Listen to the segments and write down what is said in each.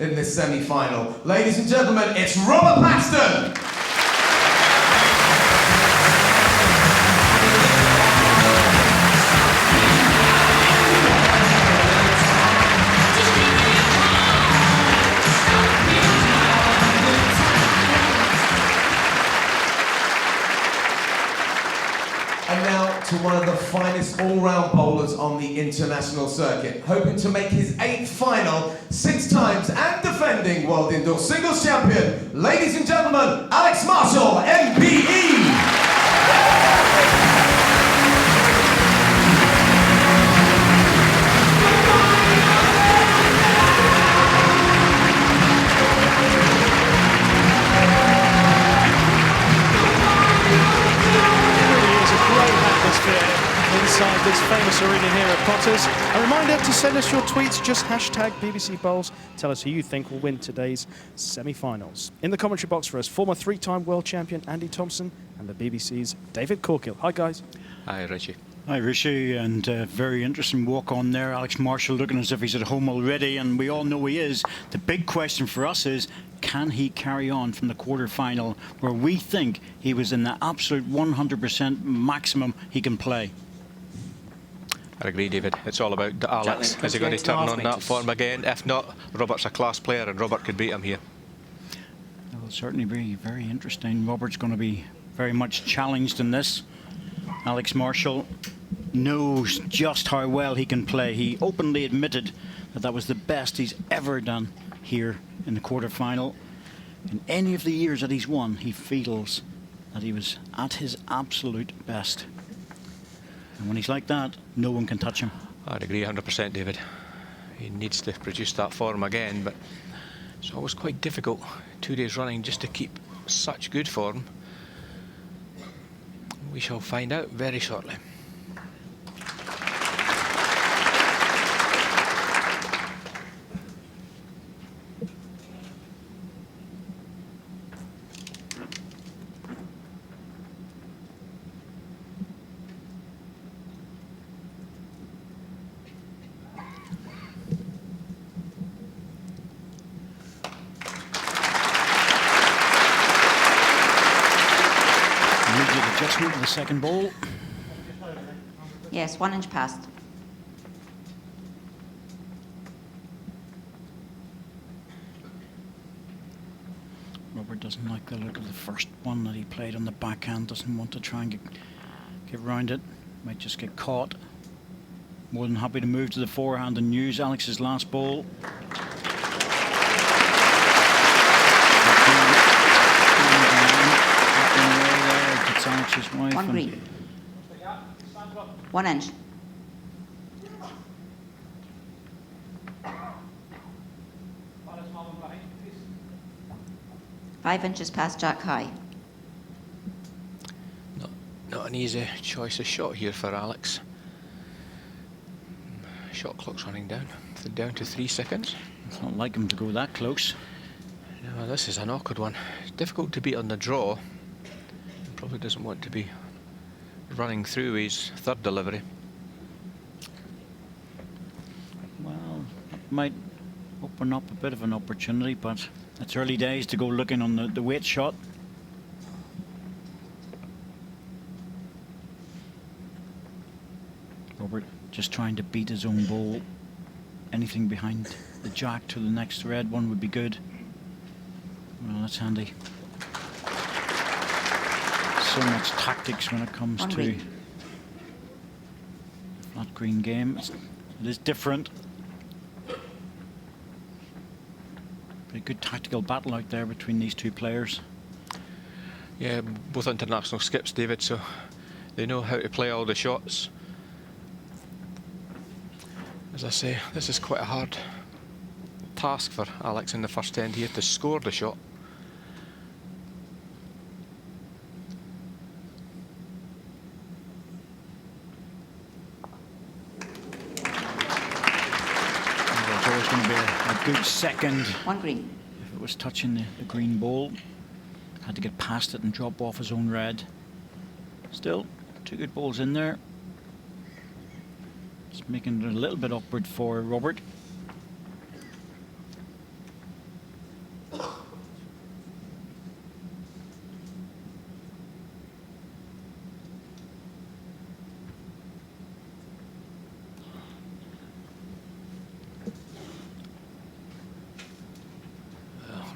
in this semi-final. Ladies and gentlemen, it's Robert Paxton! And now to one of the finest all-round bowlers on the international circuit, hoping to make his 8th final, 6 times and defending world indoor singles champion, ladies and gentlemen, Alex Marshall, MBE! Inside this famous arena here at Potters. A reminder to send us your tweets, just hashtag BBC Bowls. Tell us who you think will win today's semi-finals. In the commentary box for us, former 3-time world champion Andy Thompson and the BBC's David Corkill. Hi guys. Hi Richie. Hi Richie, and very interesting walk on there. Alex Marshall looking as if he's at home already, and we all know he is. The big question for us is, can he carry on from the quarter-final where we think he was in the absolute 100% maximum he can play? I agree, David. It's all about Alex. Is he going to turn on that form again? If not, Robert's a class player and Robert could beat him here. It will certainly be very interesting. Robert's going to be very much challenged in this. Alex Marshall knows just how well he can play. He openly admitted that that was the best he's ever done here in the quarter-final. In any of the years that he's won, he feels that he was at his absolute best. And when he's like that, no one can touch him. I'd agree 100%, David. He needs to produce that form again, but it's always quite difficult 2 days running just to keep such good form. We shall find out very shortly. Adjustment to the second ball. Yes, 1 inch past. Robert doesn't like the look of the first one that he played on the backhand, doesn't want to try and get round it. Might just get caught. More than happy to move to the forehand and use Alex's last ball. Alex's wife. 1 green. 1 inch. Five inches past Jack High. Not an easy choice of shot here for Alex. Shot clock's running down. Down to 3 seconds. It's not like him to go that close. No, this is an awkward one. Difficult to beat on the draw. Probably doesn't want to be running through his third delivery. Well, it might open up a bit of an opportunity, but it's early days to go looking on the weight shot. Robert just trying to beat his own ball. Anything behind the jack to the next red one would be good. Well, that's handy. So much tactics when it comes to flat green game. It is different. A good tactical battle out there between these two players. Yeah, both international skips, David, so they know how to play all the shots. As I say, this is quite a hard task for Alex in the first end here to score the shot. Going to be a good second. 1 green. If it was touching the green ball, had to get past it and drop off his own red. Still, 2 good balls in there. Just making it a little bit awkward for Robert.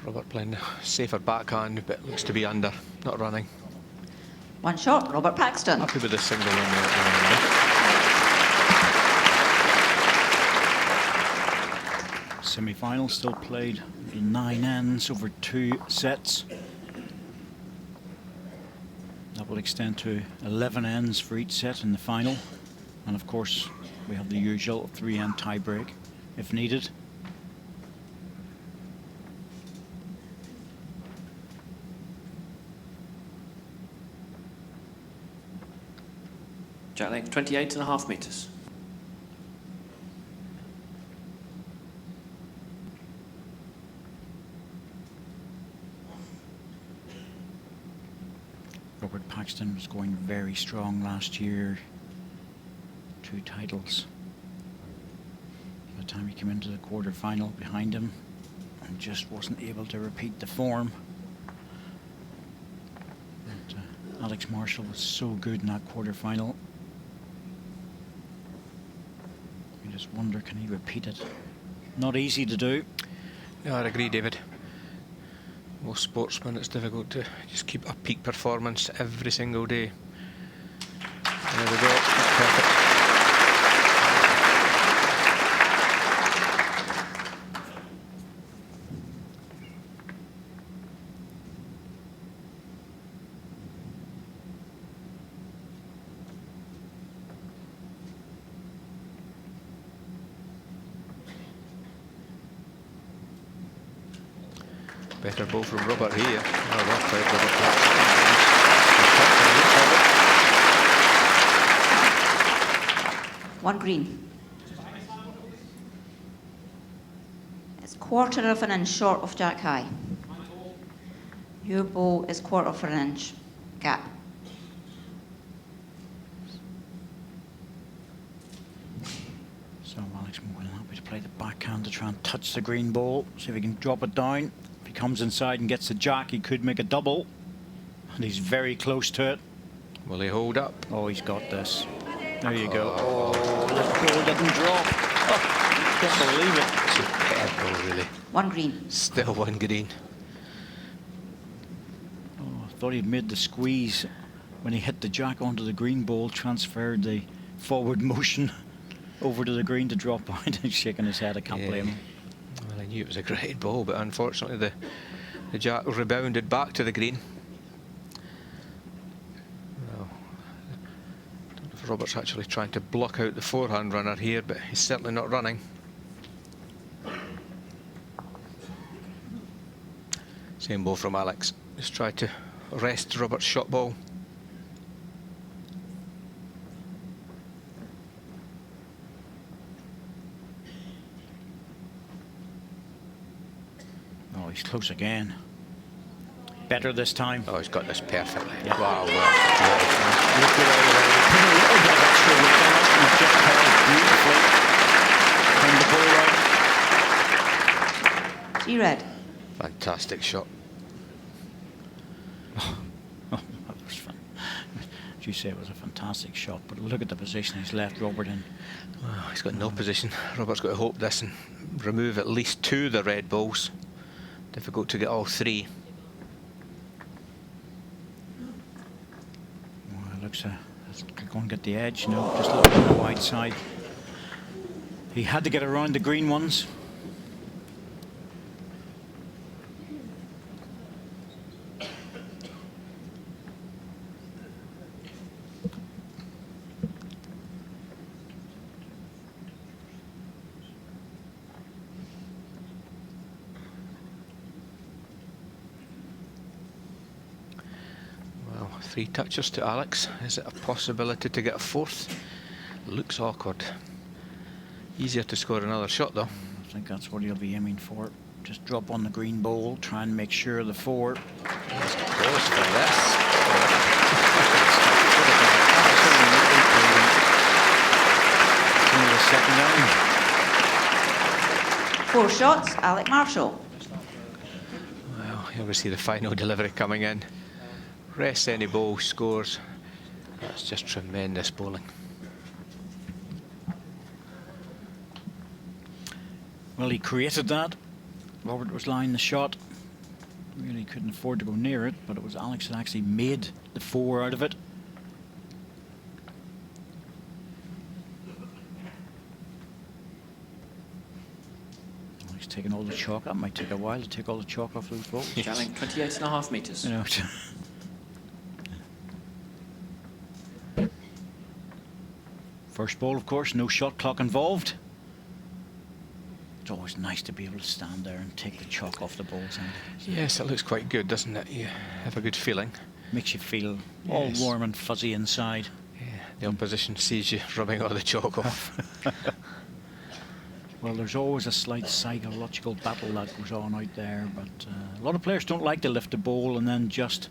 Robert playing the safer backhand, but looks to be under, not running. One shot, Robert Paxton. Happy with the single one there at the moment. Semi-final still played 9 ends over 2 sets. That will extend to 11 ends for each set in the final. And of course, we have the usual 3-end tie-break if needed. Jack length 28.5 metres. Robert Paxton was going very strong last year. 2 titles. By the time he came into the quarter-final behind him, and just wasn't able to repeat the form. But Alex Marshall was so good in that quarter-final. You just wonder, can he repeat it? Not easy to do. No, I agree, David. Most sportsmen, it's difficult to just keep a peak performance every single day. There we go. That's perfect. Better ball from Robert here. Oh, well played, Robert. One green. It's quarter of an inch short of Jack High. Your ball is quarter of an inch gap. So Alex more than happy to play the backhand to try and touch the green ball, see if he can drop it down. If he comes inside and gets the jack, he could make a double. And he's very close to it. Will he hold up? Oh, he's got this. There you go. Oh, the ball didn't drop. Oh, can't believe it. Superb ball, really. One green. Still one green. Oh, I thought he'd made the squeeze when he hit the jack onto the green ball, transferred the forward motion over to the green to drop behind. He's shaking his head. I can't blame him. Well, I knew it was a great ball, but unfortunately the jack rebounded back to the green. Well, I don't know if Robert's actually trying to block out the forehand runner here, but he's certainly not running. Same ball from Alex. Just tried to rest Robert's shot ball. Oh, he's close again. Better this time. Oh, he's got this perfectly. Yeah. Wow. Look at all that. Put a little bit of extra weight on it and just held beautifully. And the ball out. 3 red. Fantastic shot. Oh, that was fun. As you say, it was a fantastic shot, but look at the position he's left Robert in. Well, he's got no position. Robert's got to hope this and remove at least 2 of the red balls. Difficult to get all 3. Well, it looks go and get the edge. No, just looking at the wide side. He had to get around the green ones. Well, 3 touches to Alex. Is it a possibility to get a 4th? Looks awkward. Easier to score another shot though. I think that's what he'll be aiming for. Just drop on the green ball, try and make sure the 4. He's close for this. Only the second down. 4 shots, Alec Marshall. Well, here we see the final delivery coming in. Rests any ball, scores. That's just tremendous bowling. Well, he created that. Robert was lying the shot. Really couldn't afford to go near it, but it was Alex that actually made the 4 out of it. Alex taking all the chalk. That might take a while to take all the chalk off those balls. Challenge 28.5 metres. You know. First ball, of course, no shot clock involved. It's always nice to be able to stand there and take the chalk off the balls. Yes, it looks quite good, doesn't it? You have a good feeling. Makes you feel all warm and fuzzy inside. Yeah, the opposition sees you rubbing all the chalk off. Well, there's always a slight psychological battle that goes on out there, but a lot of players don't like to lift the ball and then just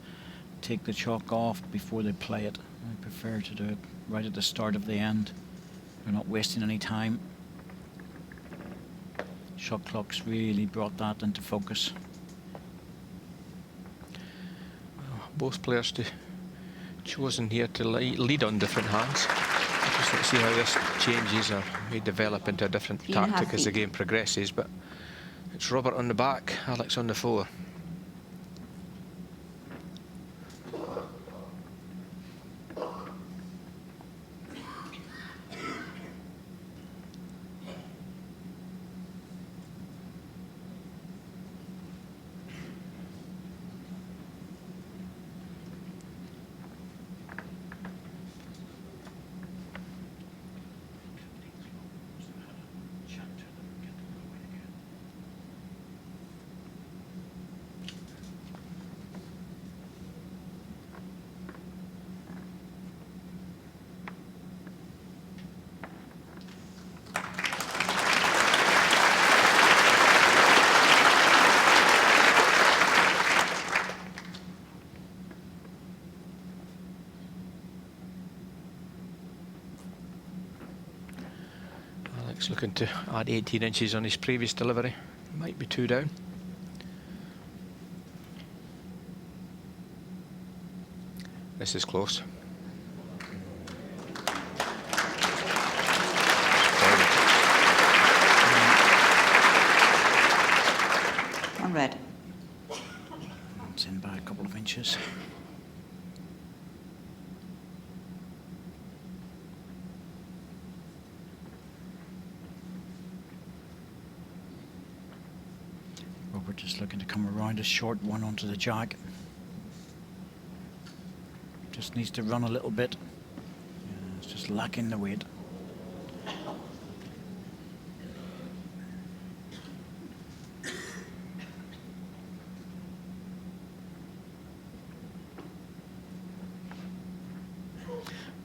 take the chalk off before they play it. I prefer to do it right at the start of the end. They're not wasting any time. Shot clocks really brought that into focus. Well, both players chosen here to lead on different hands. Just let's see how this changes or may develop into a different tactic as the game progresses. But it's Robert on the back, Alex on the 4. Looking to add 18 inches on his previous delivery. Might be 2 down. This is close. One red. It's in by a couple of inches. Robert just looking to come around a short one onto the jack. Just needs to run a little bit. Yeah, it's just lacking the weight.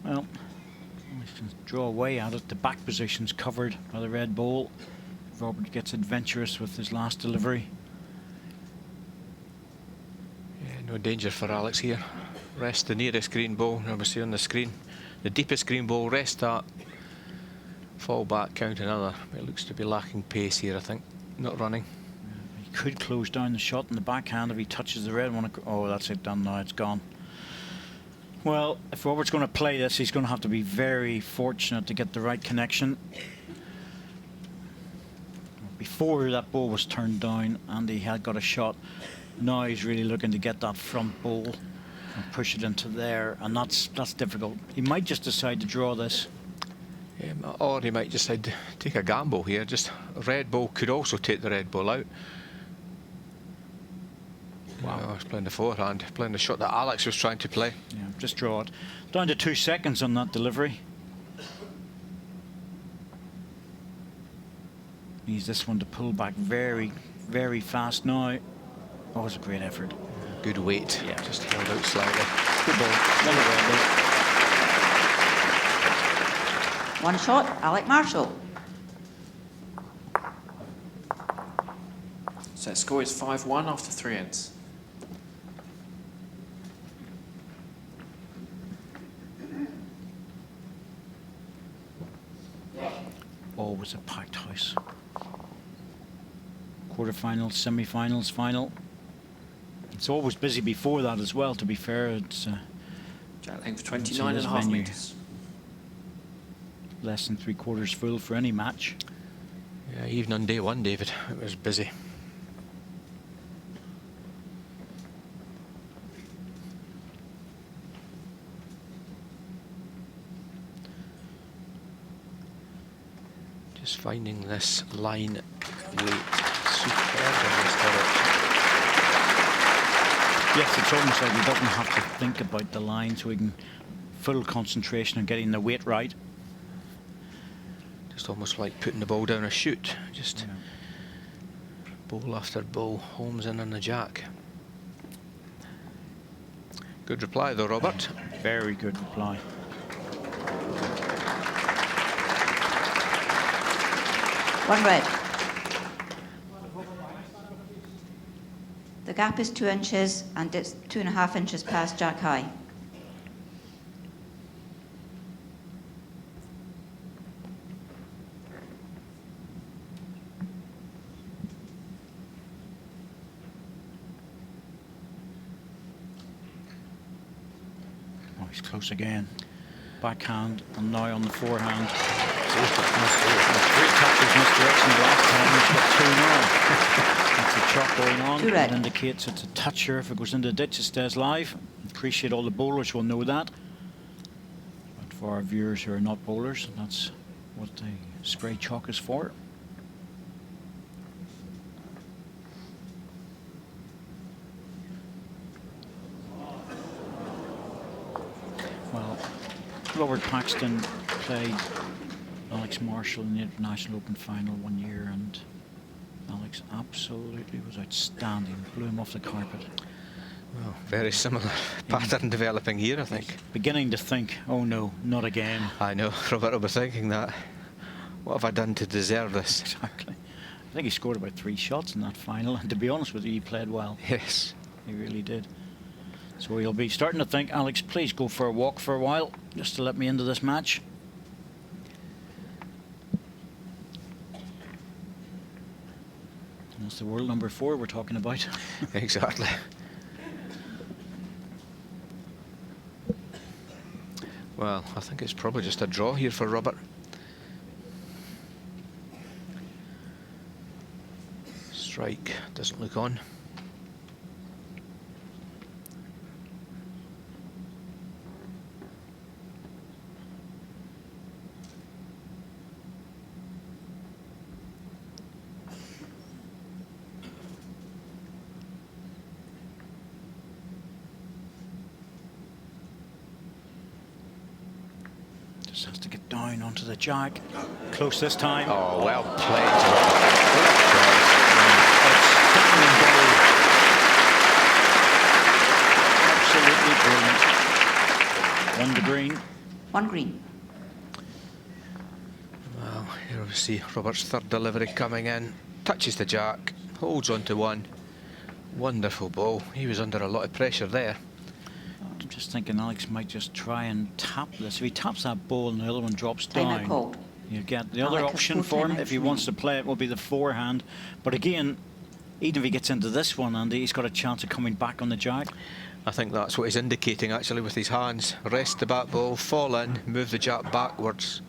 Well, we can draw away at it. The back position's covered by the red ball. Robert gets adventurous with his last delivery. Yeah, no danger for Alex here. Rest the nearest green ball, obviously on the screen. The deepest green ball, rest that. Fall back, count another. It looks to be lacking pace here, I think. Not running. He could close down the shot in the backhand if he touches the red one. Oh, that's it done now, it's gone. Well, if Robert's going to play this, he's going to have to be very fortunate to get the right connection. Before that ball was turned down, Andy had got a shot. Now he's really looking to get that front ball and push it into there, and that's difficult. He might just decide to draw this. Yeah, or he might decide to take a gamble here. Just a red ball could also take the red ball out. Wow, he's playing the forehand, playing the shot that Alex was trying to play. Yeah, just draw it. Down to 2 seconds on that delivery. Needs this one to pull back very, very fast now. Oh, it's a great effort. Good weight, yeah. Just held out slightly. Good ball. One shot, Alec Marshall. So score is 5-1 after 3 ends. Always a packed house. Quarterfinals, semi-finals, final. It's always busy before that as well, to be fair. It's Jack length 29.5 metres. Less than 3/4 full for any match. Yeah, even on day one, David, it was busy. Just finding this line weight superb in this direction. Yes, it's almost like he doesn't have to think about the line, so he can full concentration on getting the weight right. Just almost like putting the ball down a chute. Just bowl after bowl, homes in on the jack. Good reply though, Robert. Very good reply. One red. The gap is 2 inches and it's 2.5 inches past jack high. Oh, he's close again. Backhand and now on the forehand. Three touches misdirection last time. He's got two now. That's a chop going on. That indicates it's a toucher. If it goes into the ditch, it stays live. Appreciate all the bowlers will know that. But for our viewers who are not bowlers, that's what the spray chalk is for. Well, Robert Paxton played Alex Marshall in the International Open final one year, and Alex absolutely was outstanding. Blew him off the carpet. Well, very similar pattern developing here, I think. Beginning to think, oh no, not again. I know, Robert will be thinking that. What have I done to deserve this? Exactly. I think he scored about 3 shots in that final, and to be honest with you, he played well. Yes. He really did. So he'll be starting to think, Alex, please go for a walk for a while, just to let me into this match. And that's the world number 4 we're talking about. Exactly. Well, I think it's probably just a draw here for Robert. Strike doesn't look on. Just has to get down onto the jack. Close this time. Oh, well played, Robert. Outstanding ball. Absolutely brilliant. 1 to green. 1 green. Well, here we see Robert's third delivery coming in. Touches the jack, holds on to 1. Wonderful ball. He was under a lot of pressure there. I'm just thinking Alex might just try and tap this. If he taps that ball and the other one drops Time out down, called. you get the other Alex has option full for him. time If he out. wants to play it, will be the forehand. But again, even if he gets into this one, Andy, he's got a chance of coming back on the jack. I think that's what he's indicating actually with his hands. Rest the bat ball, fall in, move the jack backwards.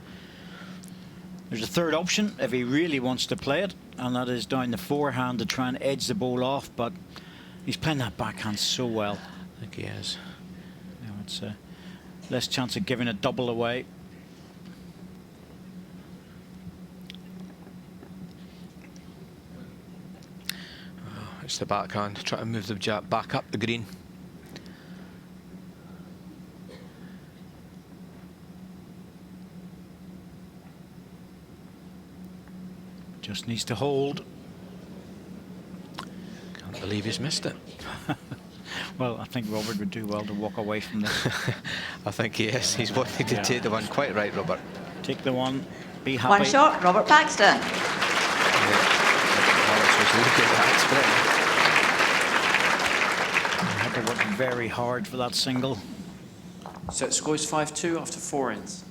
There's a third option if he really wants to play it, and that is down the forehand to try and edge the ball off, but he's playing that backhand so well. I think he is. You know, it's less chance of giving a double away. It's the backhand, try to move the jack back up the green. Just needs to hold. Can't believe he's missed it. Well, I think Robert would do well to walk away from this. I think he is. He's wanting to take the one quite right, Robert. Take the one, be happy. 1 shot, Robert Paxton. Yeah. Alex was looking at that split. He had to work very hard for that single. Set scores 5-2 after 4 ends.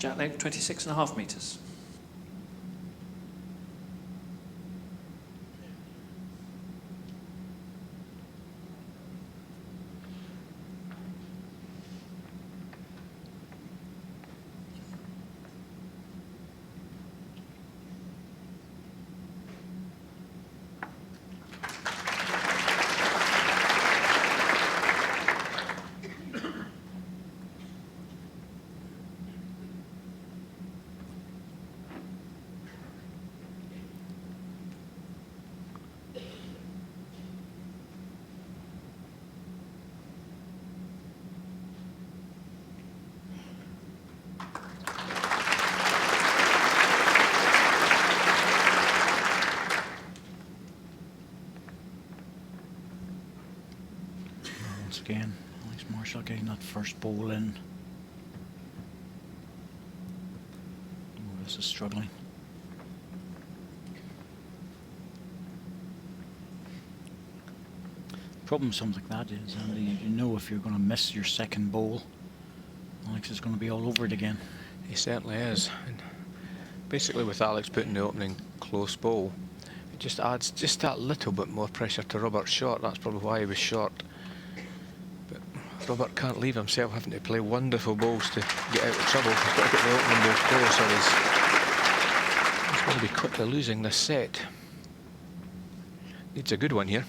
Jack length 26.5 metres. Again, Alex Marshall getting that first ball in. Oh, this is struggling. The problem with something like that is, Andy, you know if you're going to miss your second ball, Alex is going to be all over it again. He certainly is. And basically with Alex putting the opening close ball, it just adds just that little bit more pressure to Robert's shot. That's probably why he was short. Robert can't leave himself having to play wonderful balls to get out of trouble. He's got to get the opening ball close, or he's going to be quickly losing this set. Needs a good one here.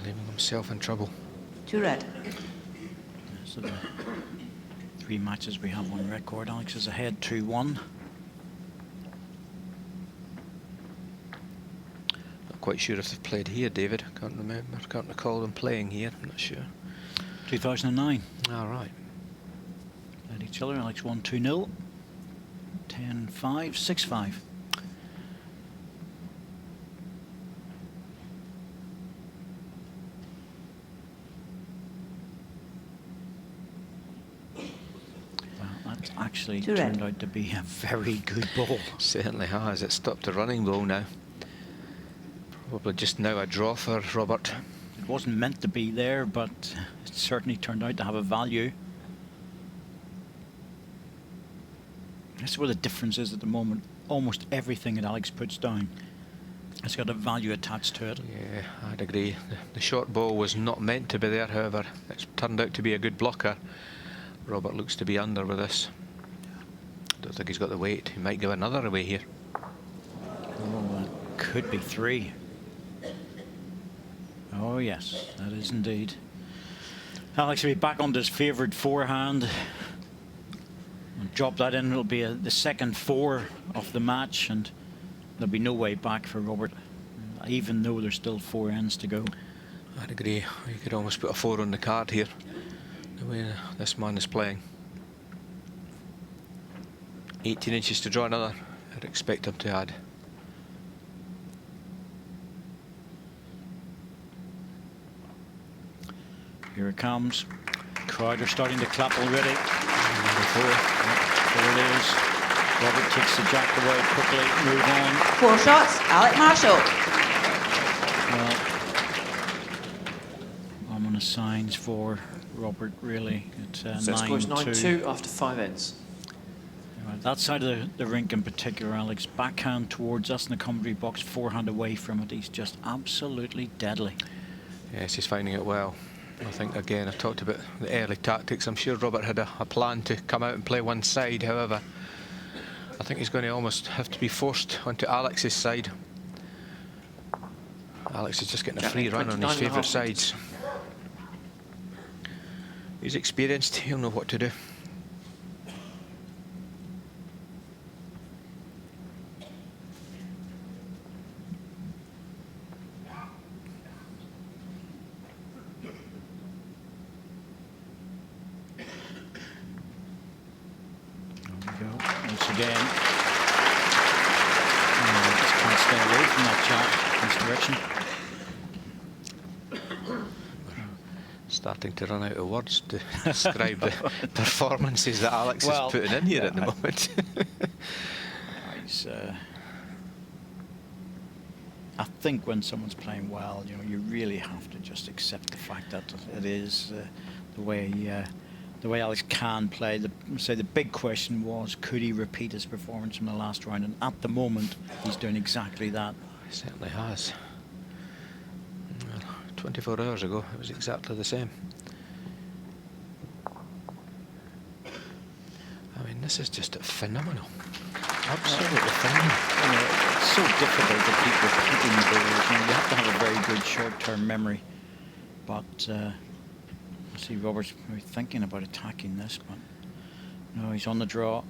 Leaving himself in trouble. 2 red. So the 3 matches we have on record, Alex is ahead 2-1. Not quite sure if they've played here, David. Can't remember. Can't recall them playing here. I'm not sure. 2009. All right. At each other, Alex won 2-0. 10-5, 6-5. Actually turned out to be a very good ball. Certainly has. It stopped a running ball now. Probably just now a draw for Robert. It wasn't meant to be there, but it certainly turned out to have a value. That's where the difference is at the moment. Almost everything that Alex puts down has got a value attached to it. Yeah, I'd agree. The short ball was not meant to be there, however. It's turned out to be a good blocker. Robert looks to be under with this. Don't think he's got the weight. He might give another away here. Oh, that could be 3. Oh yes, that is indeed. Alex will be back on his favoured forehand. Drop that in, it'll be the second 4 of the match, and there'll be no way back for Robert, even though there's still 4 ends to go. I'd agree. You could almost put a 4 on the card here, the way this man is playing. 18 inches to draw another. I'd expect him to add. Here it comes. Crowd are starting to clap already. Number 4. There it is. Robert takes the jack away quickly. Move on. 4 shots. Alex Marshall. Well, ominous signs for Robert, really. It's So it scores 9-2. 9-2 after 5 ends. That side of the rink in particular, Alex, backhand towards us in the commentary box, forehand away from it. He's just absolutely deadly. Yes, he's finding it well. I think, again, I talked about the early tactics. I'm sure Robert had a plan to come out and play one side. However, I think he's going to almost have to be forced onto Alex's side. Alex is just getting a free run on his favourite sides. He's experienced. He'll know what to do. Starting to run out of words to describe the performances that Alex is putting in here at the moment. He's I think when someone's playing well, you know, you really have to just accept the fact that it is the way Alex can play. The big question was, could he repeat his performance from the last round? And at the moment, he's doing exactly that. He certainly has. Well, 24 hours ago, it was exactly the same. I mean, this is just phenomenal. Absolutely phenomenal. You know, it's so difficult to keep repeating goals. You know, you have to have a very good short-term memory. But I see Robert's maybe thinking about attacking this, but no, he's on the draw.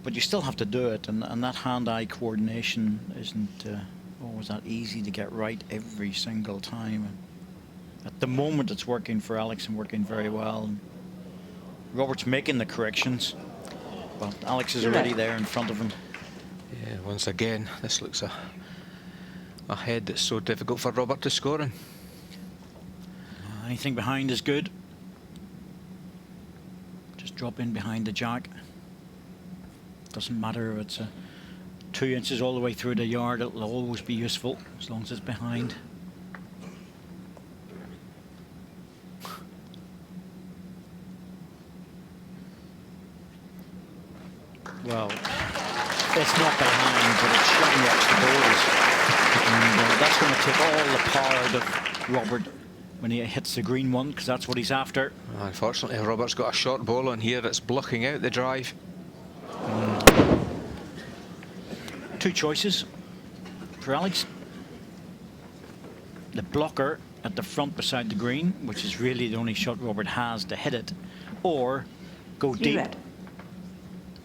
But you still have to do it, and that hand-eye coordination isn't always that easy to get right every single time. And at the moment, it's working for Alex and working very well. And Robert's making the corrections, but Alex is already there in front of him. Yeah, once again, this looks a head that's so difficult for Robert to score in. Anything behind is good. Just drop in behind the jack. Doesn't matter if it's 2 inches all the way through the yard, it'll always be useful as long as it's behind. Well, it's not behind, but it's shutting up the balls. And that's going to take all the power out of Robert when he hits the green one, because that's what he's after. Unfortunately, Robert's got a short ball on here that's blocking out the drive. Two choices for Alex. The blocker at the front beside the green, which is really the only shot Robert has to hit it, or go deep.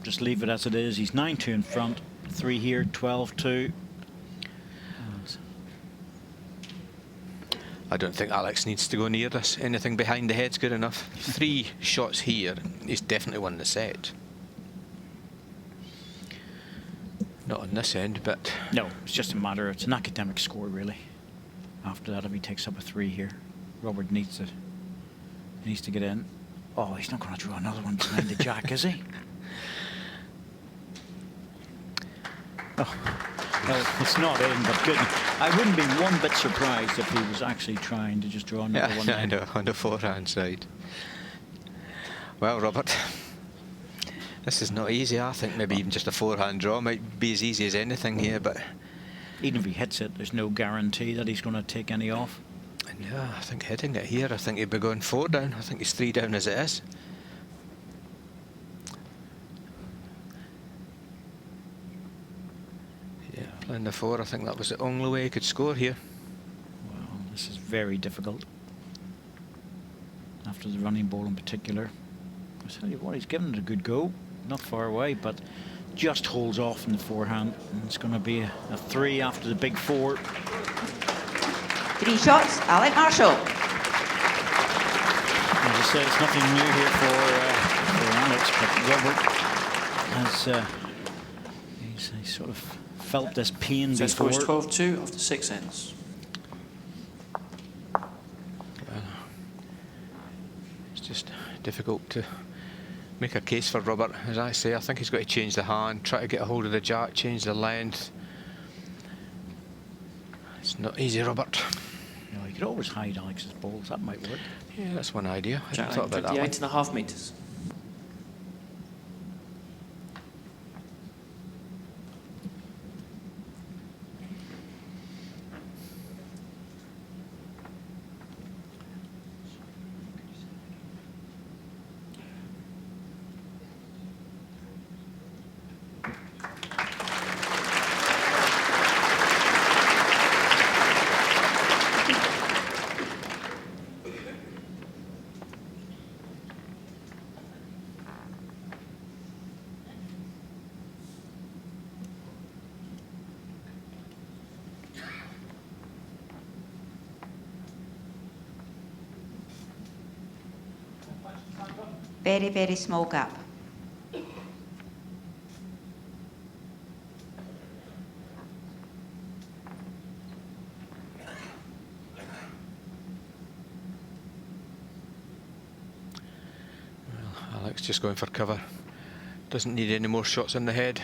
Just leave it as it is. He's 9-2 in front, 3 here, 12-2. I don't think Alex needs to go near this. Anything behind the head's good enough. 3 shots here, he's definitely won the set. Not on this end, but... No, it's just a matter, it's an academic score, really. After that, if he takes up a 3 here, Robert needs it. He needs to get in. Oh, he's not going to draw another one behind the jack, is he? Oh, well, it's not in, but good. I wouldn't be one bit surprised if he was actually trying to just draw another one. I know, on the forehand side. Well, Robert, this is not easy. I think maybe even just a forehand draw might be as easy as anything here, but... Even if he hits it, there's no guarantee that he's going to take any off. Yeah, I think hitting it here, I think he'd be going 4 down. I think he's 3 down as it is. Playing the 4, I think that was the only way he could score here. Well, this is very difficult. After the running ball in particular. I tell you what, he's given it a good go. Not far away, but just holds off in the forehand. And it's going to be a 3 after the big 4. 3 shots, Alec Marshall. As I say, it's nothing new here for Alex, but Robert has he's sort of felt this pain So before. scores 12-2 after 6 ends. It's just difficult to make a case for Robert. As I say, I think he's got to change the hand, try to get a hold of the jack, change the length. It's not easy, Robert. You know, he could always hide Alex's balls. That might work. Yeah, that's one idea. I Jack hadn't thought about that one. 58.5 metres. Very, very small gap. Well, Alex just going for cover. Doesn't need any more shots in the head.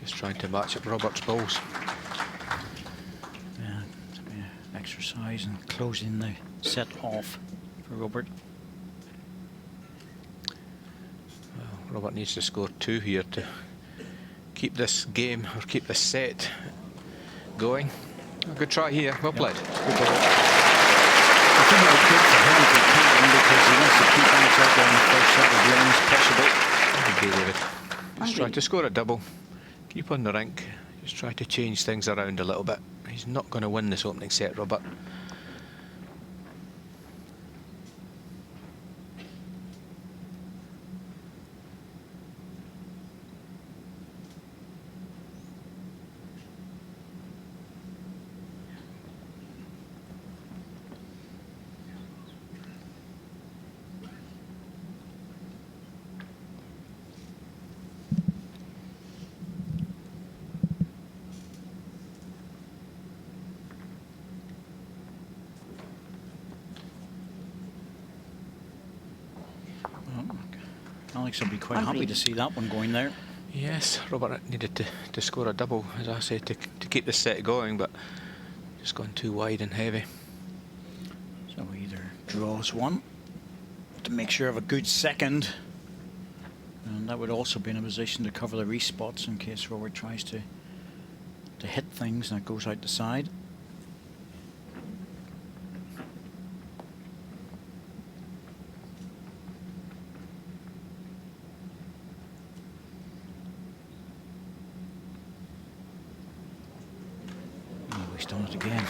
Just trying to match up Robert's balls. exercise and closing the set off for Robert. Well, Robert needs to score 2 here to keep this game, or keep this set going. A good try here, well played. Good ball. I think it would be good for him if he can, because he wants to keep himself on the first set as long as possible. Okay, David. Just try to score a double. Keep on the rink. Just try to change things around a little bit. He's not going to win this opening set, Robert. Alex will be quite happy to see that one going there. Yes, Robert needed to score a double, as I say, to keep the set going, but just gone too wide and heavy. So he either draws one to make sure of a good second, and that would also be in a position to cover the respots in case Robert tries to hit things and it goes out the side. He's done it again.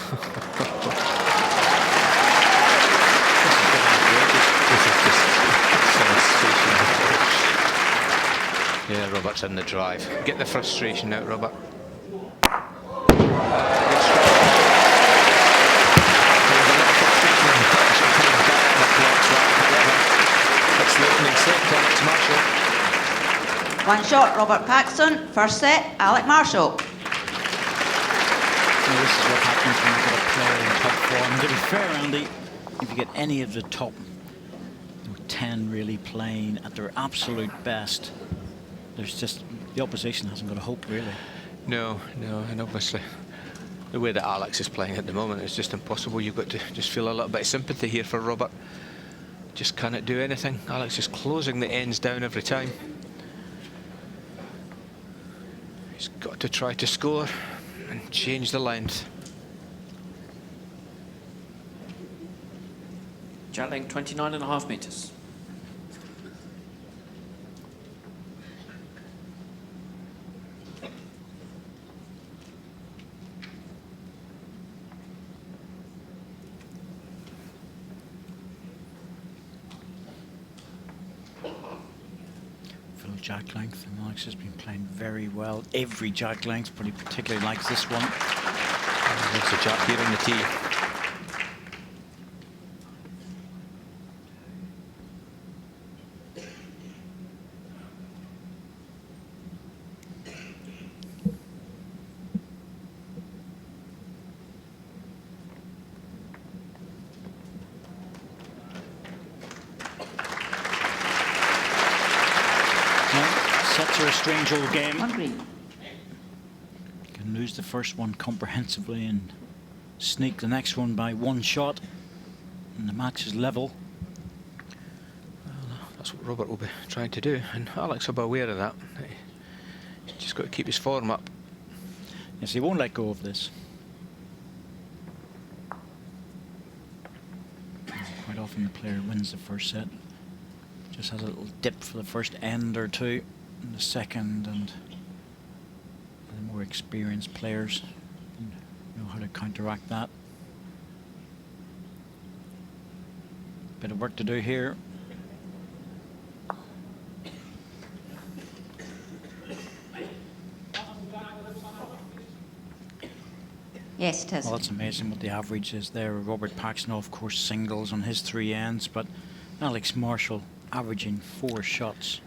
Yeah, Robert's in the drive. Get the frustration out, Robert. That's the opening set, Alex Marshall. One shot, Robert Paxton. First set, Alec Marshall. This is what happens when you get a player in top form. And to be fair, Andy, if you get any of the top 10 really playing at their absolute best, there's just, the opposition hasn't got a hope, really. No, and obviously the way that Alex is playing at the moment is just impossible. You've got to just feel a little bit of sympathy here for Robert. Just cannot do anything. Alex is closing the ends down every time. He's got to try to score and change the length. Jet length 29.5 meters. Full jack length, and Alex has been playing very well. Every jack length, but he particularly likes this one. There's the jack here on the tee. Sets are a strange old game. One green. Can lose the first one comprehensively and sneak the next one by one shot, and the match is level. Well, that's what Robert will be trying to do, and Alex will be aware of that. He's just got to keep his form up. Yes, he won't let go of this. Quite often the player wins the first set, just has a little dip for the first end or two, and the second, and the more experienced players know how to counteract that. Bit of work to do here. Yes, it is. Well, that's amazing what the average is there. Robert Paxton, of course, singles on his 3 ends, but Alex Marshall averaging 4 shots.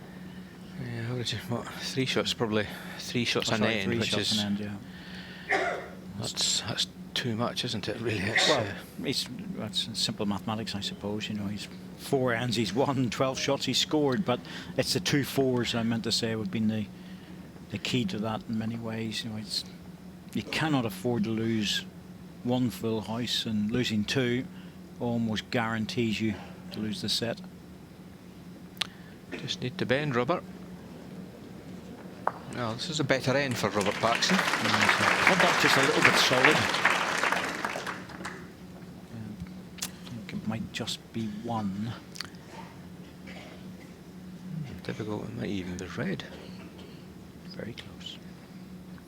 Yeah, averaging what? 3 shots, probably 3 shots an end, 3 which shots is an end, yeah. that's too much, isn't it? Really, it's, Well, that's simple mathematics, I suppose. You know, he's 4 ends, he's won, 12 shots he's scored, but it's the 2 fours I meant to say would be the key to that in many ways. You know, you cannot afford to lose one full house, and losing 2 almost guarantees you to lose the set. Just need to bend, Robert. Well, this is a better end for Robert Paxton. Contact just a little bit solid. I think it might just be 1. Difficult, it might even be red. Very close.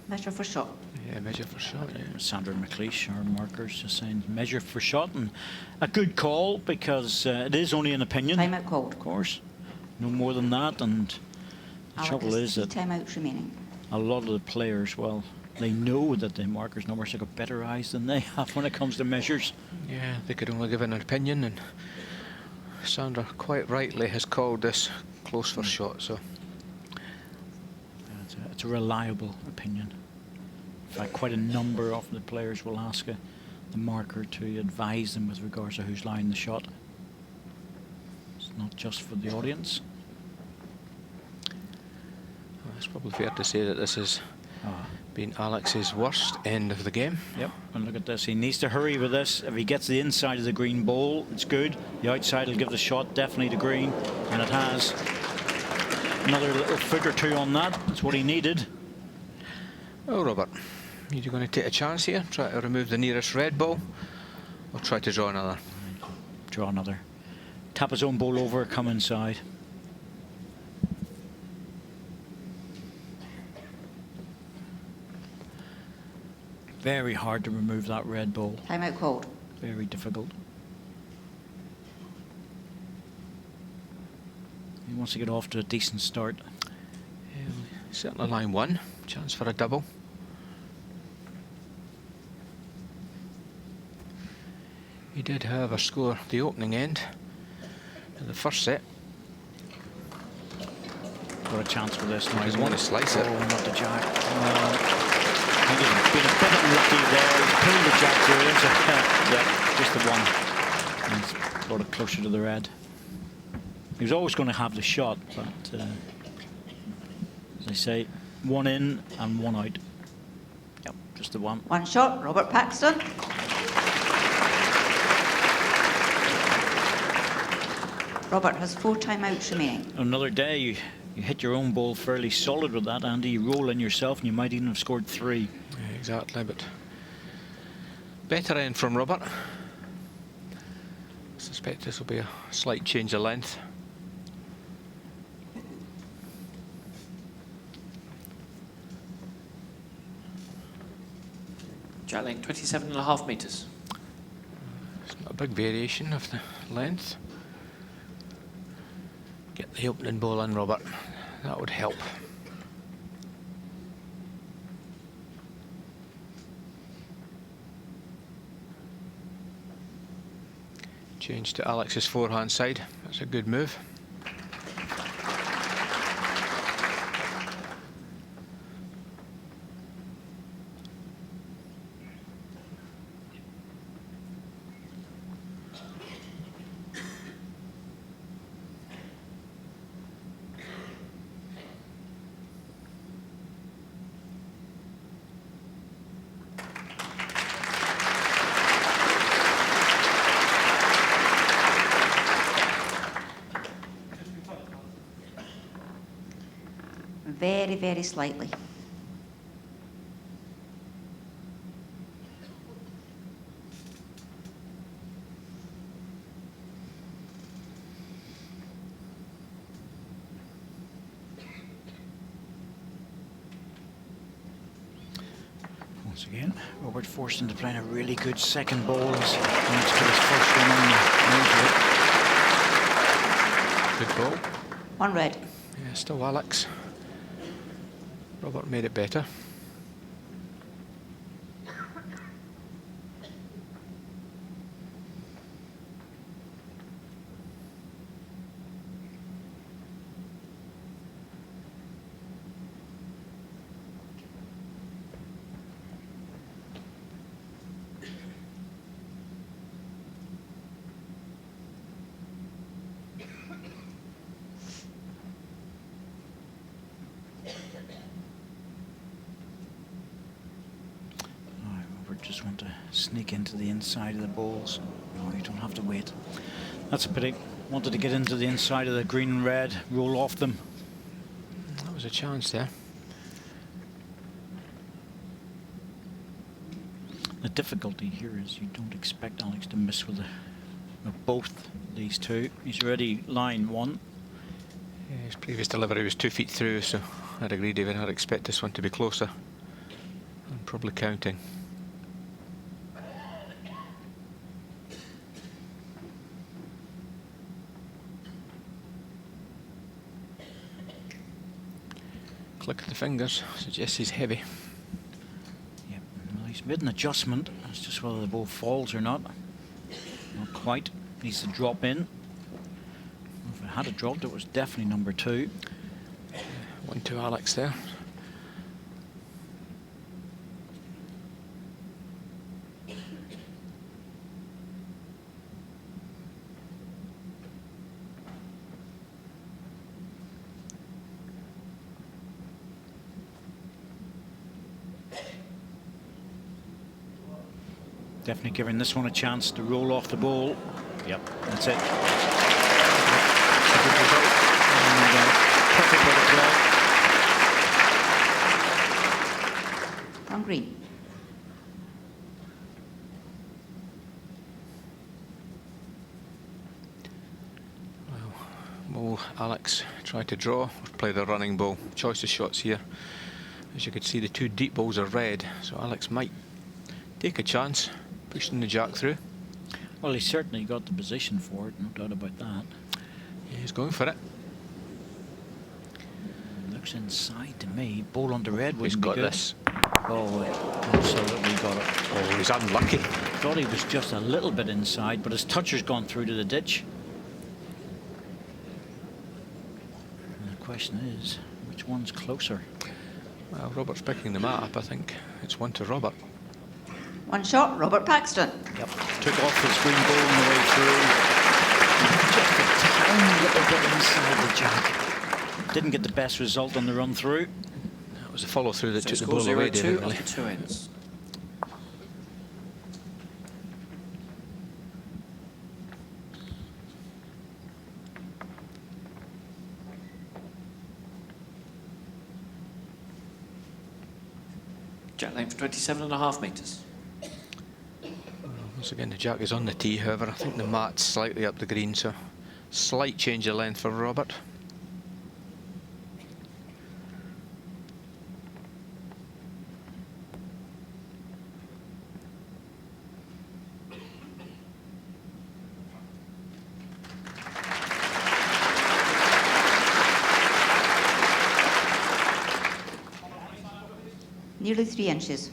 Measure for shot. Yeah, measure for shot, yeah. Sandra McLeish, our markers, just saying measure for shot, and a good call, because it is only an opinion. Timeout called. Of course. No more than that, and the trouble is that timeouts remaining. a lot of the players, well, they know that the markers numbers have got better eyes than they have when it comes to measures. Yeah, they could only give an opinion, and Sandra quite rightly has called this close for shot, so. It's a reliable opinion. In fact, quite a number of the players will ask the marker to advise them with regards to who's lying the shot. It's not just for the audience. Well, it's probably fair to say that this has been Alex's worst end of the game. Yep, and look at this. He needs to hurry with this. If he gets the inside of the green bowl, it's good. The outside will give the shot definitely to green, and it has. Another little foot or 2 on that. That's what he needed. Well, Robert, are you going to take a chance here? Try to remove the nearest red ball, or try to draw another? Draw another. Tap his own ball over, come inside. Very hard to remove that red ball. Timeout called. Very difficult. He wants to get off to a decent start. Certainly line 1, chance for a double. He did, however, score the opening end in the first set. Got a chance for this now. He's want to slice it. Oh, not the jack. I think he's been a bit lucky there. He's pulled the jack through. Yeah, just the one. And he's brought it closer to the red. He was always going to have the shot, but as I say, 1 in and 1 out. Yep, just the one. One shot, Robert Paxton. Robert has 4 timeouts remaining. Another day, you hit your own ball fairly solid with that, Andy. You roll in yourself, and you might even have scored 3. Yeah, exactly, but better end from Robert. I suspect this will be a slight change of length. Jack length 27.5 metres. It's not a big variation of the length. Get the opening ball in, Robert. That would help. Change to Alex's forehand side. That's a good move. Very, very slightly. Once again, Robert forced into playing a really good second ball as he needs to his first one on the Good ball. 1 red. Yeah, still Alex. Robert made it better. Robert just want to sneak into the inside of the bowls. No, you don't have to wait. That's a pity. Wanted to get into the inside of the green and red, roll off them. That was a chance there. The difficulty here is you don't expect Alex to miss with both these two. He's already line one. Yeah, his previous delivery was 2 feet through, so I'd agree, David. I'd expect this one to be closer. I'm probably counting. Click of the fingers suggests he's heavy. Yep, well, he's made an adjustment. It's just whether the ball falls or not. Not quite. Needs to drop in. If it had dropped, it was definitely number 2. 1-2 Alex there. Definitely giving this one a chance to roll off the ball. Yep, that's it. Perfect ball of play. On green. Well, Alex tried to draw or play the running ball. Choice of shots here. As you could see, the 2 deep balls are red, so Alex might take a chance, pushing the jack through. Well, he certainly got the position for it, no doubt about that. Yeah, he's going for it. Looks inside to me. Ball on the red He's wouldn't be got good. this. Oh, absolutely got it. Oh, he's unlucky. Thought he was just a little bit inside, but his toucher's gone through to the ditch. And the question is, which one's closer? Well, Robert's picking them up. I think it's 1-2 Robert. One shot, Robert Paxton. Yep. Took off his green ball on the way through. Just a tiny little bit inside the jack. Didn't get the best result on the run through. That was a follow through that So took the score ball away, 0-2 David. Really. after 2 ends. Jack length 27.5 metres. Once again, the jack is on the tee, however. I think the mat's slightly up the green, so slight change of length for Robert. Nearly 3 inches.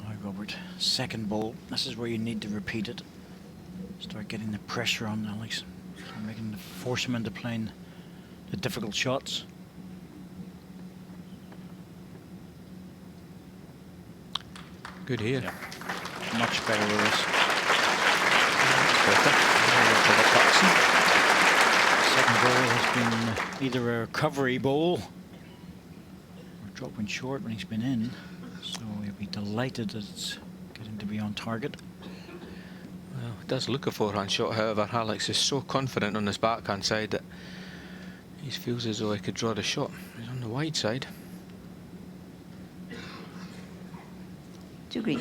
All right, Robert. Second ball. This is where you need to repeat it. Start getting the pressure on Alex. Start force him into playing the difficult shots. Good here. Yeah. Much better with this. Second ball has been either a recovery ball or dropping short when he's been in. So he'll be delighted that it's getting to be on target. Well, it does look a forehand shot, however. Alex is so confident on his backhand side that he feels as though he could draw the shot. He's on the wide side. To green.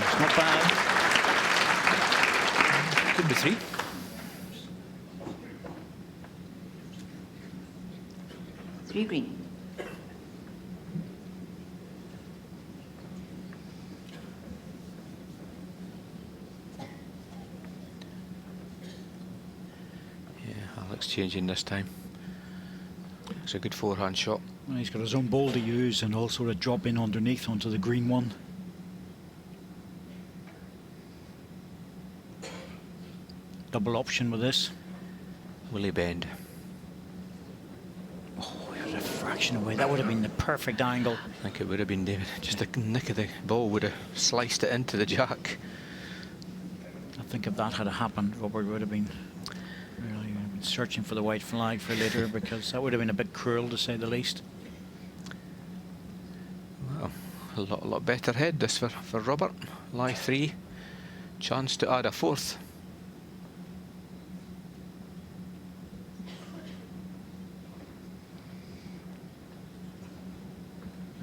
It's not bad. Could be 3. Three green. Alex changing this time. It's a good forehand shot. Well, he's got his own ball to use and also to drop in underneath onto the green one. Double option with this. Will he bend? Oh, it was a fraction away. That would have been the perfect angle. I think it would have been, David. Just the nick of the ball would have sliced it into the jack. I think if that had happened, Robert would have been really searching for the white flag for later, because that would have been a bit cruel, to say the least. Well, a lot better head this for Robert. Lie 3, chance to add a 4th.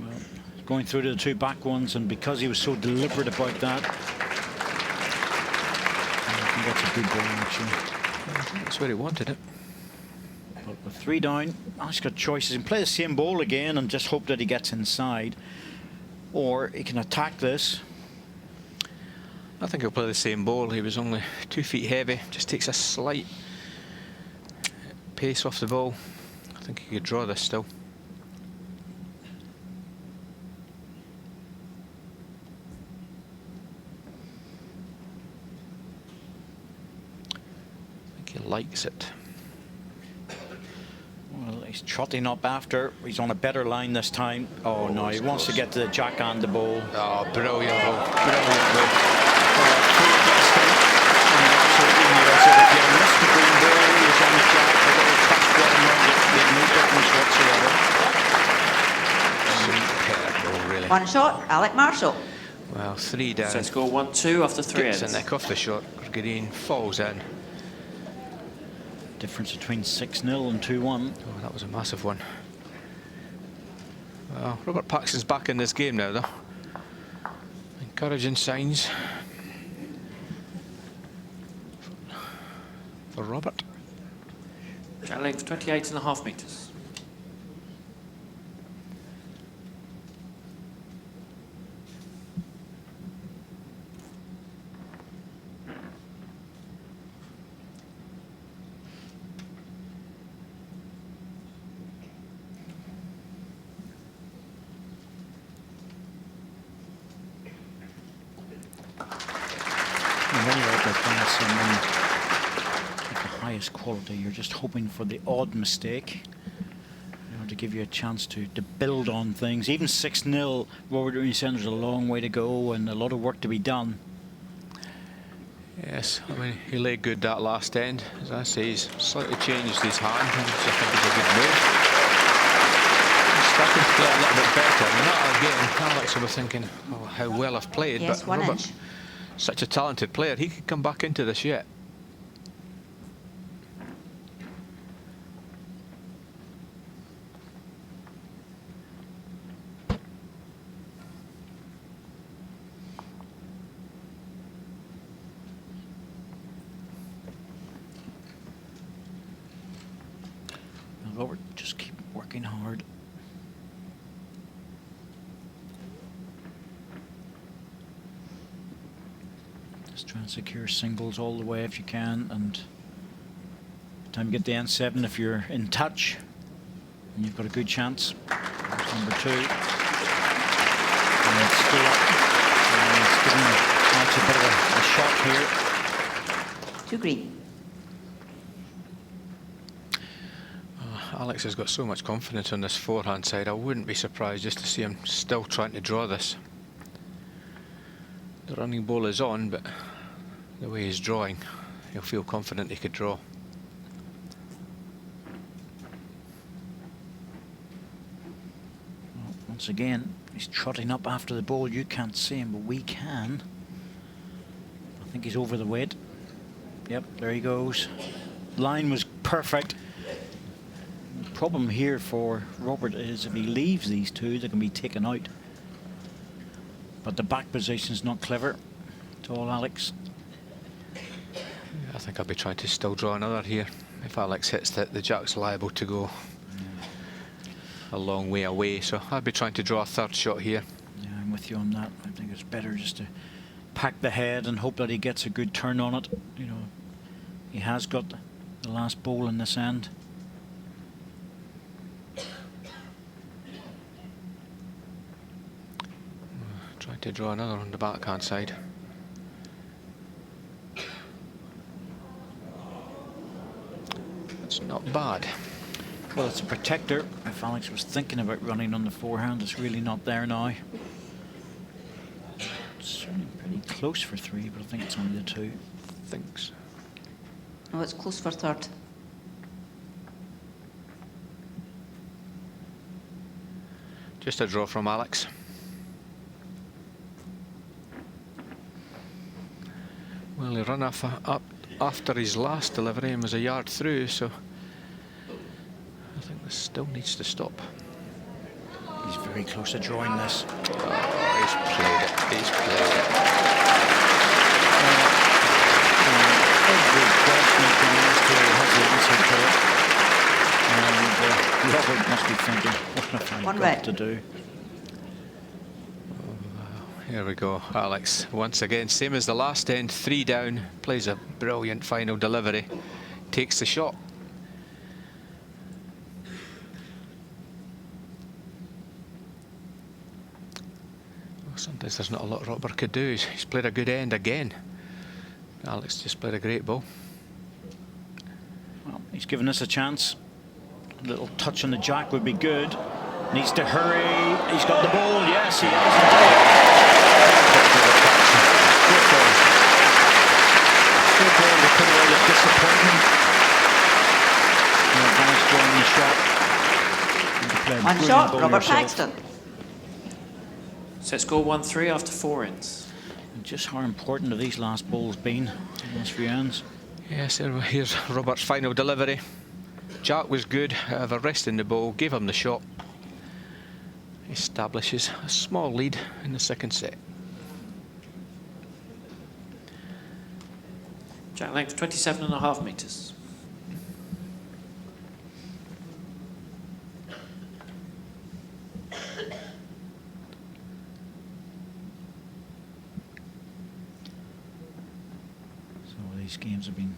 Well, going through to the 2 back ones, and because he was so deliberate about that, I think that's a good ball, actually. That's where he wanted it. But with 3 down, Alex got choices. He can play the same ball again and just hope that he gets inside, or he can attack this. I think he'll play the same ball. He was only 2 feet heavy. Just takes a slight pace off the ball. I think he could draw this still. He likes it. Well, he's trotting up after. He's on a better line this time. Oh no, he wants to get to the jack and the ball. Oh, brilliant ball. Brilliant ball. Absolutely nails it again. Missed the green ball. He was on the jack. A little touch there and made no difference whatsoever. Superb ball, really. 1 shot, Alec Marshall. Well, 3 down. Set score 1-2 after 3 Gets the ends. neck off the shot. Green falls in. Difference between 6-0 and 2-1. Oh, that was a massive one. Well, Robert Paxton's back in this game now, though. Encouraging signs for Robert. Jack length 28.5 metres. Quality, you're just hoping for the odd mistake, you know, to give you a chance to build on things. Even 6-0, Robert, when you said there's a long way to go and a lot of work to be done. Yes, I mean, he laid good that last end. As I say, he's slightly changed his hand, which I think is a good move. He's starting to play a little bit better. And that again, Alex will be thinking, oh, how well I've played. Yes, but 1 Robert, inch. such a talented player, he could come back into this yet. Robert, just keep working hard. Just try and secure singles all the way if you can, and by the time you get the N7, if you're in touch, and you've got a good chance. There's number 2. And it's still up. And it's giving Alex a bit of a shot here. 2 green. Alex has got so much confidence on this forehand side. I wouldn't be surprised just to see him still trying to draw this. The running ball is on, but the way he's drawing, he'll feel confident he could draw. Well, once again, he's trotting up after the ball. You can't see him, but we can. I think he's over the weight. Yep, there he goes. Line was perfect. The problem here for Robert is if he leaves these 2, they can be taken out. But the back position's not clever at all, Alex. I think I'll be trying to still draw another here. If Alex hits that, the jack's liable to go a long way away. So I'll be trying to draw a 3rd shot here. Yeah, I'm with you on that. I think it's better just to pack the head and hope that he gets a good turn on it. You know, he has got the last bowl in this end. Trying to draw another on the backhand side. It's not bad. Well, it's a protector. If Alex was thinking about running on the forehand, it's really not there now. It's certainly pretty close for 3, but I think it's only the 2. Thinks. Oh, it's close for third. Just a draw from Alex. Well, he ran up after his last delivery and was a yard through, so I think this still needs to stop. He's very close to drawing this. Oh, he's played it. He's played it. Every question comes to has the answer to it. And Robert must be thinking, what have I One got red. to do? Here we go, Alex. Once again, same as the last end, 3 down, plays a brilliant final delivery, takes the shot. Well, sometimes there's not a lot Robert could do. He's played a good end again. Alex just played a great ball. Well, he's given us a chance. A little touch on the jack would be good. Needs to hurry. He's got the ball. Yes, he has. Good ball to put away the disappointment. Nice drawing the shot. One shot, Robert Paxton. Set score 1-3 after 4 ends. And just how important have these last balls been in those few ends? Yes, here's Robert's final delivery. Jack was good, however, resting the ball, gave him the shot. Establishes a small lead in the second set. Jack length 27.5 metres. So these games have been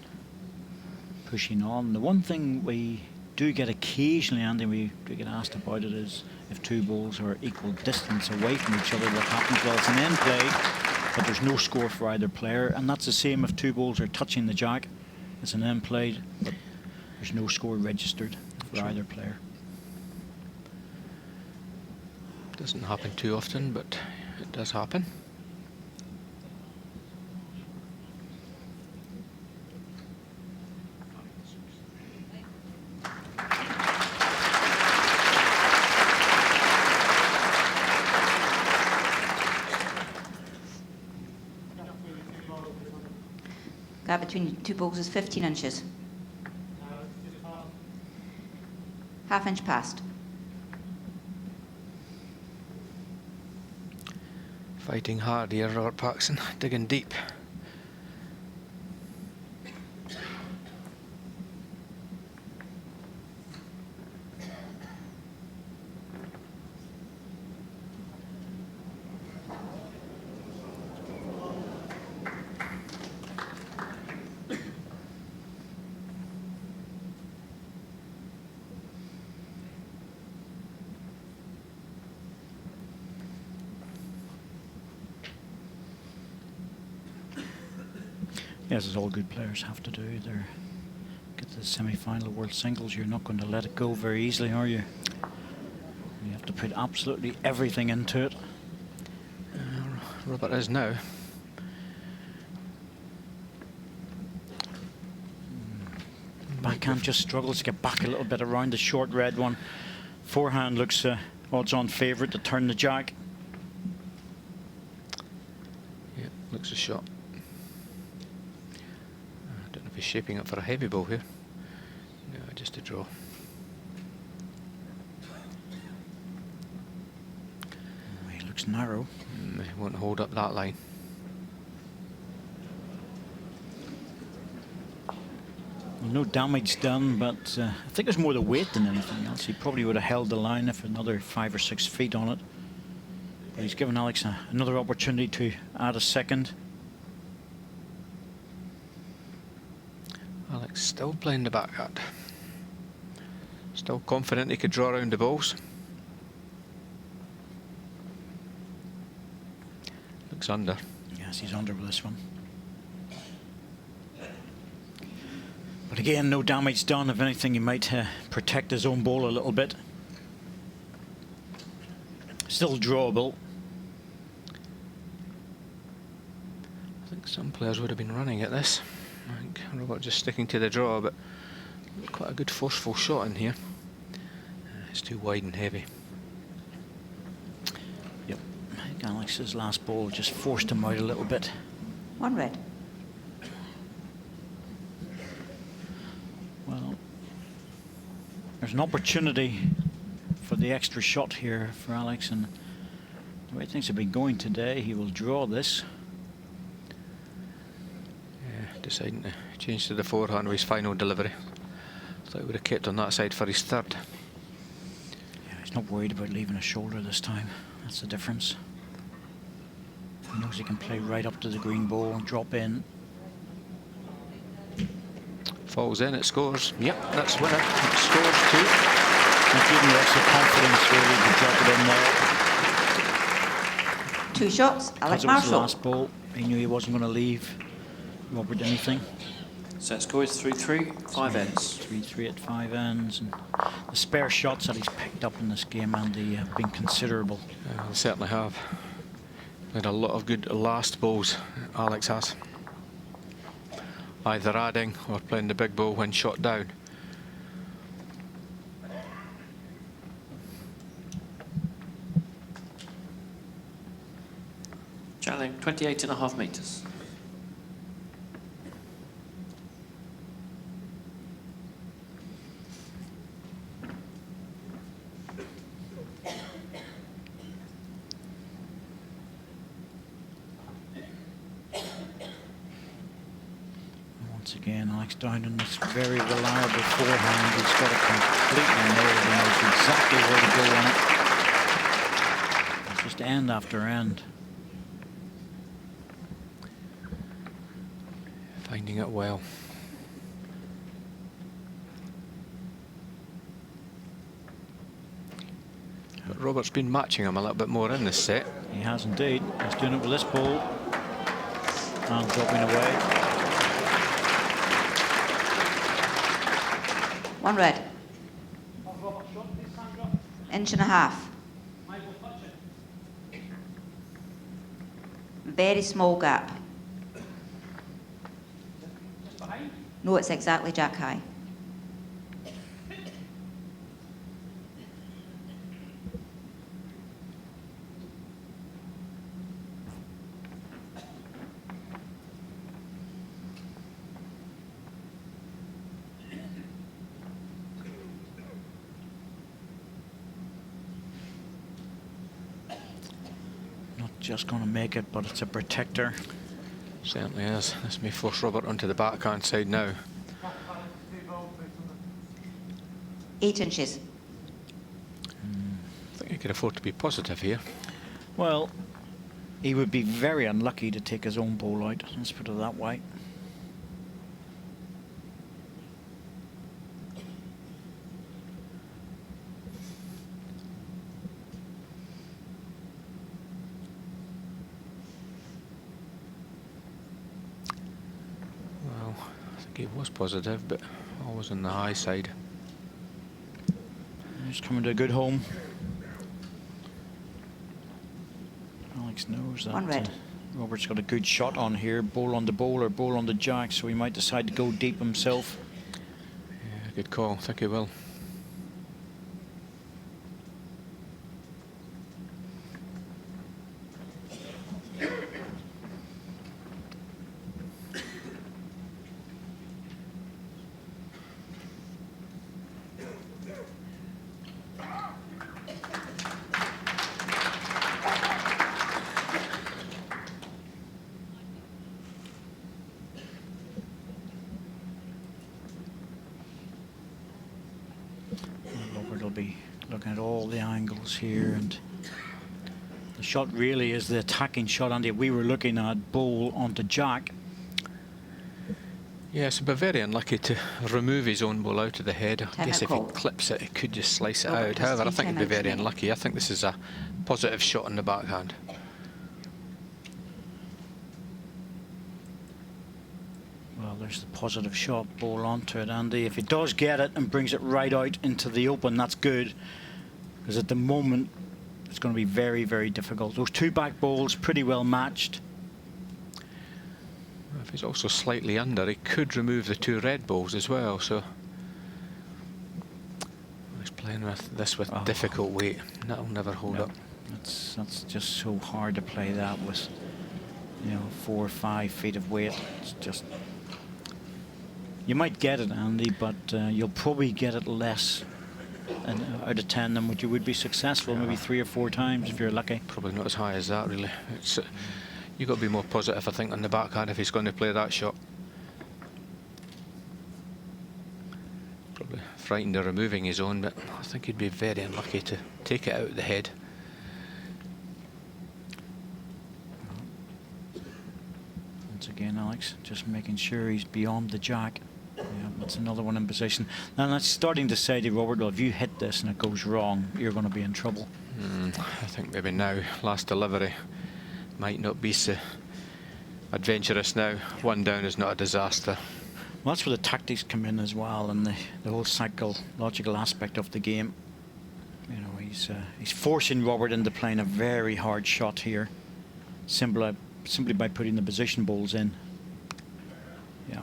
pushing on. The one thing we do get occasionally, Andy, we do get asked about it, is if 2 balls are equal distance away from each other, what happens? Well, it's an end play, but there's no score for either player, and that's the same if 2 balls are touching the jack. It's an end play, but there's no score registered for either player. Doesn't happen too often, but it does happen. Gap between 2 balls is 15 inches. Half-inch past. Fighting hard here, Robert Paxton, digging deep. Yes, as all good players have to do. They're get to the semi-final of World Singles. You're not going to let it go very easily, are you? You have to put absolutely everything into it. Robert is now. Backhand just struggles to get back a little bit around the short red one. Forehand looks odds-on favourite to turn the jack. Yeah, looks a shot. I don't know if he's shaping up for a heavy ball here. No, just a draw. He looks narrow. He won't hold up that line. Well, no damage done, but I think there's more the weight than anything else. He probably would have held the line if another 5 or 6 feet on it. But he's given Alex another opportunity to add a second. Alex still playing the backhand. Still confident he could draw around the balls. Looks under. Yes, he's under with this one. But again, no damage done. If anything, he might protect his own ball a little bit. Still drawable. I think some players would have been running at this. I think Robert just sticking to the draw, but quite a good forceful shot in here. It's too wide and heavy. Yep, I think Alex's last ball just forced him out a little bit. 1 red. Well, there's an opportunity for the extra shot here for Alex, and the way things have been going today, he will draw this. Yeah, deciding to change to the forehand with his final delivery. Thought he would have kept on that side for his third. Yeah, he's not worried about leaving a shoulder this time. That's the difference. He knows he can play right up to the green ball and drop in. Falls in, it scores. Yep, that's winner. It scores too. And giving you extra confidence really to drop it in there. 2 shots, Alex Because it was the Marshall. last ball, he knew he wasn't going to leave Robert anything. Set score is 3-3, 5 ends. 3-3 at 5 ends. And the spare shots that he's picked up in this game, Andy, have been considerable. They certainly have. Had a lot of good last balls, Alex has. Either adding or playing the big ball when shot down. Challenge 28.5 metres. Once again, Alex down in this very reliable forehand. He's got it completely nailed. He knows exactly where to go on it. It's just end after end. Finding it well. But Robert's been matching him a little bit more in this set. He has indeed. He's doing it with this ball. And dropping away. 1 red. 1.5 inches. Very small gap. No, it's exactly jack high. Not just going to make it, but it's a protector. Certainly is. This may force Robert onto the backhand side now. 8 inches. I think he could afford to be positive here. Well, he would be very unlucky to take his own ball out. Let's put it that way. Well, I think he was positive, but always on the high side. He's coming to a good home. Alex knows that 1 red. Robert's got a good shot on here. Ball on the bowl or ball on the jack, so he might decide to go deep himself. Yeah, good call. I think he will. Robert will be looking at all the angles here, and the shot really is the attacking shot, Andy. We were looking at bowl onto jack. Yes, but very unlucky to remove his own ball out of the head. I guess if he call. clips it, he could just slice it Robert out. has However, I 3 think he'd be timeouts very remaining. unlucky. I think this is a positive shot on the backhand. Well, there's the positive shot, ball onto it, Andy. If he does get it and brings it right out into the open, that's good. Because at the moment, it's going to be very, very difficult. Those 2 back balls pretty well matched. If he's also slightly under, he could remove the 2 red balls as well. So he's playing with this with difficult weight. That'll never hold up. That's just so hard to play that with, you know, 4 or 5 feet of weight. It's just, you might get it, Andy, but you'll probably get it less out of 10 than what you would be successful, maybe 3 or 4 times if you're lucky. Probably not as high as that, really. It's you've got to be more positive, I think, on the backhand if he's going to play that shot. Probably frightened of removing his own, but I think he'd be very unlucky to take it out of the head. Once again, Alex, just making sure he's beyond the jack. Yeah, that's another one in position. And that's starting to say to Robert, well, if you hit this and it goes wrong, you're going to be in trouble. I think maybe now, last delivery might not be so adventurous now. 1 down is not a disaster. Well, that's where the tactics come in as well, and the whole psychological aspect of the game. You know, he's forcing Robert into playing a very hard shot here, simply by putting the position balls in. Yeah,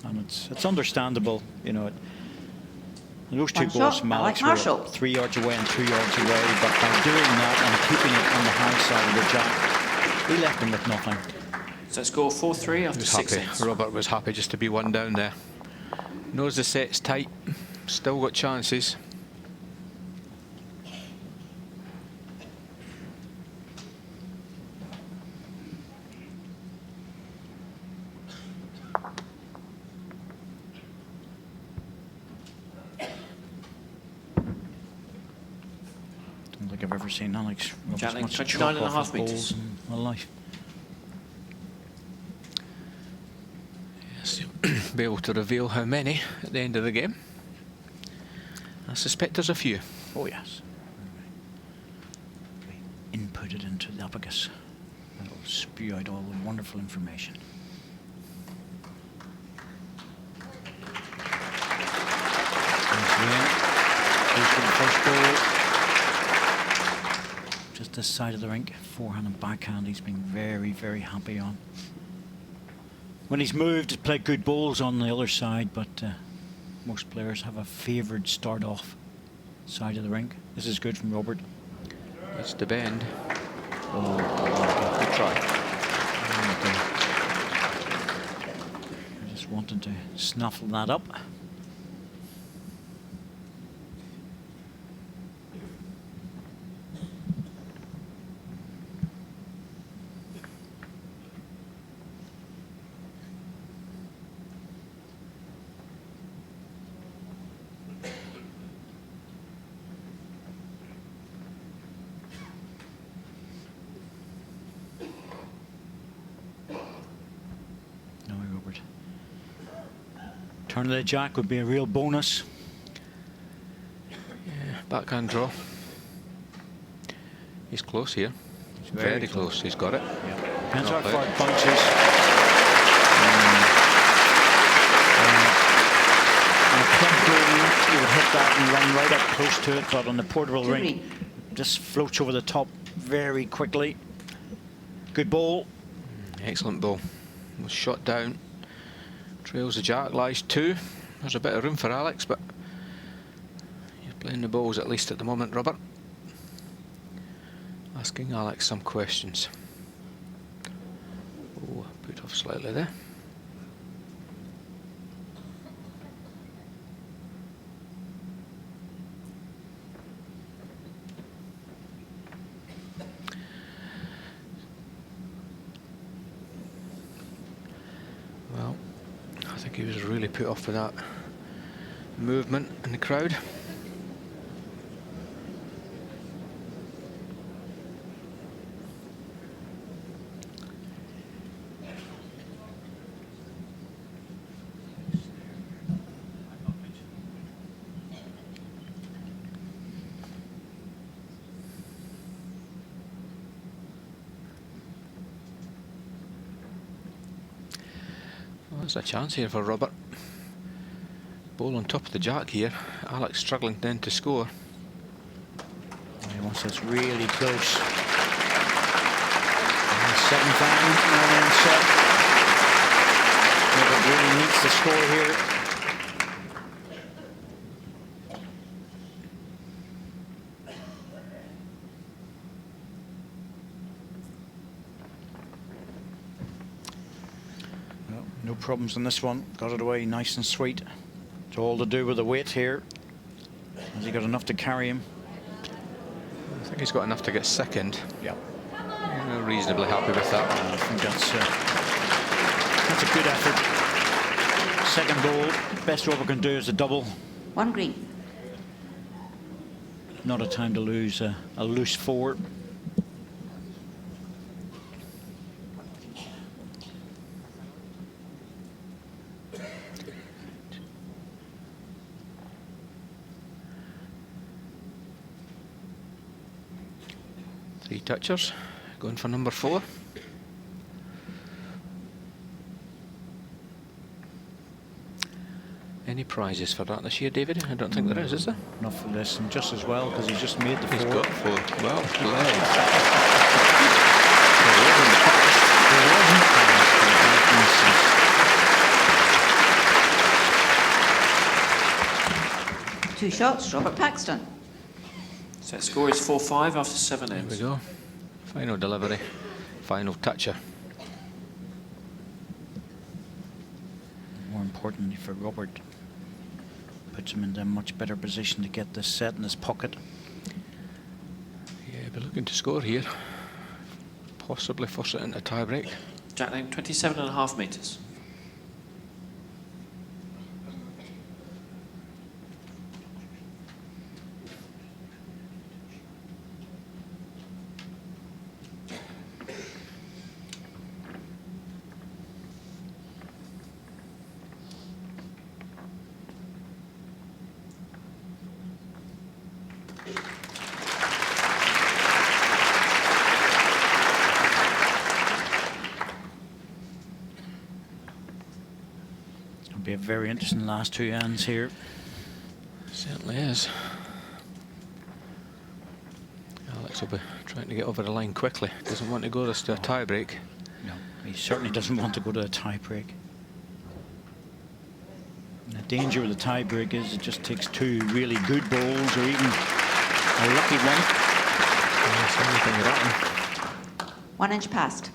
and it's understandable. You know, those 2 One balls shot, from Alex Alex were Marshall. 3 yards away and 2 yards away, but by doing that and keeping it on the high side of the jack, he left him with nothing. So score 4-3 He after was 6 happy. hits. Robert was happy just to be 1 down there. Knows the set's tight. Still got chances. Don't think I've ever seen Alex Roberts Chatting much 29 and a chop half off his metres. balls in my life. Yes, he'll be able to reveal how many at the end of the game. I suspect there's a few. Oh yes. Inputted into the abacus. It'll spew out all the wonderful information. Goes for the first ball. Just this side of the rink, forehand and backhand he's been very, very happy on. When he's moved, he's played good balls on the other side, but most players have a favoured start off side of the rink. This is good from Robert. It's the bend. Oh, Good try. I just wanted to snuffle that up. Turn of the jack would be a real bonus. Yeah, backhand draw. He's close here. He's Very close. He's got it. Yeah. Depends how Not far bad. it bounces. On a club green, you would hit that and run right up close to it, but on the portable Two rink, green. it just floats over the top very quickly. Good ball. Excellent ball. Was shot down. Trails the jack, lies 2. There's a bit of room for Alex, but he's playing the balls at least at the moment, Robert. Asking Alex some questions. Oh, put off slightly there. Well, I think he was really put off with that movement in the crowd. There's a chance here for Robert. Ball on top of the jack here. Alex struggling then to score. He wants this really close. Second time, and set. Robert really needs to score here. Well, no problems in this one. Got it away nice and sweet. It's all to do with the weight here. Has he got enough to carry him? I think he's got enough to get second. Yeah. We're reasonably happy with that. I think that's a good effort. Second ball, best Robert can do is a double. 1 green. Not a time to lose a loose 4. Three touchers, going for number 4. Any prizes for that this year, David? I don't think there is there? Not for this, and just as well, because he's just made the 4. He's got 4. Well played. Two shots, Robert Paxton. Set score is 4-5 after 7 There ends. we go. Final delivery, final toucher. More importantly for Robert, puts him in a much better position to get this set in his pocket. Yeah, we're looking to score here. Possibly force it into tie break. Jack length 27.5 metres. Be a very interesting last 2 ends here. Certainly is. Alex will be trying to get over the line quickly. Doesn't want to go this to a tie break. No, he certainly doesn't want to go to a tie break. The danger with the tie break is it just takes 2 really good balls or even a lucky one. Yes, anything with that one. 1 inch past.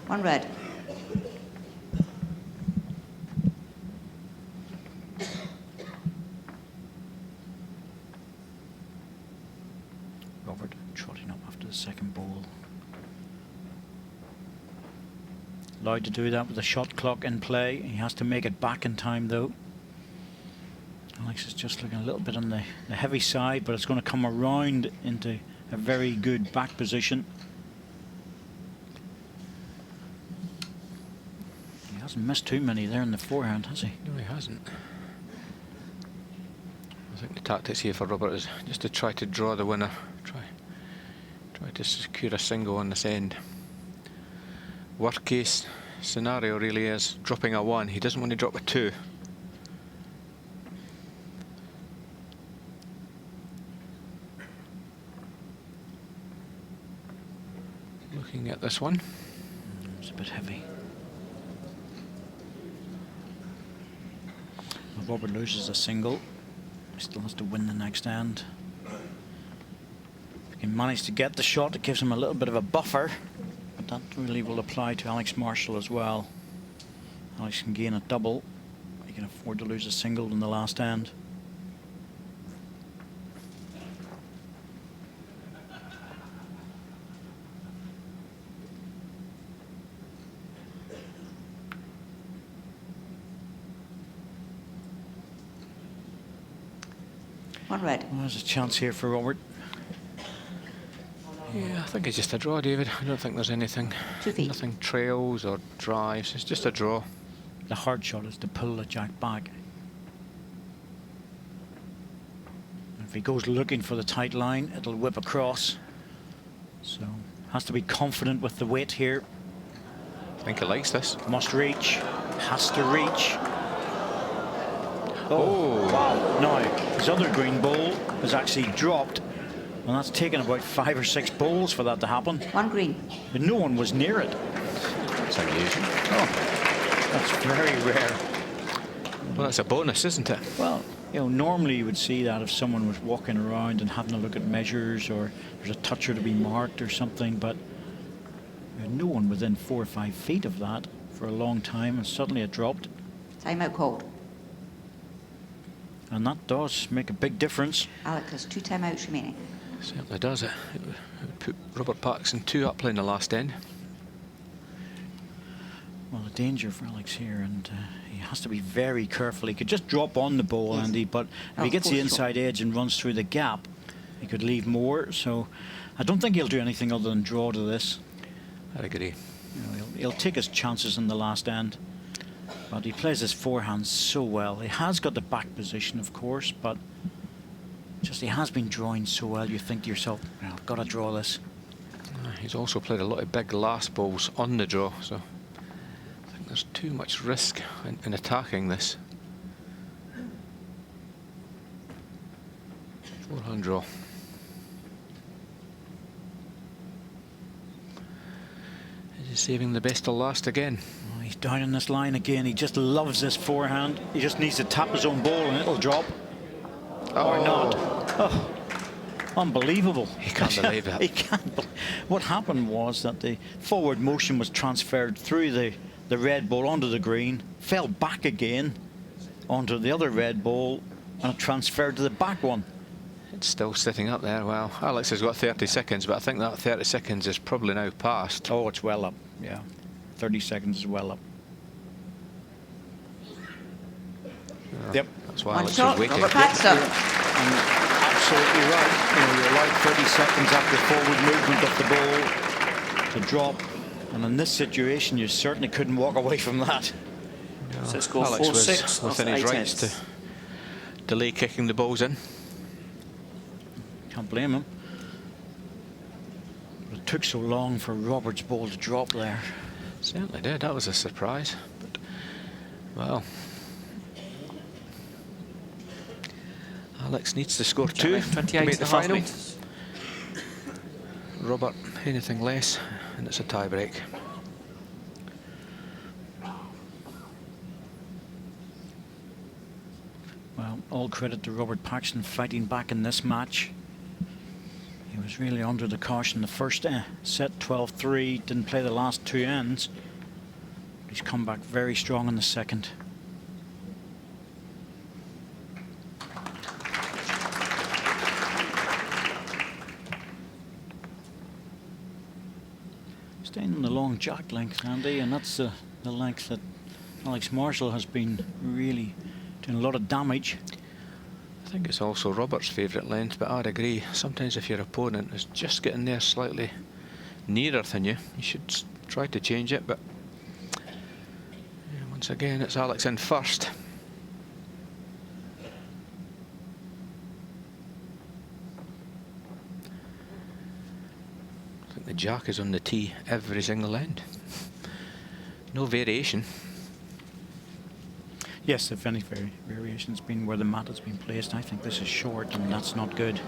One red. Robert trotting up after the second ball. Allowed to do that with the shot clock in play. He has to make it back in time though. Alex is just looking a little bit on the heavy side, but it's going to come around into a very good back position. He hasn't missed too many there in the forehand, has he? No, he hasn't. I think the tactics here for Robert is just to try to draw the winner. Try to secure a single on this end. Worst case scenario really is dropping a 1. He doesn't want to drop a 2. Looking at this one. It's a bit heavy. Well, Robert loses a single. He still has to win the next end. If he can manage to get the shot, it gives him a little bit of a buffer. But that really will apply to Alex Marshall as well. Alex can gain a double. He can afford to lose a single in the last end. One red. Well, there's a chance here for Robert. Yeah, I think it's just a draw, David. I don't think there's anything, 2 feet. nothing trails or drives. It's just a draw. The hard shot is to pull the jack back. If he goes looking for the tight line, it'll whip across. So has to be confident with the weight here. I think he likes this. Must reach, has to reach. Oh. Wow. Now, his other green ball is actually dropped, and that's taken about 5 or 6 balls for that to happen. 1 green. But no one was near it. That's unusual. Oh, that's very rare. Well, that's a bonus, isn't it? Well, you know, normally you would see that if someone was walking around and having a look at measures, or there's a toucher to be marked or something, but no one within 4 or 5 feet of that for a long time, and suddenly it dropped. Timeout called. And that does make a big difference. Alex has 2 timeouts remaining. Certainly does it. It would put Robert Paxson 2 up playing the last end. Well, the danger for Alex here, and he has to be very careful. He could just drop on the ball, Yes. Andy, but if he gets the inside edge and runs through the gap, he could leave more. So I don't think he'll do anything other than draw to this. I agree. You know, he'll take his chances in the last end. But he plays his forehand so well. He has got the back position, of course, but just he has been drawing so well. You think to yourself, oh, I've got to draw this. He's also played a lot of big last balls on the draw, so I think there's too much risk in attacking this. Forehand draw. Is he saving the best till last again? Oh, he's down in this line again. He just loves this forehand. He just needs to tap his own ball and it'll drop. Or not. Oh, unbelievable. He can't believe that. He can't. What happened was that the forward motion was transferred through the red ball onto the green, fell back again onto the other red ball, and it transferred to the back one. It's still sitting up there. Well, Alex has got 30 seconds, but I think that 30 seconds is probably now past. Oh, it's well up. Yeah, 30 seconds is well up. Yep. That's why One Alex shot, was waiting. Robert Paxton. And absolutely right. You know, you're allowed 30 seconds after forward movement of the ball to drop. And in this situation, you certainly couldn't walk away from that. So score Alex was 4-6 within after his 8 rights ends. to delay kicking the balls in. Can't blame him. But it took so long for Robert's ball to drop there. Certainly did. That was a surprise. But, well, Alex needs to score 2 to 28 make the and a half final. metres. Robert, anything less, and it's a tie break. Well, all credit to Robert Paxton fighting back in this match. He was really under the caution the first set, 12-3, didn't play the last 2 ends. He's come back very strong in the second. Staying on the long jack length, Andy, and that's the length that Alex Marshall has been really doing a lot of damage. I think it's also Robert's favourite length, but I'd agree. Sometimes if your opponent is just getting there slightly nearer than you, you should try to change it. But yeah, once again, it's Alex in first. I think the jack is on the tee every single end. No variation. Yes, if any variation's been where the mat has been placed. I think this is short, and that's not good.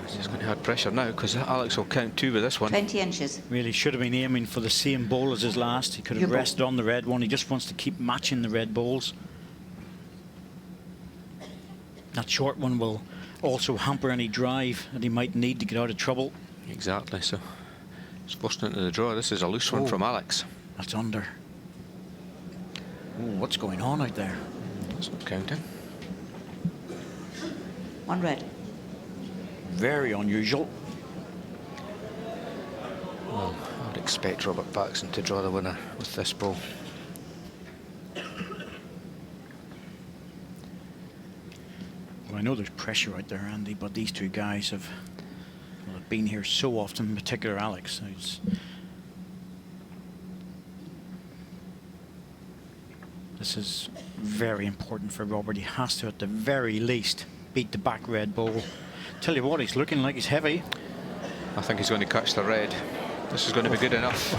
He's just going to have pressure now, because Alex will count 2 with this one. 20 inches. Really should have been aiming for the same ball as his last. He could have Your ball. rested on the red one. He just wants to keep matching the red balls. That short one will also hamper any drive that he might need to get out of trouble. Exactly, so it's forced into the draw. This is a loose one from Alex. That's under. Oh, what's going on out there? That's not counting. 1 red. Very unusual. Well, I'd expect Robert Paxton to draw the winner with this ball. Well, I know there's pressure out there, Andy, but these two guys have been here so often, in particular Alex. So this is very important for Robert. He has to, at the very least, beat the back red ball. Tell you what, he's looking like he's heavy. I think he's going to catch the red. This is going to be good enough.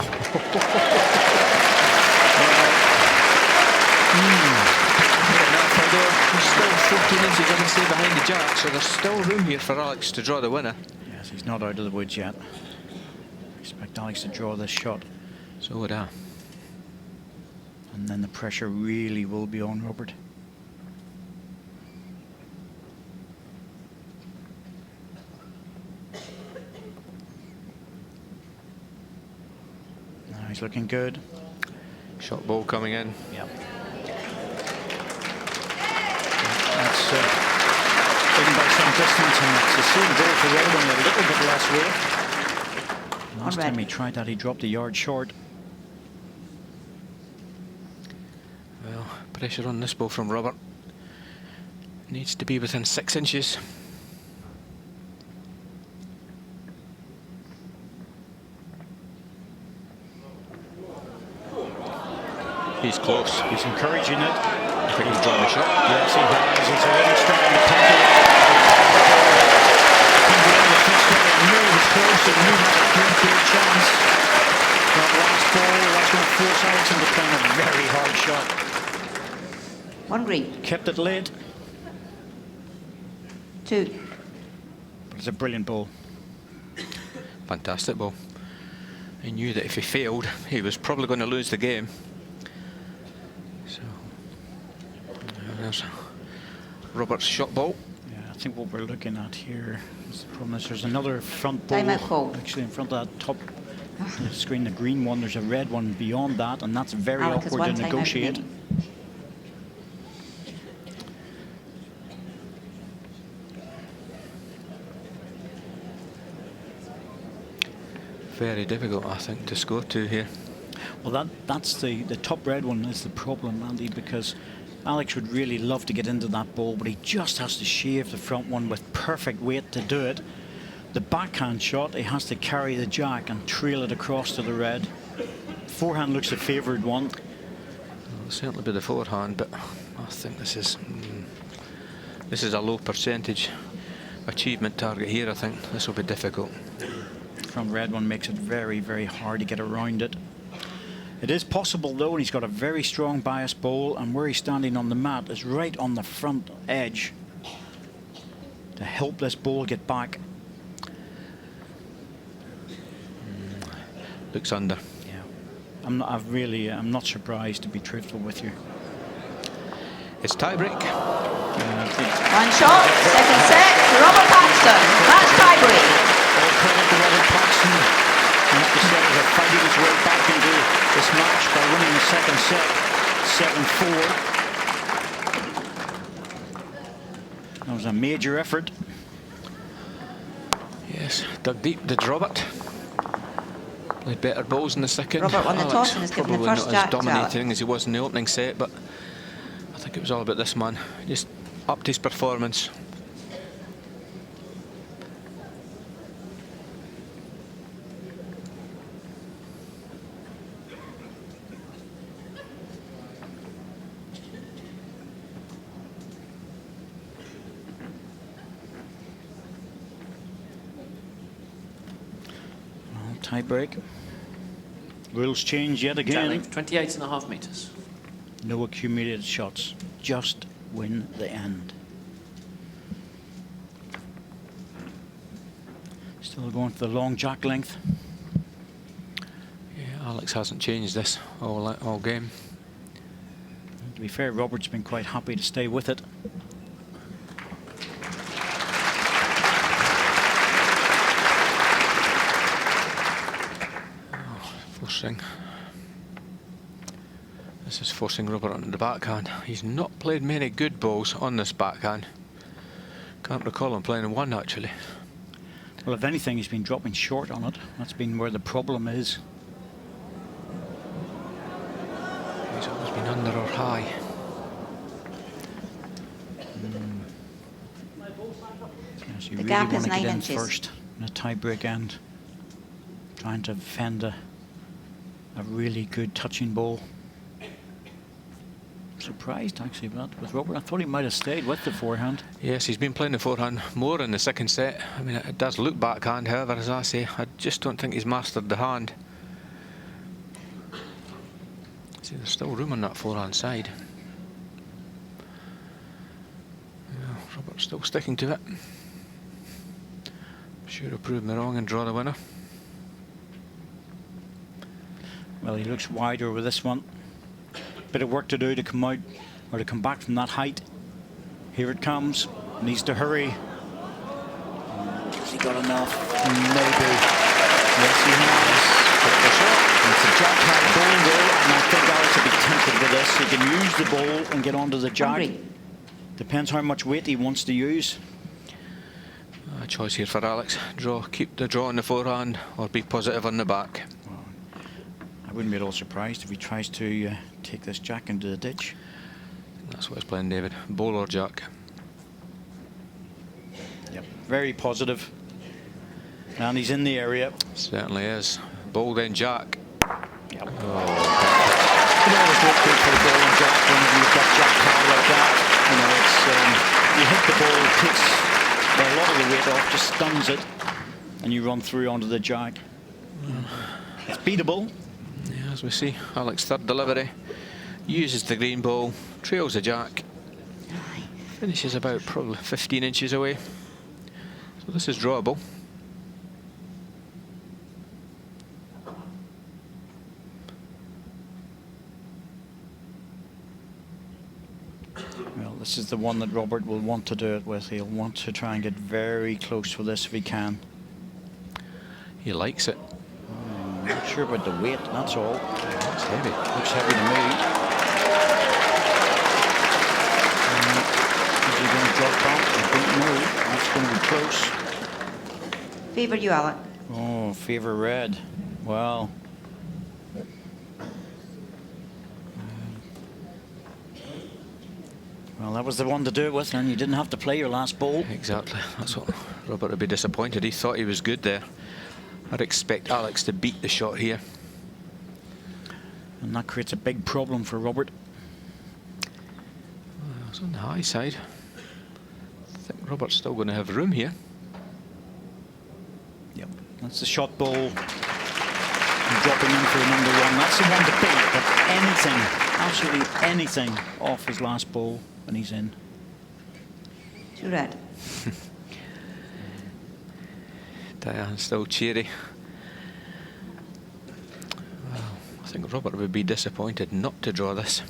He's still 14 inches, doesn't stay behind the jack, so there's still room here for Alex to draw the winner. Yes, he's not out of the woods yet. I expect Alex to draw this shot. So would I. And then the pressure really will be on Robert. Now he's looking good. Shot ball coming in. Yep. That's taken by some distance, and it's the same goal for Red, only a little bit less weight. Last time he tried that, he dropped a yard short. Well, pressure on this ball from Robert. Needs to be within 6 inches. He's close. He's encouraging it. I think he's drawn the shot. Yes, he has. He's already starting to take it. Knew he was close and knew had a good chance. That last ball, that's going to force Alex into playing a very hard shot. 1 green. Kept it late. 2. But it's a brilliant ball. Fantastic ball. He knew that if he failed, he was probably going to lose the game. So there's Robert's shot ball. Yeah, I think what we're looking at here is the problem is there's another front ball, Timeout ball. actually in front of that top screen, the green one. There's a red one beyond that, and that's very Alex has awkward one to timeout negotiate. remaining. Very difficult, I think, to score to here. Well, that's the top red one is the problem, Andy, because Alex would really love to get into that ball, but he just has to shave the front one with perfect weight to do it. The backhand shot, he has to carry the jack and trail it across to the red. Forehand looks the favoured one. It'll certainly be the forehand, but I think this is a low percentage achievement target here. I think this will be difficult. Front red one makes it very, very hard to get around it. It is possible though, and he's got a very strong bias ball, and where he's standing on the mat is right on the front edge to help this ball get back. Looks under. Yeah, I'm not surprised, to be truthful with you. It's tie break. One shot, second set to Robert Paxton. That's tie break. All credit to Robert Paxton. And like you said, he's fighting his way back into this match by winning the second set, 7-4. That was a major effort. Yes, dug deep, did Robert. Played better balls in the second. Robert won the Alex toss and has given the probably first not jack as to dominating as he was in the opening set, but I think it was all about this man. Just upped his performance. Tie break. Rules change yet again. 28.5 metres. No accumulated shots. Just win the end. Still going for the long jack length. Yeah, Alex hasn't changed this all game. To be fair, Robert's been quite happy to stay with it. Forcing. This is forcing Robert onto the backhand. He's not played many good balls on this backhand. Can't recall him playing one actually. Well, if anything, he's been dropping short on it. That's been where the problem is. He's always been under or high. Yes, you The really gap want is to 9 get in inches. first. in a tie-break end, trying to defend a really good touching ball. Surprised actually with Robert. I thought he might have stayed with the forehand. Yes, he's been playing the forehand more in the second set. I mean, it does look backhand, however, as I say, I just don't think he's mastered the hand. See, there's still room on that forehand side. Well, Robert's still sticking to it. Sure he'll prove me wrong and draw the winner. Well, he looks wider with this one. Bit of work to do to come out, or to come back from that height. Here it comes. Needs to hurry. Has he got enough? Maybe. Yes, he has. It's a jack high ball though, and I think Alex will be tempted with this. He can use the ball and get onto the jack. Depends how much weight he wants to use. A choice here for Alex. Keep the draw on the forehand, or be positive on the back. I wouldn't be at all surprised if he tries to take this jack into the ditch. That's what he's playing, David. Bowl or jack. Yep, very positive. And he's in the area. Certainly is. Bowl then jack. Yep. Oh, you know, it's not good for the ball and jack when you've got jack high like that. You know, it's you hit the ball, takes a lot of the weight off, just stuns it, and you run through onto the jack. It's beatable. Yeah, as we see, Alex third delivery, uses the green ball, trails the jack, finishes about probably 15 inches away. So this is drawable. Well, this is the one that Robert will want to do it with. He'll want to try and get very close with this if he can. He likes it. I'm not sure about the weight, that's all. It's heavy. Looks heavy to me. Is he going to drop back? I don't know. That's going to be close. Favour you, Alec. Oh, favour red. Well. Well, that was the one to do it with, and you didn't have to play your last ball. Exactly. That's what Robert would be disappointed. He thought he was good there. I'd expect Alex to beat the shot here. And that creates a big problem for Robert. Well, it's on the high side. I think Robert's still going to have room here. Yep. That's the shot ball. And dropping in for a number one. That's the one to beat, but anything, absolutely anything off his last ball, and he's in. Two red. Diane's still cheery. Well, I think Robert would be disappointed not to draw this.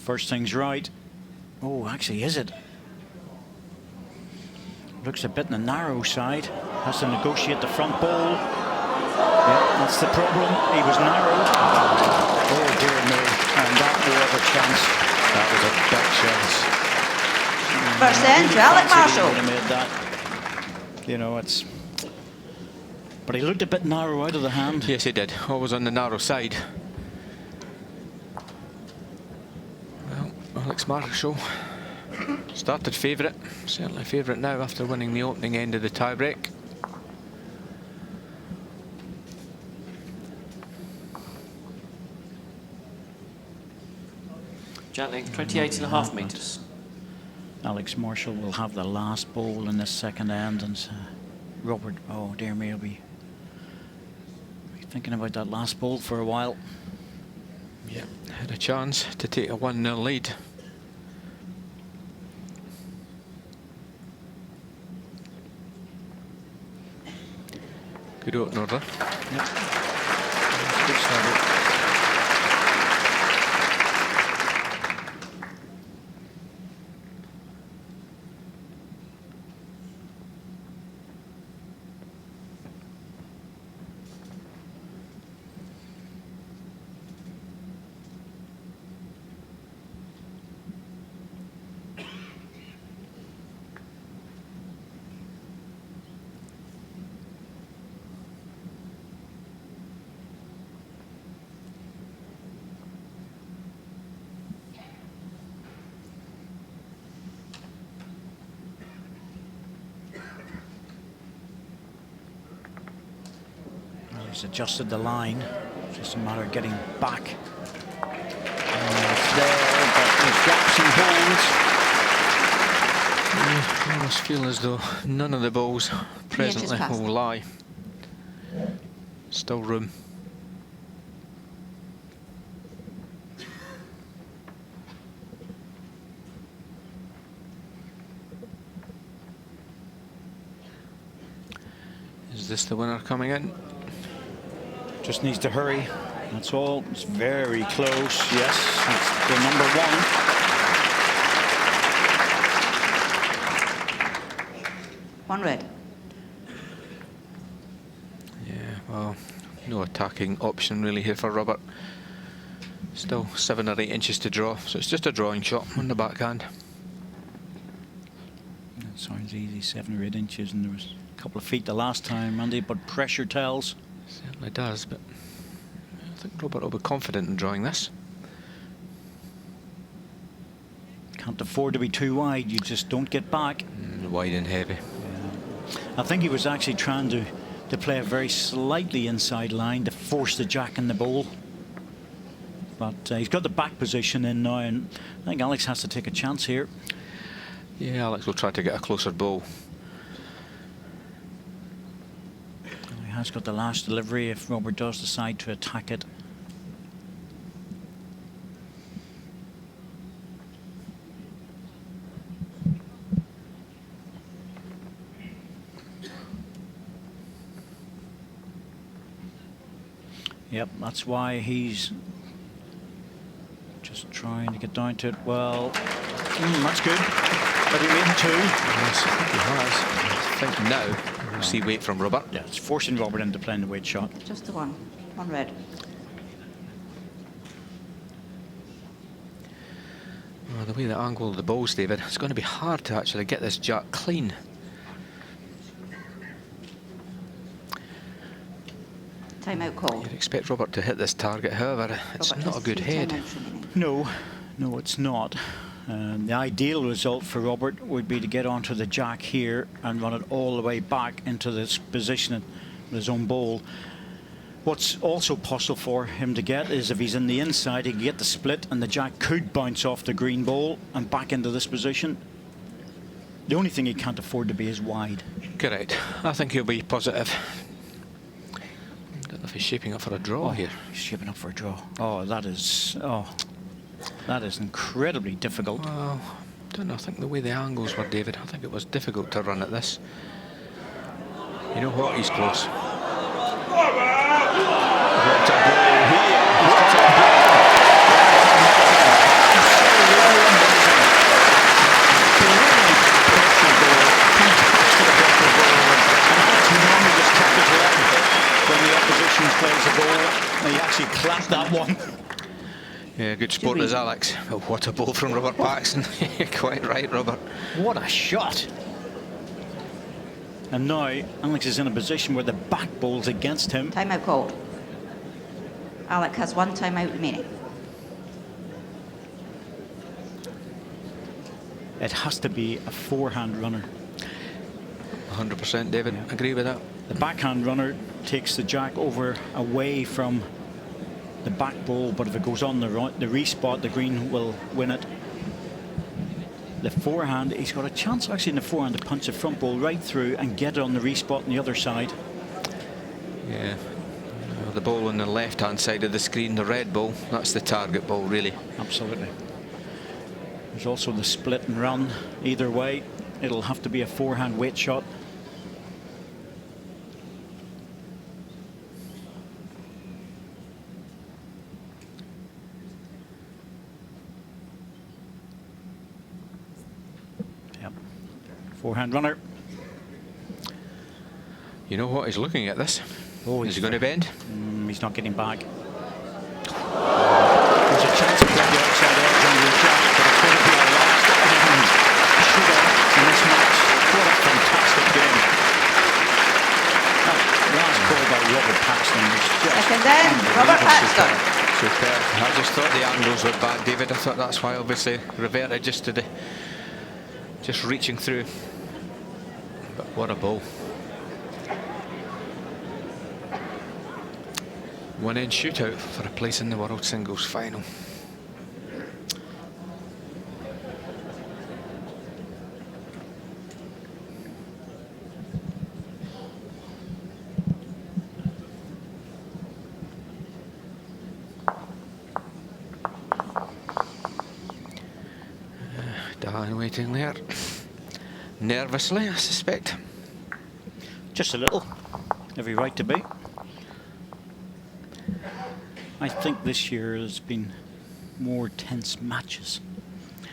First thing's right. Oh, actually, is it? Looks a bit on the narrow side. Has to negotiate the front ball. Yeah, that's the problem. He was narrow. Oh, dear me. And that was a chance. That was a big chance. First end to Alec Marshall. He would have made that. You know, it's... But he looked a bit narrow out of the hand. Yes, he did. Always on the narrow side. Well, Alex Marshall started favourite. Certainly favourite now after winning the opening end of the tie-break. Jack length 28.5 metres. Alex Marshall will have the last ball in this second end, and Robert, oh dear me, he'll be thinking about that last ball for a while. Yeah, had a chance to take a 1-0 lead. Good opener there. Yep. Good start. He's adjusted the line. It's just a matter of getting back. And it's there, but there's gaps and holes. I almost feel as though none of the balls presently will lie. Still room. Is this the winner coming in? Just needs to hurry. That's all. It's very close. Yes, that's the number one. One red. Yeah, well, no attacking option really here for Robert. Still 7 or 8 inches to draw, so it's just a drawing shot on the backhand. That sounds easy, 7 or 8 inches, and there was a couple of feet the last time, Andy, but pressure tells. Certainly does, but I think Robert will be confident in drawing this. Can't afford to be too wide, you just don't get back. Wide and heavy. I think he was actually trying to play a very slightly inside line to force the jack in the bowl. But he's got the back position in now, and I think Alex has to take a chance here. Yeah, Alex will try to get a closer bowl. He has got the last delivery if Robert does decide to attack it. Yep, that's why he's just trying to get down to it. Well, that's good. But he made 2. Yes, I think he has. I think now we'll see weight from Robert. Yeah, it's forcing Robert into playing the weight shot. Just the one. One red. Well, the way they angle the balls, David, it's going to be hard to actually get this jack clean. Timeout call. You'd expect Robert to hit this target, however, it's Robert not a has good 3 head. timeouts remaining. No, it's not. The ideal result for Robert would be to get onto the jack here and run it all the way back into this position with his own bowl. What's also possible for him to get is if he's in the inside, he can get the split and the jack could bounce off the green bowl and back into this position. The only thing he can't afford to be is wide. Correct. I think he'll be positive. Don't know if he's shaping up for a draw here. He's shaping up for a draw. That is incredibly difficult. Well, don't know. I think the way the angles were, David, I think it was difficult to run at this. You know what? He's close. What a ball here! What a ball! When the opposition plays a ball, he actually clapped that one. Yeah, good sport is Alex. Oh, what a ball from Robert Paxton. You're quite right, Robert. What a shot. And now Alex is in a position where the back bowl's against him. Timeout called. Alec has 1 timeout remaining. It has to be a forehand runner. 100%, David. Yeah. Agree with that. The backhand runner takes the jack over away from the back bowl, but if it goes on the respot, the green will win it. The forehand, he's got a chance actually in the forehand to punch the front bowl right through and get it on the respot on the other side. Yeah. The ball on the left-hand side of the screen, the red ball, that's the target ball, really. Absolutely. There's also the split and run. Either way, it'll have to be a forehand weight shot. Yep. Forehand runner. You know what? He's looking at this. Oh, is he going to bend? He's not getting back. There's a chance of getting the outside edge on the jack, but it's going to be a last shooter in this match. What a fantastic game. That last ball by Robert Paxton was just Second then, Robert Paxton. Superb. I just thought the angles were bad, David. I thought that's why obviously reverted just to the reaching through. But what a ball. One-end shootout for a place in the World Singles Final. Dan waiting there, nervously, I suspect. Just a little. Every right to be. I think this year has been more tense matches,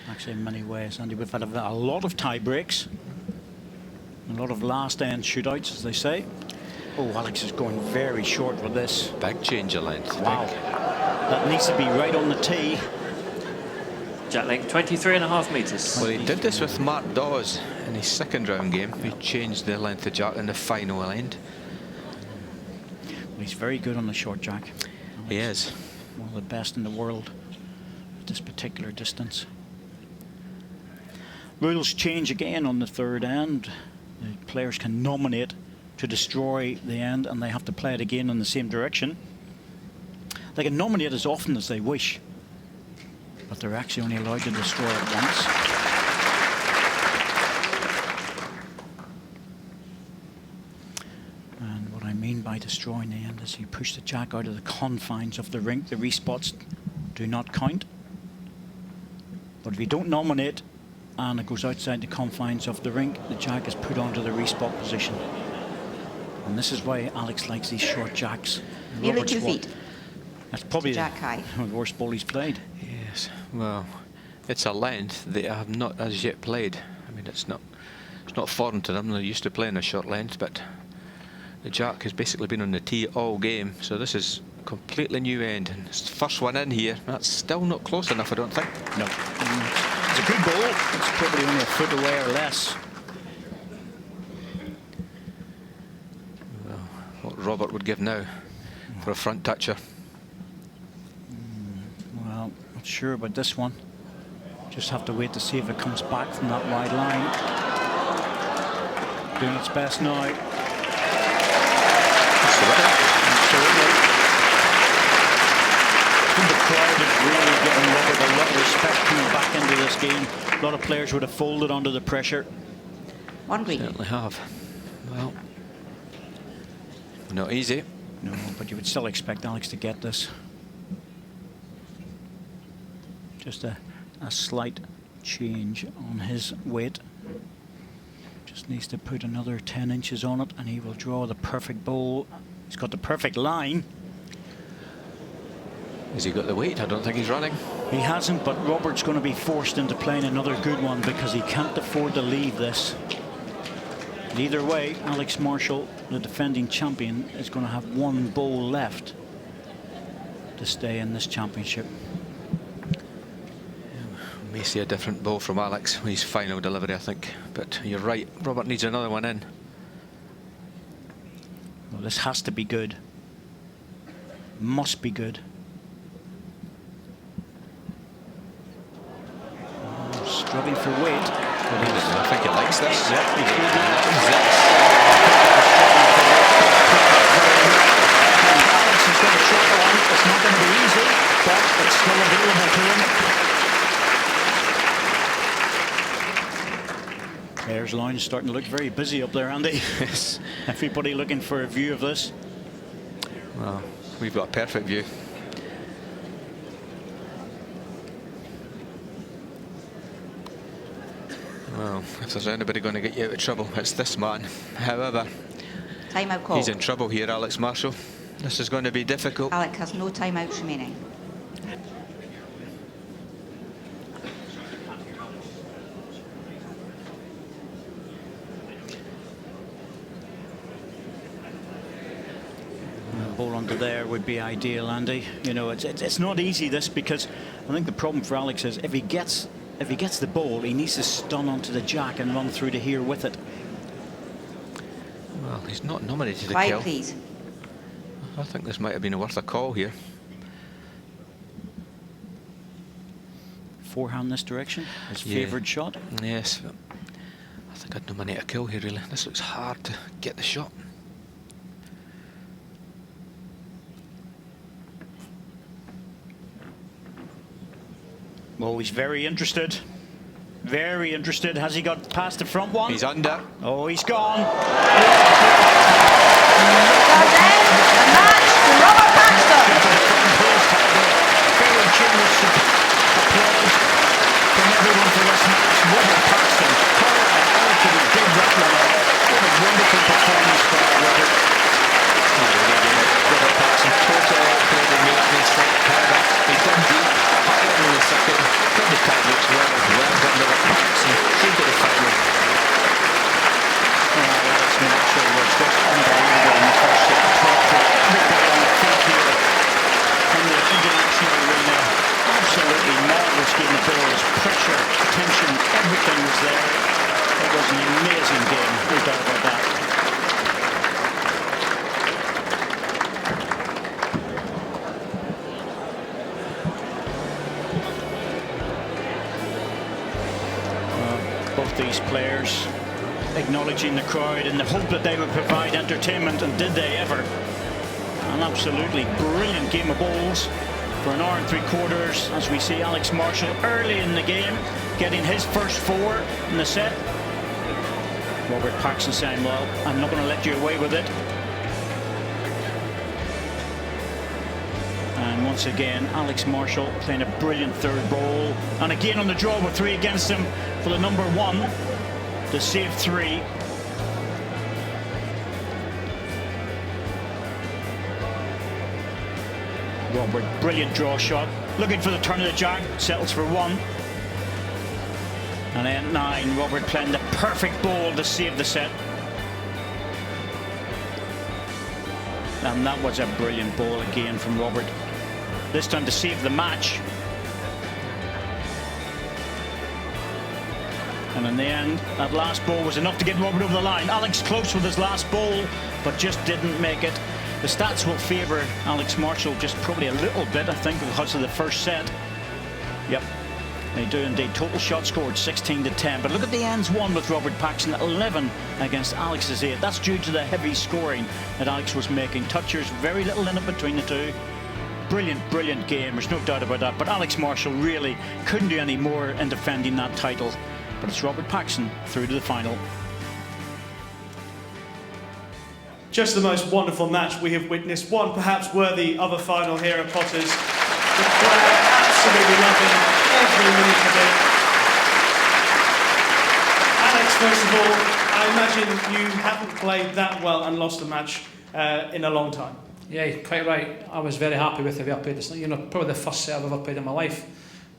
actually, in many ways, Andy. We've had a lot of tie breaks, a lot of last-end shootouts, as they say. Oh, Alex is going very short with this. Big change of length. Wow. That needs to be right on the tee. Jack length 23.5 metres. Well, he did this with Mark Dawes in his second round game. He changed the length of jack in the final end. Well, he's very good on the short jack. He is. One of the best in the world at this particular distance. Rules change again on the third end. The players can nominate to destroy the end, and they have to play it again in the same direction. They can nominate as often as they wish, but they're actually only allowed to destroy it once. And what I mean by destroying the end is you push the jack out of the confines of the rink. The respots do not count. But if you don't nominate and it goes outside the confines of the rink, the jack is put onto the respot position. And this is why Alex likes these short jacks. Nearly 2 feet. That's probably Jack high. the worst ball he's played. Yes. Well, it's a length they have not as yet played. I mean, it's not foreign to them. They're used to playing a short length, but the jack has basically been on the tee all game. So this is completely new end. And it's the first one in here. That's still not close enough, I don't think. No. It's a good ball. It's probably only a foot away or less. Well, what Robert would give now for a front toucher. Well, not sure about this one. Just have to wait to see if it comes back from that wide line. Doing its best now. Absolutely. I think the crowd is really giving Robert a lot of respect coming back into this game. A lot of players would have folded under the pressure. One green. Certainly have. Well, not easy. No, but you would still expect Alex to get this. Just a slight change on his weight. Just needs to put another 10 inches on it and he will draw the perfect ball. He's got the perfect line. Has he got the weight? I don't think he's running. He hasn't, but Robert's going to be forced into playing another good one because he can't afford to leave this. And either way, Alex Marshall, the defending champion, is going to have one bowl left to stay in this championship. May see a different ball from Alex with his final delivery, I think. But you're right, Robert needs another one in. Well, this has to be good. Must be good. Struggling for weight. I think he likes this. Yep, he's good. Alex has got a short one. It's not going to be easy, but it's still available to him. Players' line is starting to look very busy up there, Andy. Yes. Everybody looking for a view of this. Well, we've got a perfect view. Well, if there's anybody going to get you out of trouble, it's this man. However, Timeout call. he's in trouble here, Alex Marshall. This is going to be difficult. Alec has no timeouts remaining. Ball under there would be ideal, Andy. You know, it's not easy this, because I think the problem for Alex is if he gets the ball, he needs to stun onto the jack and run through to here with it. Well, he's not nominated to Quiet, kill. please. I think this might have been worth a call here. Forehand this direction, his Yeah. favoured shot. Yes, but I think I'd nominate a kill here, really. This looks hard to get the shot. Oh, he's very interested. Very interested. Has he got past the front one? He's under. Oh, he's gone. Does end the match to Robert Paxton. Very generous applause from everyone for this match. Robert Paxton, power and to the big rattler. What a wonderful performance by Robert. Robert Paxton totally outplayed the maintenance for Canada. He dug deep, higher in the second, played the tag looks well done Robert Paxton, through to the final. Alex Marshall was just unbelievable in the first set. Everybody on the field here in the international arena. Absolutely marvellous game of balls. Pressure, tension, everything was there. It was an amazing game, no doubt about that. Both these players acknowledging the crowd in the hope that they would provide entertainment, and did they ever? An absolutely brilliant game of bowls for an hour and 3/4 as we see Alex Marshall early in the game getting his first 4 in the set. Robert Paxton saying, well, I'm not going to let you away with it. And once again, Alex Marshall playing a brilliant third bowl. And again on the draw with 3 against him for the number 1 to save 3. Robert, brilliant draw shot. Looking for the turn of the jack, settles for 1. And then 9, Robert playing the perfect bowl to save the set. And that was a brilliant ball again from Robert. This time to save the match. And in the end, that last ball was enough to get Robert over the line. Alex close with his last ball, but just didn't make it. The stats will favour Alex Marshall just probably a little bit, I think, because of the first set. Yep, they do indeed. Total shots scored 16-10. But look at the ends won with Robert Paxton, 11 against Alex's 8. That's due to the heavy scoring that Alex was making. Touchers, very little in it between the two. Brilliant, brilliant game, there's no doubt about that. But Alex Marshall really couldn't do any more in defending that title. But it's Robert Paxton through to the final. Just the most wonderful match we have witnessed, one perhaps worthy of a final here at Potters. The crowd absolutely loving every minute of it. Alex, first of all, I imagine you haven't played that well and lost a match in a long time. Yeah, quite right. I was very happy with the way I played this. You know, probably the first set I've ever played in my life.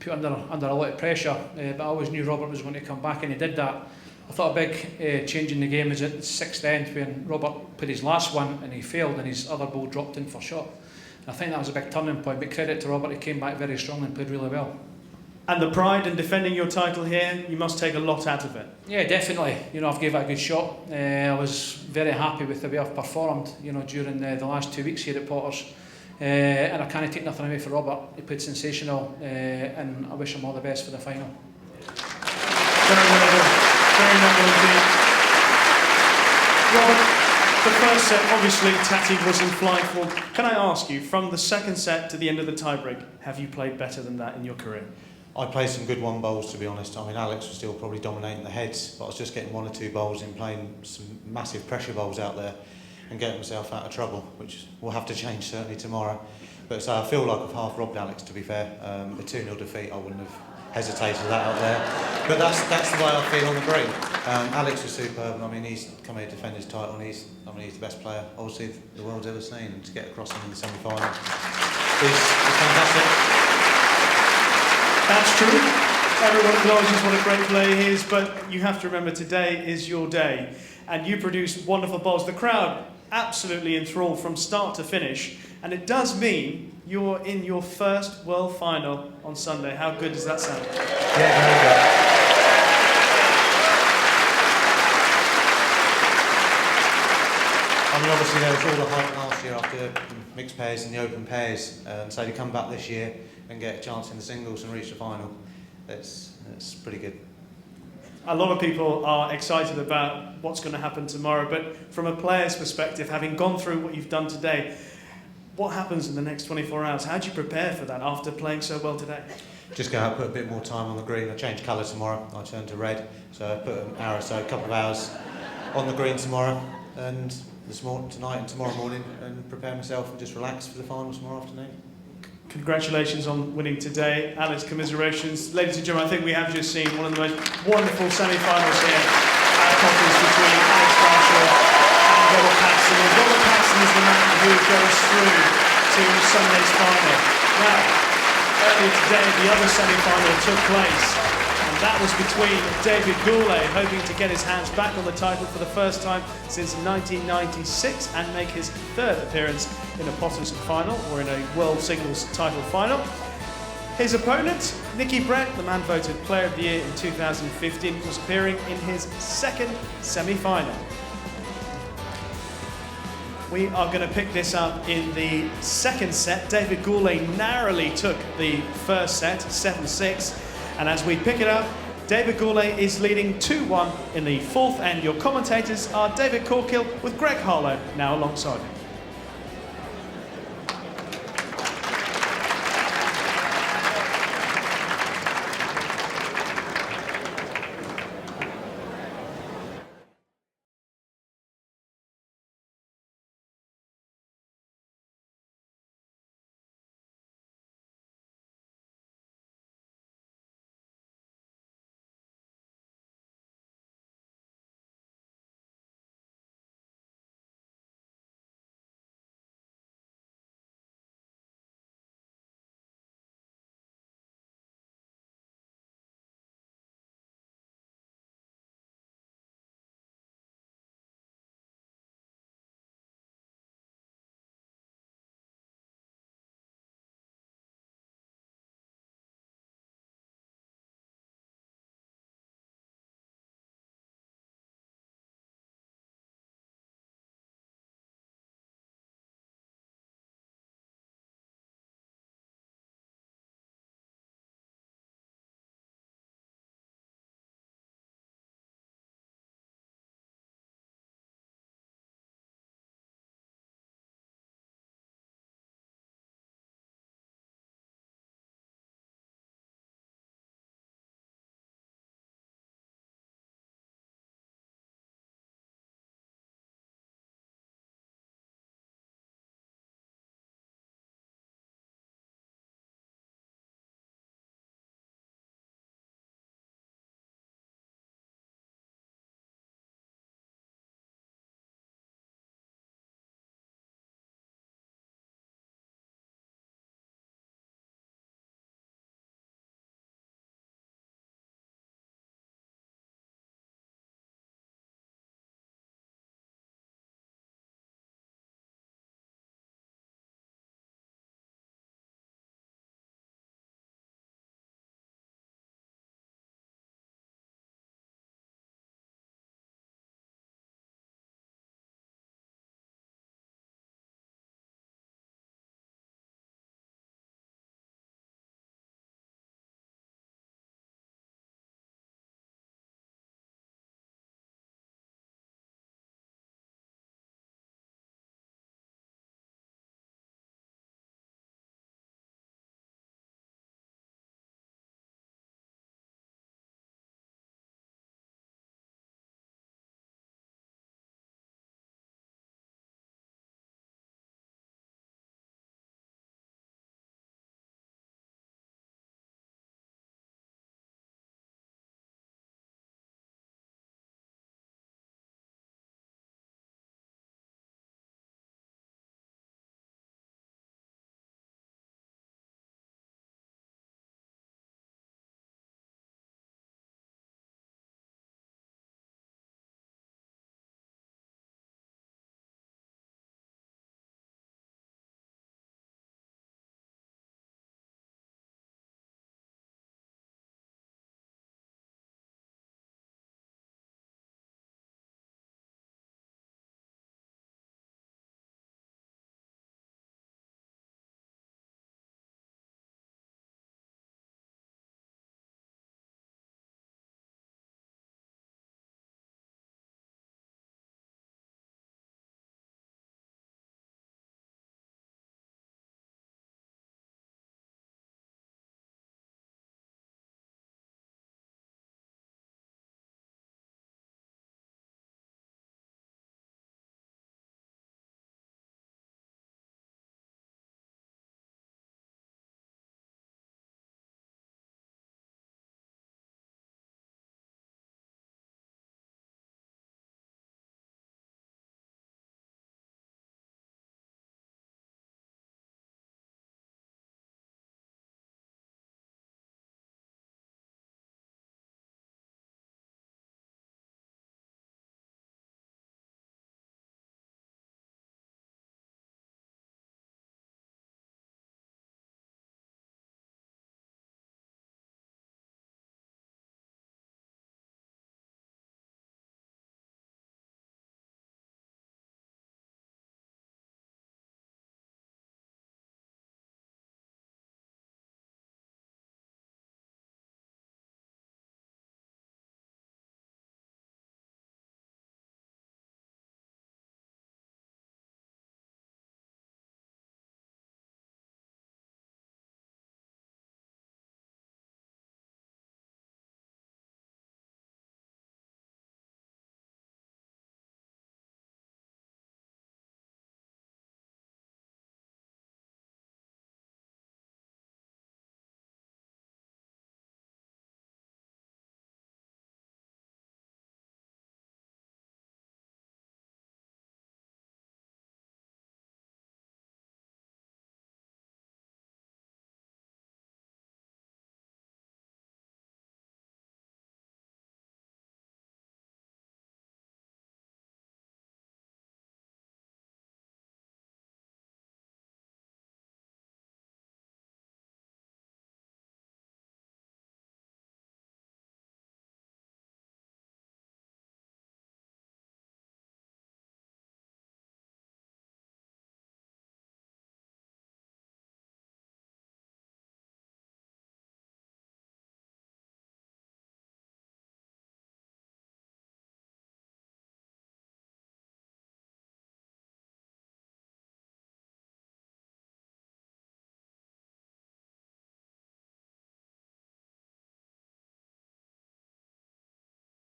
Put under a lot of pressure, but I always knew Robert was going to come back, and he did that. I thought a big change in the game was at the 6th end when Robert played his last one and he failed and his other ball dropped in for shot. I think that was a big turning point, but credit to Robert, he came back very strong and played really well. And the pride in defending your title here, you must take a lot out of it. Yeah, definitely. You know, I've gave it a good shot. I was very happy with the way I've performed, you know, during the last 2 weeks here at Potters. And I can't take nothing away for Robert. He played sensational, and I wish him all the best for the final. Very noble. Very noble indeed. Robert, the first set, obviously, Tati was in flying form. Can I ask you, from the second set to the end of the tiebreak, have you played better than that in your career? I played some good 1 bowls, to be honest. I mean, Alex was still probably dominating the heads, but I was just getting 1 or 2 bowls in, playing some massive pressure bowls out there and getting myself out of trouble, which will have to change certainly tomorrow. But so I feel like I've half robbed Alex, to be fair. The 2-0 defeat, I wouldn't have hesitated that out there. But that's the way I feel on the green. Alex was superb. I mean, he's come here to defend his title, and he's the best player, obviously, the world's ever seen. And to get across him in the semi-final is fantastic. That's true. Everyone acknowledges what a great player he is, but you have to remember today is your day. And you produce wonderful bowls. The crowd absolutely enthralled from start to finish. And it does mean you're in your first World Final on Sunday. How good does that sound? Yeah, very good. I mean, obviously there was all the hype last year after mixed pairs and the open pairs, and so to come back this year and get a chance in the singles and reach the final, it's pretty good. A lot of people are excited about what's going to happen tomorrow, but from a player's perspective, having gone through what you've done today, what happens in the next 24 hours? How do you prepare for that after playing so well today? just go out, put a bit more time on the green. I change colour tomorrow. I turn to red, so I put an hour or so, a couple of hours on the green tomorrow, and tonight and tomorrow morning, and prepare myself and just relax for the finals tomorrow afternoon. Congratulations on winning today. Alex, commiserations. Ladies and gentlemen, I think we have just seen one of the most wonderful semi-finals here at Potters between Alex Marshall and Robert Paxton. And Robert Paxton is the man who goes through to Sunday's final. Now, earlier today, the other semi-final took place, and that was between David Goulet, hoping to get his hands back on the title for the first time since 1996 and make his third appearance in a Potters final or in a World Singles title final. His opponent, Nicky Brett, the man voted Player of the Year in 2015, was appearing in his second semi-final. We are going to pick this up in the second set. David Goulet narrowly took the first set, 7-6. And as we pick it up, David Goulet is leading 2-1 in the fourth, and your commentators are David Corkill with Greg Harlow now alongside him.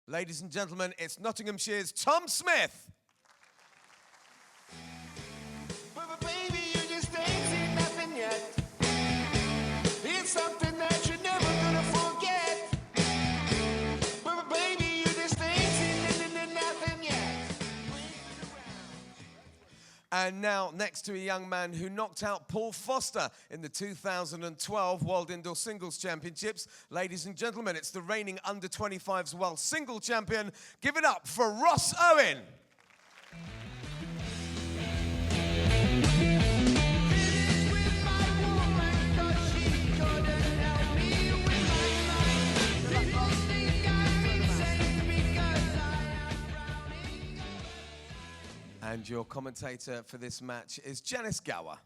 Ladies and gentlemen, it's Nottinghamshire's Tom Smith. But baby, you just ain't seen nothing yet. It's something that you're never gonna forget. But baby, you just ain't seen nothing yet. And now, next to a young man who knocked out Paul Foster in the 2012 World Indoor Singles Championships. Ladies and gentlemen, it's the reigning under-25s World Single Champion. Give it up for Ross Owen. And your commentator for this match is Janice Gower.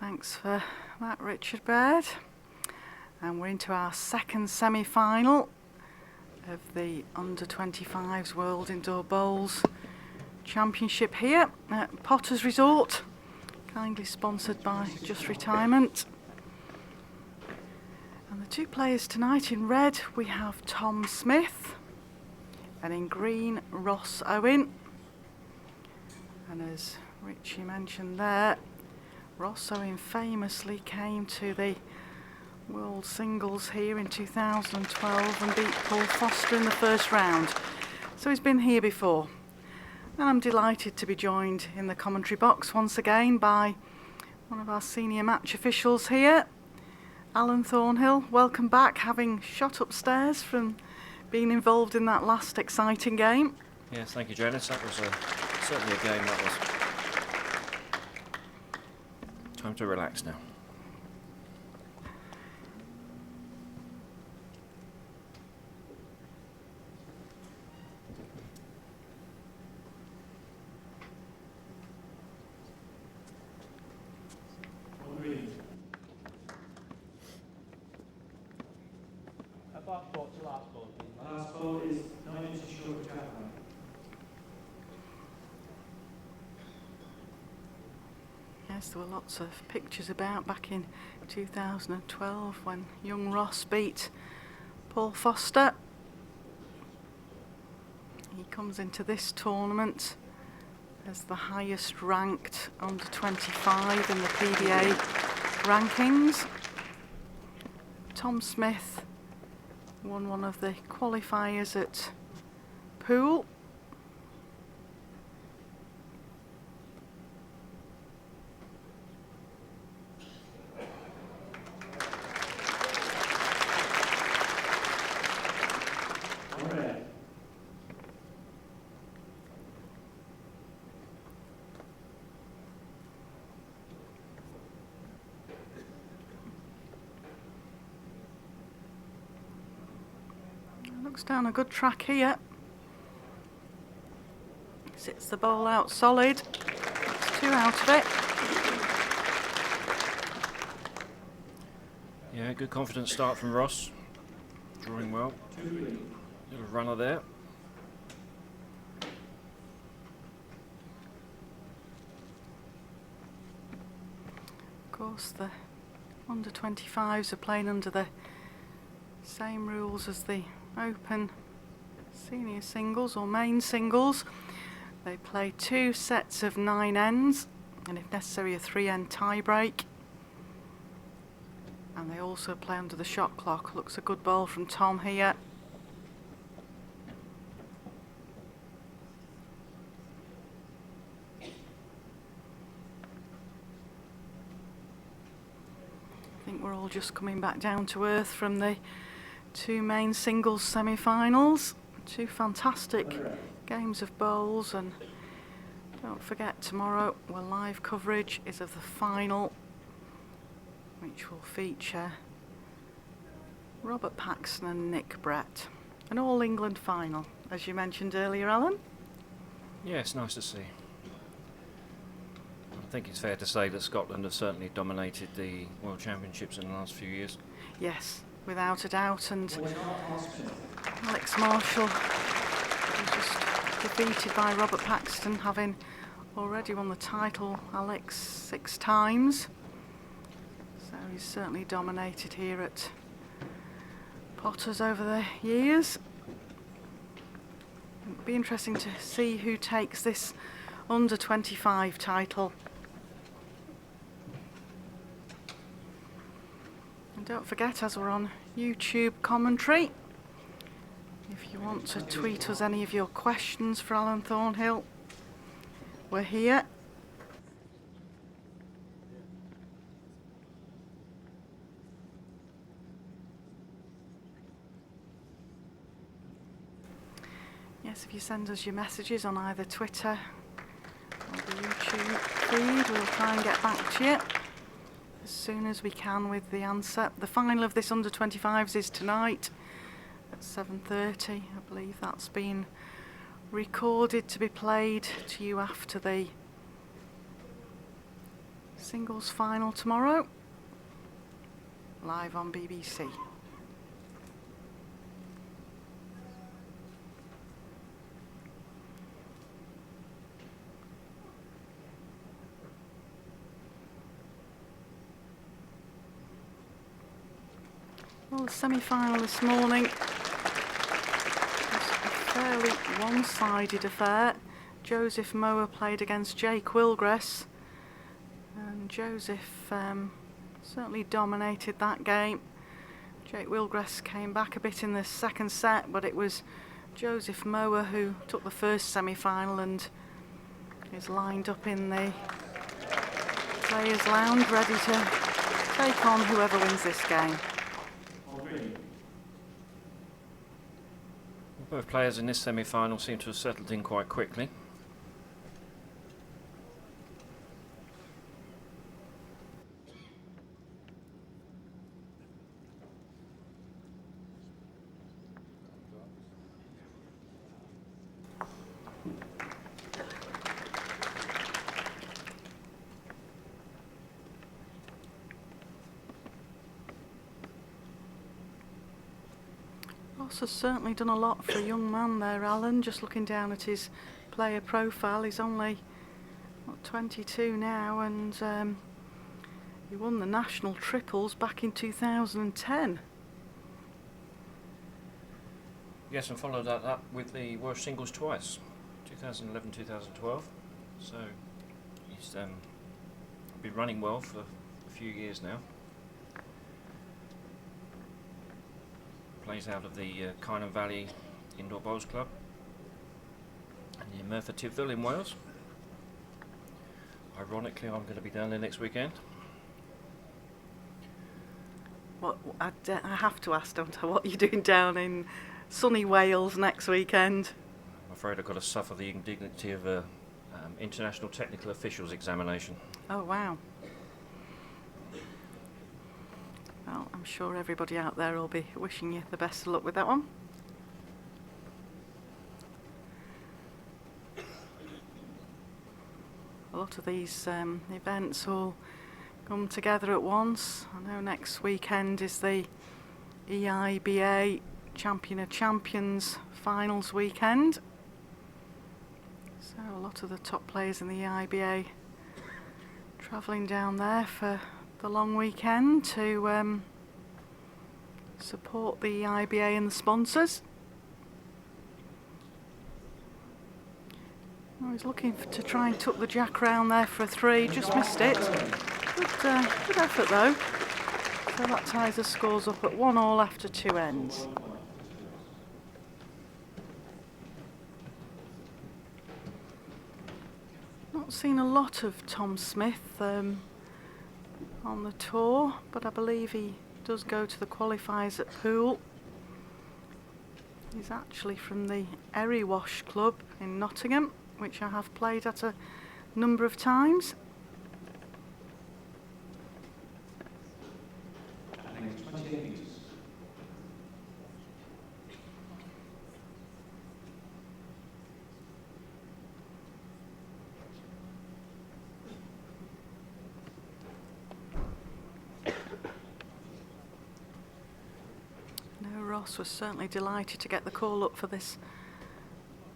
Thanks for that, Richard Baird. And we're into our second semi-final of the Under-25s World Indoor Bowls Championship here at Potter's Resort, kindly sponsored by Just Retirement. And the two players tonight, in red we have Tom Smith, and in green Ross Owen. And as Richie mentioned there, Ross Owen famously came to the World Singles here in 2012 and beat Paul Foster in the first round. So he's been here before. And I'm delighted to be joined in the commentary box once again by one of our senior match officials here, Alan Thornhill. Welcome back, having shot upstairs from being involved in that last exciting game. Yes, thank you, Janice. That was certainly a game that was. Time to relax now. Last ball is 9 inches short of Jack. Yes, there were lots of pictures about back in 2012 when young Ross beat Paul Foster. He comes into this tournament as the highest ranked under 25 in the PDA rankings. Tom Smith won one of the qualifiers at Poole. Looks down a good track here. Sits the ball out solid. That's 2 out of it. Yeah, good confident start from Ross. Drawing well. Little runner there. Of course, the under-25s are playing under the same rules as the Open senior singles or main singles. They play 2 sets of 9 ends, and if necessary a 3-end tie break. And they also play under the shot clock. Looks a good ball from Tom here. I think we're all just coming back down to earth from the 2 main singles semi-finals. 2 fantastic games of bowls, and don't forget tomorrow our live coverage is of the final, which will feature Robert Paxton and Nick Brett. An All England final, as you mentioned earlier, Alan. Yeah, it's nice to see. I think it's fair to say that Scotland have certainly dominated the World Championships in the last few years. Yes, without a doubt, and Alex Marshall was just defeated by Robert Paxton, having already won the title, Alex, 6 times. So he's certainly dominated here at Potters over the years. It'll be interesting to see who takes this under 25 title. And don't forget, as we're on YouTube commentary, if you want to tweet us any of your questions for Alan Thornhill, we're here. Yes, if you send us your messages on either Twitter or the YouTube feed, we'll try and get back to you as soon as we can with the answer. The final of this under-25s is tonight at 7:30. I believe that's been recorded to be played to you after the singles final tomorrow, live on BBC. Well, the semi-final this morning was a fairly one-sided affair. Joseph Mower played against Jake Wilgress, and Joseph certainly dominated that game. Jake Wilgress came back a bit in the second set, but it was Joseph Mower who took the first semi-final and is lined up in the Players' Lounge ready to take on whoever wins this game. Both players in this semi-final seem to have settled in quite quickly. Ross has certainly done a lot for a young man there, Alan. Just looking down at his player profile, he's only 22 now, and he won the national triples back in 2010. Yes, and followed that up with the World Singles twice, 2011, 2012. So he's been running well for a few years now. Plays out of the Kynan Valley Indoor Bowls Club near Merthyr Tydfil in Wales. Ironically, I'm going to be down there next weekend. What I have to ask, don't I, what you're doing down in sunny Wales next weekend? I'm afraid I've got to suffer the indignity of a international technical officials examination. Oh, wow. Well, I'm sure everybody out there will be wishing you the best of luck with that one. A lot of these events all come together at once. I know next weekend is the EIBA Champion of Champions finals weekend. So a lot of the top players in the EIBA travelling down there for the long weekend to support the IBA and the sponsors. I was looking to try and tuck the jack round there for a 3, just missed it. Good effort though. So that ties the scores up at 1-1 after 2 ends. Not seen a lot of Tom Smith on the tour, but I believe he does go to the qualifiers at Poole. He's actually from the Erywash Club in Nottingham, which I have played at a number of times. Ross was certainly delighted to get the call up for this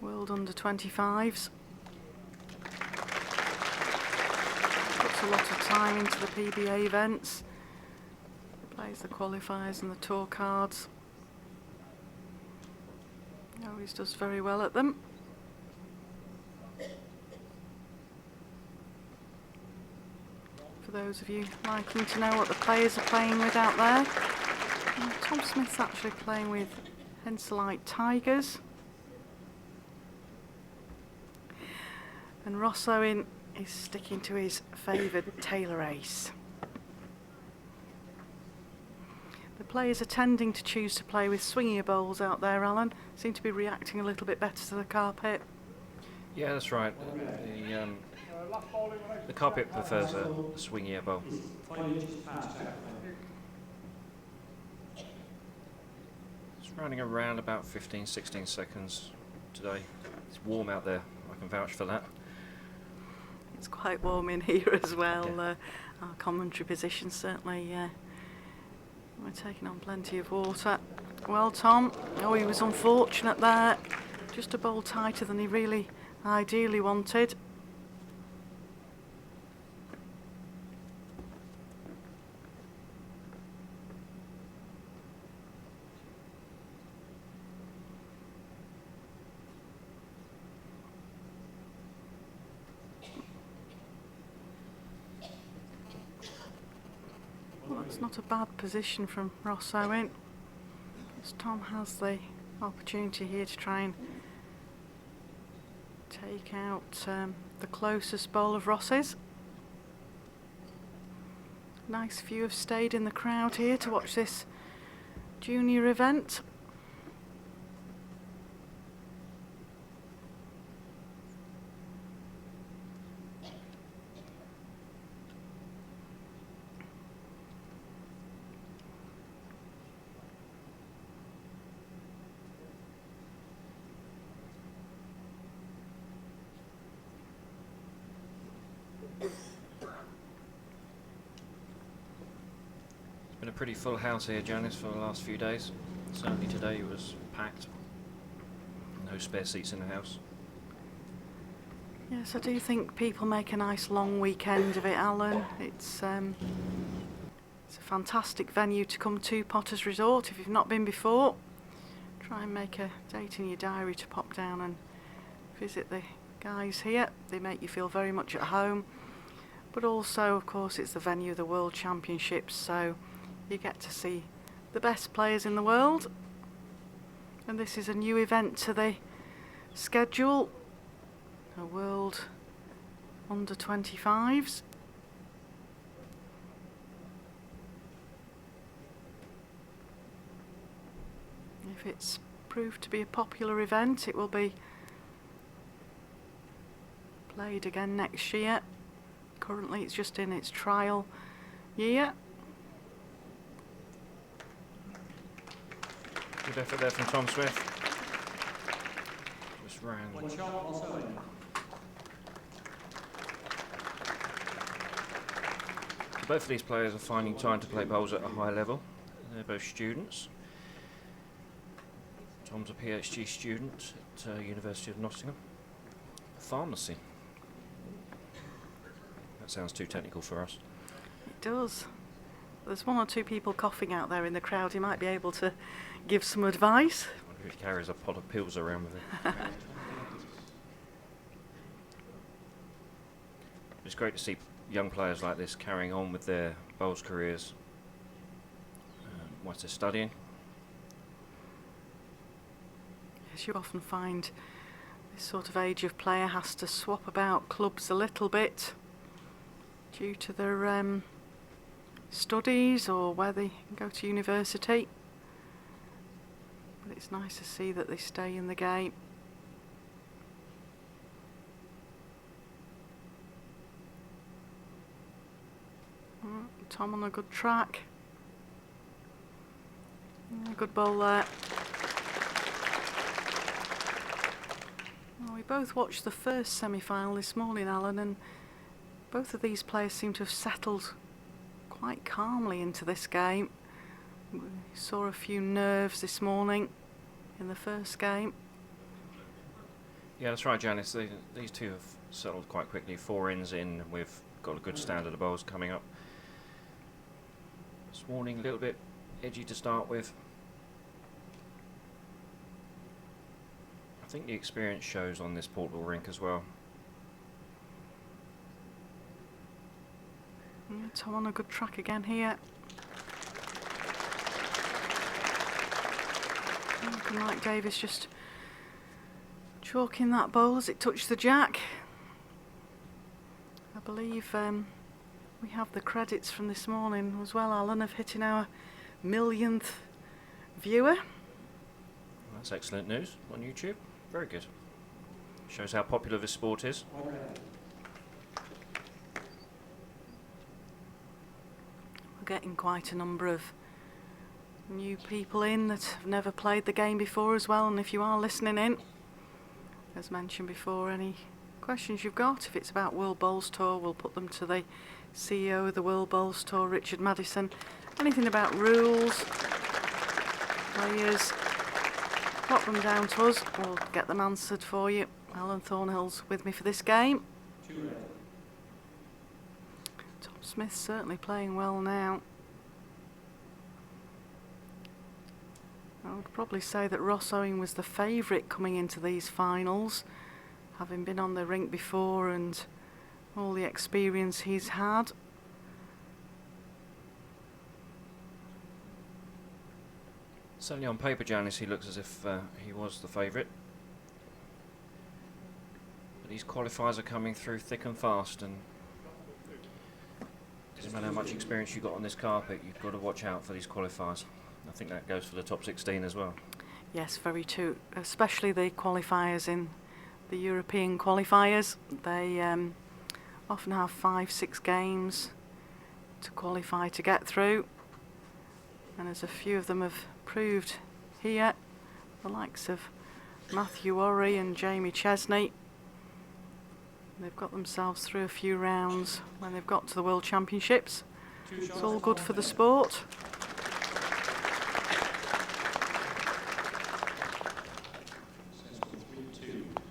World Under-25s. a lot of time into the PBA events. Plays the qualifiers and the tour cards. He always does very well at them. For those of you liking to know what the players are playing with out there, Tom Smith's actually playing with Henselite Tigers. And Ross Owen is sticking to his favoured Taylor Ace. The players are tending to choose to play with swingier bowls out there, Alan. Seem to be reacting a little bit better to the carpet. Yeah, that's right. The carpet prefers a swingier bowl. It's running around about 15-16 seconds today. It's warm out there, I can vouch for that. It's quite warm in here as well. Yeah. Our commentary position certainly, we're taking on plenty of water. Well, Tom, he was unfortunate there. Just a bowl tighter than he really ideally wanted. Well, it's not a bad position from Ross Owen, as Tom has the opportunity here to try and take out the closest bowl of Ross's. Nice few have stayed in the crowd here to watch this junior event. Been a pretty full house here, Janice, for the last few days. Certainly today was packed. No spare seats in the house. Yes, I do think people make a nice long weekend of it, Alan. It's a fantastic venue to come to, Potter's Resort. If you've not been before, try and make a date in your diary to pop down and visit the guys here. They make you feel very much at home. But also, of course, it's the venue of the World Championships, so you get to see the best players in the world. And this is a new event to the schedule, a World Under-25s. If it's proved to be a popular event, it will be played again next year. Currently it's just in its trial year. Good effort there from Tom Smith. Just ran. Both of these players are finding time to play bowls at a high level. They're both students. Tom's a PhD student at University of Nottingham. Pharmacy. That sounds too technical for us. It does. There's one or two people coughing out there in the crowd. He might be able to give some advice. I wonder if he carries a pot of pills around with him. It's great to see young players like this carrying on with their bowls careers whilst they're studying. Yes, you often find this sort of age of player has to swap about clubs a little bit due to their studies or where they go to university. But it's nice to see that they stay in the game. Tom on a good track. A good bowl there. Well, we both watched the first semi-final this morning, Alan, and both of these players seem to have settled quite calmly into this game. We saw a few nerves this morning in the first game. Yeah, that's right, Janice. These two have settled quite quickly. 4 ends in with got a good standard of bowls coming up. This morning a little bit edgy to start with. I think the experience shows on this portable rink as well. Yeah, Tom on a good track again here. Looking like Davis just chalking that bowl as it touched the jack. I believe we have the credits from this morning as well, Alan, of hitting our millionth viewer. That's excellent news on YouTube. Very good. Shows how popular this sport is. We're getting quite a number of new people in that have never played the game before as well, and if you are listening in, as mentioned before, any questions you've got, if it's about World Bowls Tour, we'll put them to the CEO of the World Bowls Tour, Richard Maddison. Anything about rules, players, pop them down to us, we'll get them answered for you. Alan Thornhill's with me for this game. Tom Smith's certainly playing well now. I would probably say that Ross Owen was the favourite coming into these finals, having been on the rink before and all the experience he's had. Certainly on paper, Janice, he looks as if he was the favourite. But these qualifiers are coming through thick and fast, and doesn't matter how much experience you've got on this carpet, you've got to watch out for these qualifiers. I think that goes for the top 16 as well. Yes, very true, especially the qualifiers in the European qualifiers. They often have 5-6 games to qualify to get through, and as a few of them have proved here, the likes of Matthew Orry and Jamie Chesney, they've got themselves through a few rounds when they've got to the World Championships. It's all good for the sport.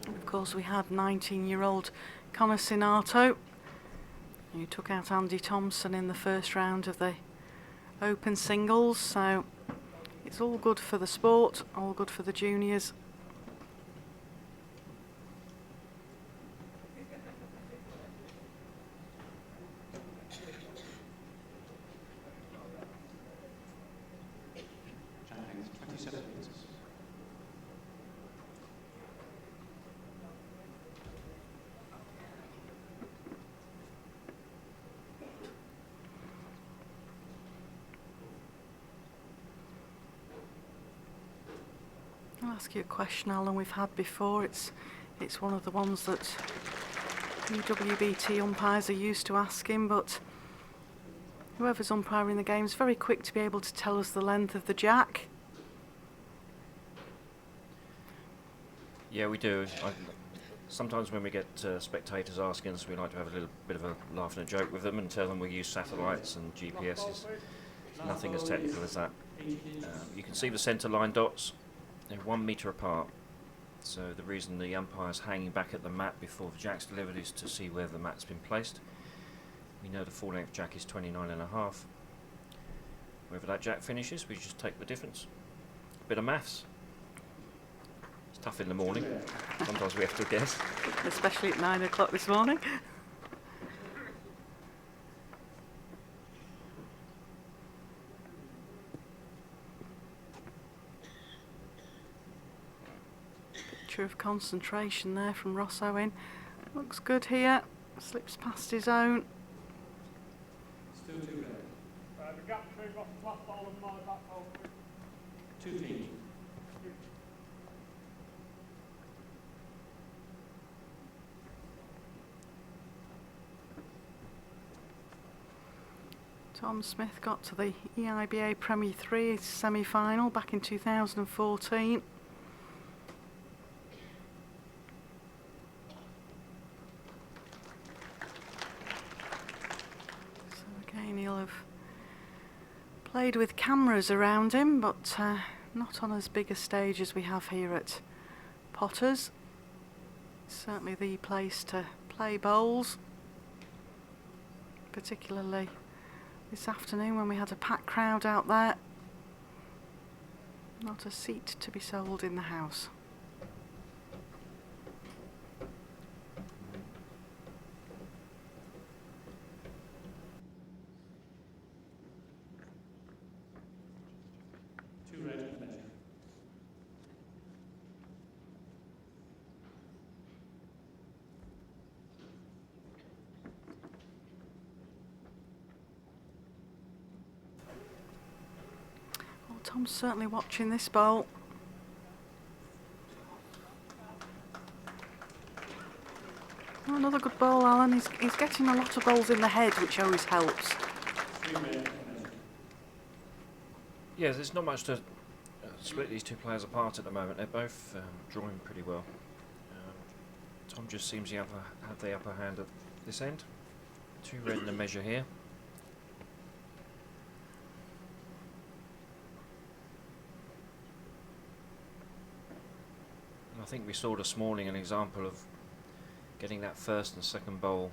Of course, we had 19-year-old Connor Sinato, who took out Andy Thompson in the first round of the Open Singles, so it's all good for the sport, all good for the juniors. I'll ask you a question, Alan, we've had before. It's one of the ones that UWBT umpires are used to asking, but whoever's umpiring the game is very quick to be able to tell us the length of the jack. Yeah, we do. Sometimes when we get spectators asking us, we like to have a little bit of a laugh and a joke with them and tell them we use satellites and GPSs. Nothing as technical as that. You can see the centre line dots. They're 1 metre apart, so the reason the umpire's hanging back at the mat before the jack's delivered is to see where the mat's been placed. We know the full length jack is 29.5. Wherever that jack finishes, we just take the difference. A bit of maths. It's tough in the morning. Sometimes we have to guess. Especially at 9 o'clock this morning. Of concentration there from Ross Owen. Looks good here. Slips past his own. Still too good. The gap between Ross' last ball and my back ball. 2 feet. Tom Smith got to the EIBA Premier 3 semi-final back in 2014. He'll have played with cameras around him, but not on as big a stage as we have here at Potters. Certainly the place to play bowls. particularly this afternoon when we had a packed crowd out there. Not a seat to be sold in the house. Well, Tom's certainly watching this bowl. Oh, another good bowl, Alan. He's getting a lot of bowls in the head, which always helps. Yeah, there's not much to split these two players apart at the moment. They're both drawing pretty well. Tom just seems to have the upper hand at this end. 2 red in the measure here. And I think we saw this morning an example of getting that first and second bowl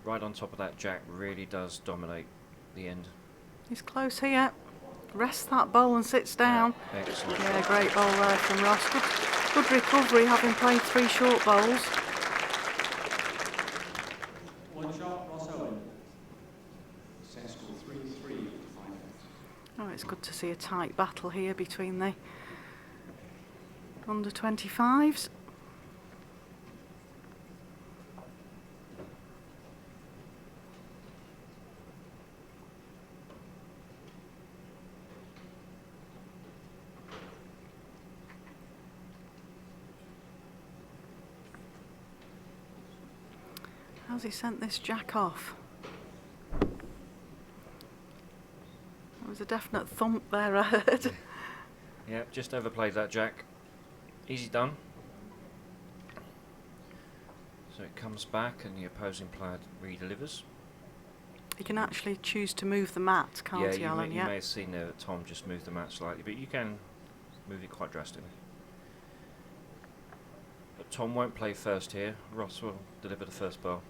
right on top of that jack really does dominate the end. He's close here. Rests that bowl and sits down. Yeah, excellent. Yeah, great bowl there from Ross. Good recovery, having played 3 short bowls. One shot, Ross Owen. Set score 3-3 5 Oh, it's good to see a tight battle here between the under 25s. How's he sent this jack off? There was a definite thump there, I heard. Yeah, just overplayed that jack. Easy done. So it comes back and the opposing player re-delivers. He can actually choose to move the mat, can't he, Alan? You may have seen there that Tom just moved the mat slightly, but you can move it quite drastically. But Tom won't play first here. Ross will deliver the first bowl.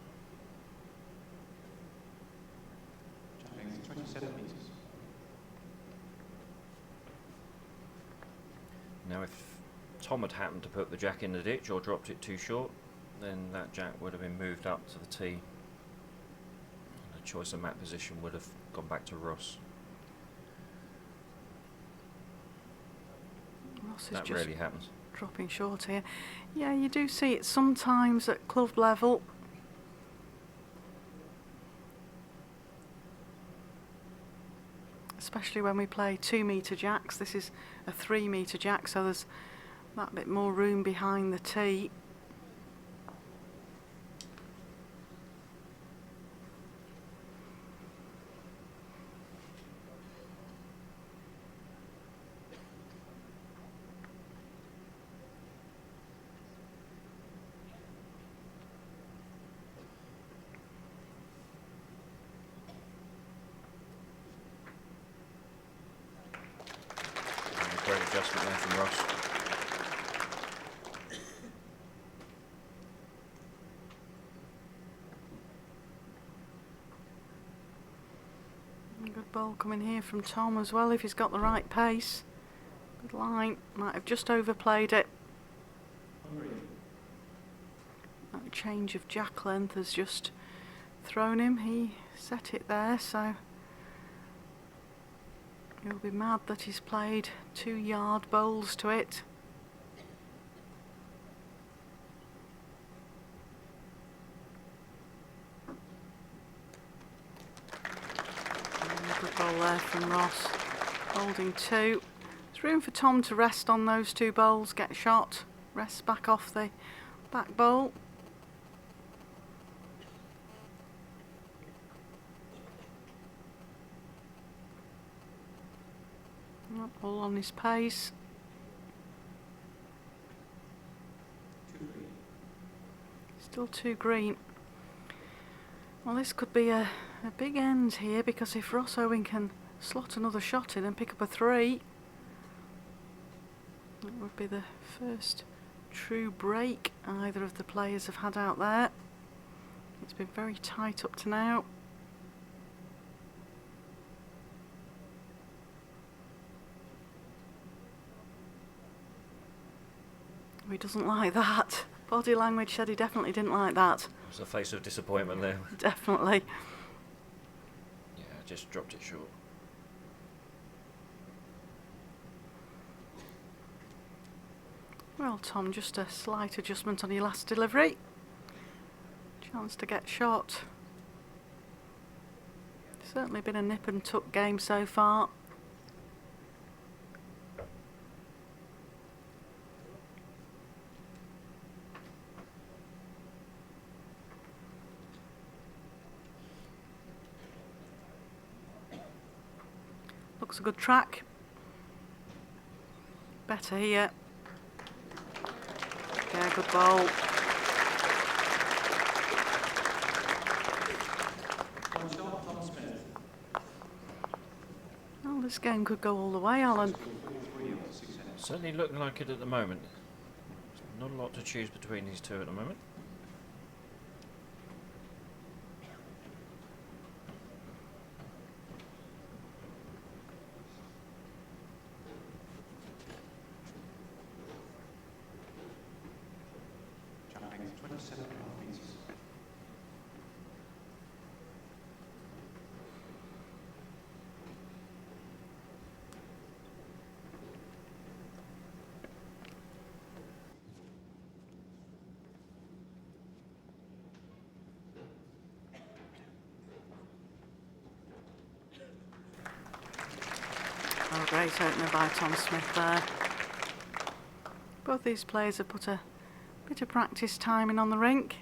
27 metres. Now if Tom had happened to put the jack in the ditch or dropped it too short, then that jack would have been moved up to the tee. The choice of mat position would have gone back to Ross. Ross is That just rarely happens. dropping short here. Yeah, you do see it sometimes at club level. Especially when we play 2-metre jacks. This is a 3-metre jack, so there's that bit more room behind the tee. Great adjustment there from Ross. Good ball coming here from Tom as well, if he's got the right pace. Good line, might have just overplayed it. That change of jack length has just thrown him. He set it there, so he'll be mad that he's played 2-yard bowls to it. Good ball there from Ross, holding 2. There's room for Tom to rest on those 2 bowls, get shot, rest back off the back bowl. All on his pace. Still 2 green. Well, this could be a big end here, because if Ross Owen can slot another shot in and pick up a 3, that would be the first true break either of the players have had out there. It's been very tight up to now. he doesn't like that. Body language said he definitely didn't like that. There's a face of disappointment there. Definitely. Yeah, just dropped it short. Well, Tom, just a slight adjustment on your last delivery. Chance to get shot. Certainly been a nip and tuck game so far. Looks a good track. Better here. Yeah, good ball. Well, this game could go all the way, Alan. Certainly looking like it at the moment. Not a lot to choose between these two at the moment. Jumping 27 meters. Oh, great opener by Tom Smith there. Both these players have put a bit of practice time in on the rink.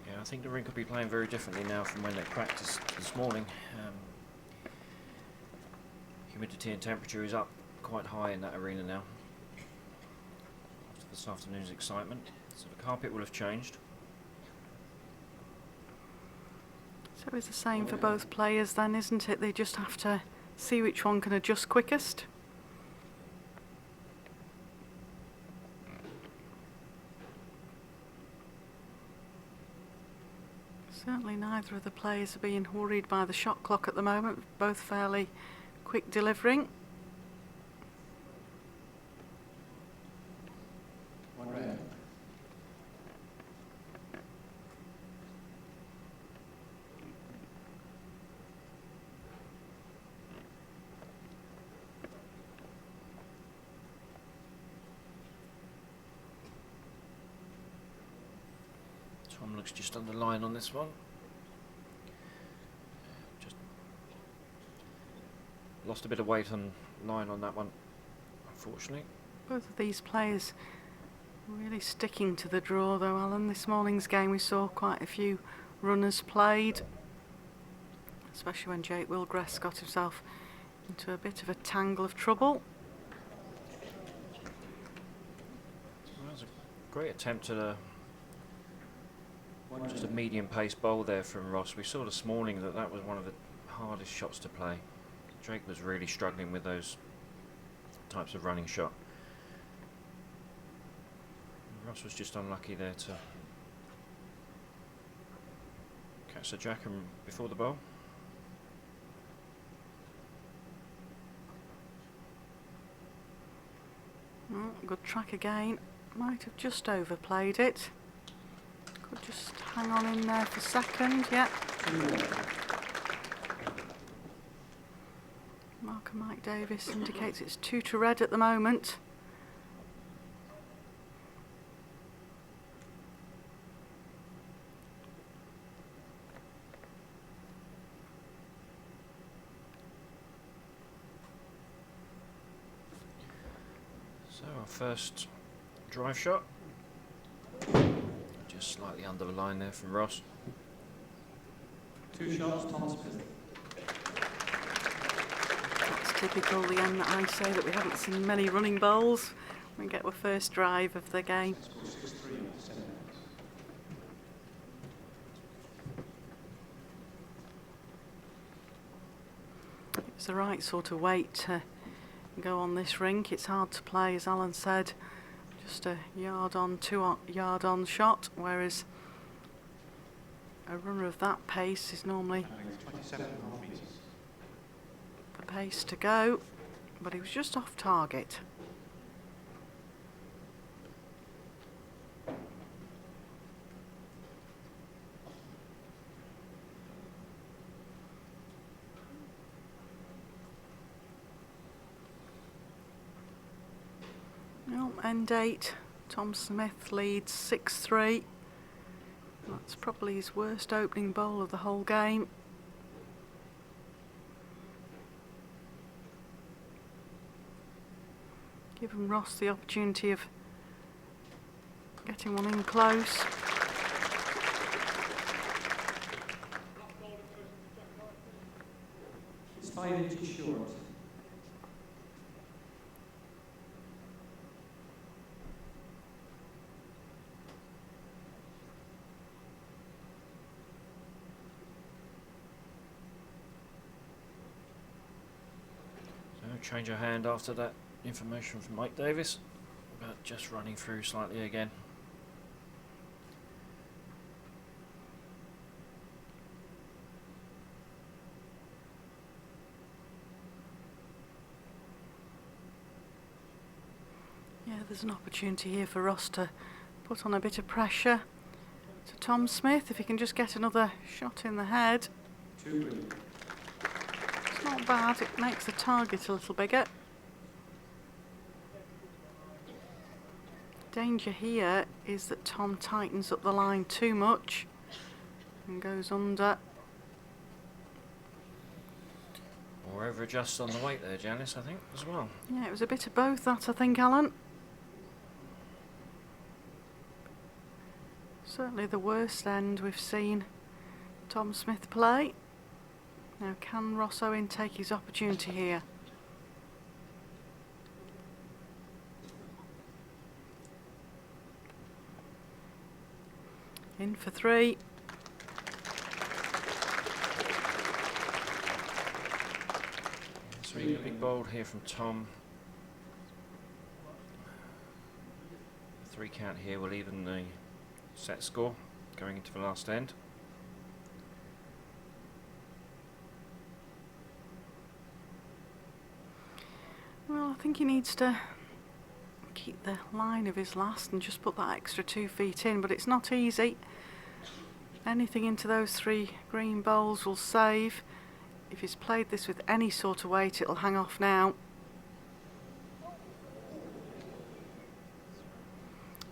Yeah, I think the rink will be playing very differently now from when they practiced this morning. Humidity and temperature is up quite high in that arena now after this afternoon's excitement, so the carpet will have changed. So it's the same for both players then, isn't it? They just have to see which one can adjust quickest. Certainly neither of the players are being worried by the shot clock at the moment, both fairly quick delivering. One red. Tom looks just under line on this one. Just lost a bit of weight on line on that one, unfortunately. Both of these players really sticking to the draw though, Alan. This morning's game we saw quite a few runners played, especially when Jake Wilgress got himself into a bit of a tangle of trouble. Well, that was a great attempt at just a medium-paced bowl there from Ross. We saw this morning that that was one of the hardest shots to play. Jake was really struggling with those types of running shot. Ross was just unlucky there to catch the jack before the bowl. Oh, good track again. Might have just overplayed it. Could just hang on in there for a second, yeah. Mark and Mike Davis indicates it's 2 to red at the moment. So our first drive shot. Just slightly under the line there from Ross. 2 shots, Tom Smith. That's typical, the end that I say that we haven't seen many running bowls. We get our first drive of the game. Score 6-3 after 7 minutes. It's the right sort of weight to go on this rink. It's hard to play, as Alan said. just a yard on, 2 yard on shot, whereas a runner of that pace is normally 27.5 metres. the pace to go, but he was just off target. Well, end 8, Tom Smith leads 6-3. That's probably his worst opening bowl of the whole game. Giving Ross the opportunity of getting one in close. It's 5 inches short. So change of hand after that information from Mike Davis, but just running through slightly again. Yeah, there's an opportunity here for Ross to put on a bit of pressure to Tom Smith if he can just get another shot in the head. 2 green. It's not bad, it makes the target a little bigger. Danger here is that Tom tightens up the line too much and goes under. Or over adjusts on the weight there, Janice, I think, as well. Yeah, it was a bit of both that, I think, Alan. Certainly the worst end we've seen Tom Smith play. Now, can Ross Owen take his opportunity here? In for 3. So a big bowl here from Tom. 3 count here will even the set score going into the last end. Well, I think he needs to keep the line of his last and just put that extra 2 feet in, but it's not easy. Anything into those 3 green bowls will save. If he's played this with any sort of weight, it'll hang off now.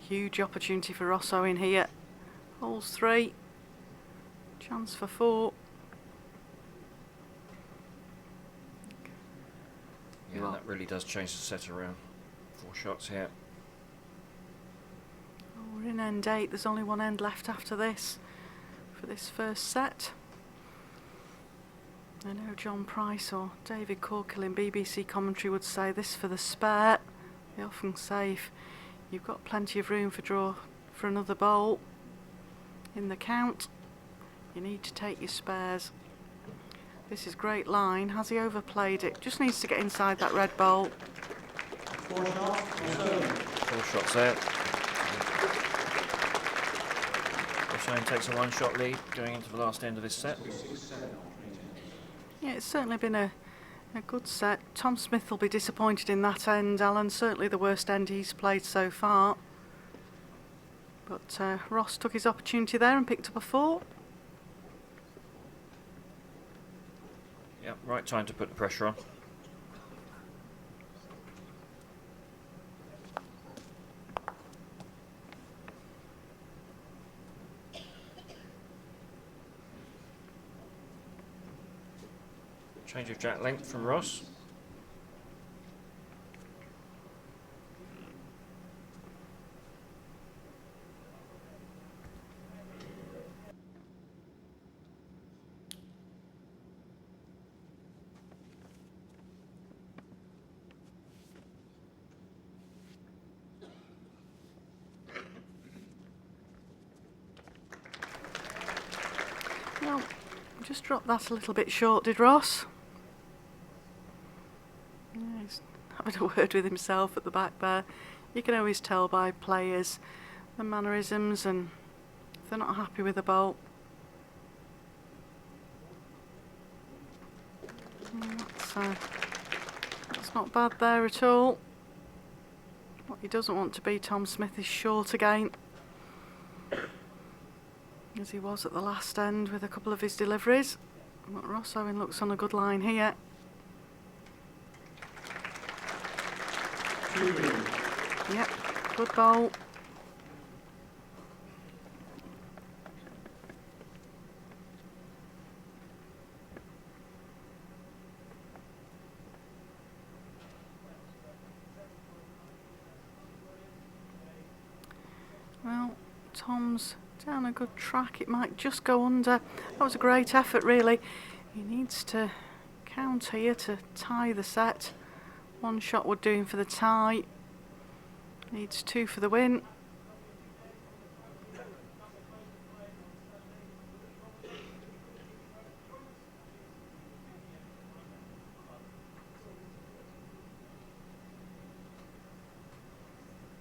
Huge opportunity for Ross Owen here. Holes 3, chance for 4. Yeah, that really does change the set around. 4 shots here. Oh, we're in end 8. There's only one end left after this for this first set. I know John Price or David Corkill in BBC commentary would say this for the spare. They often say if you've got plenty of room for draw for another bowl in the count, you need to take your spares. This is great line. Has he overplayed it? Just needs to get inside that red bowl. 4 shots. 4 shots there. Shane takes a 1-shot lead going into the last end of this set. Yeah, it's certainly been a good set. Tom Smith will be disappointed in that end, Alan. Certainly the worst end he's played so far. But Ross took his opportunity there and picked up a 4. Yep, right time to put the pressure on. Change of jack length from Ross. Well, just dropped that a little bit short, did Ross? Yeah, he's having a word with himself at the back there. You can always tell by players the mannerisms and if they're not happy with the bowl. That's not bad there at all. What he doesn't want to be, Tom Smith, is short again, as he was at the last end with a couple of his deliveries. But Ross Owen looks on a good line here. Yep, good bowl. Well, Tom's down a good track. It might just go under. That was a great effort, really. He needs to count here to tie the set. One shot would do him for the tie. Needs 2 for the win.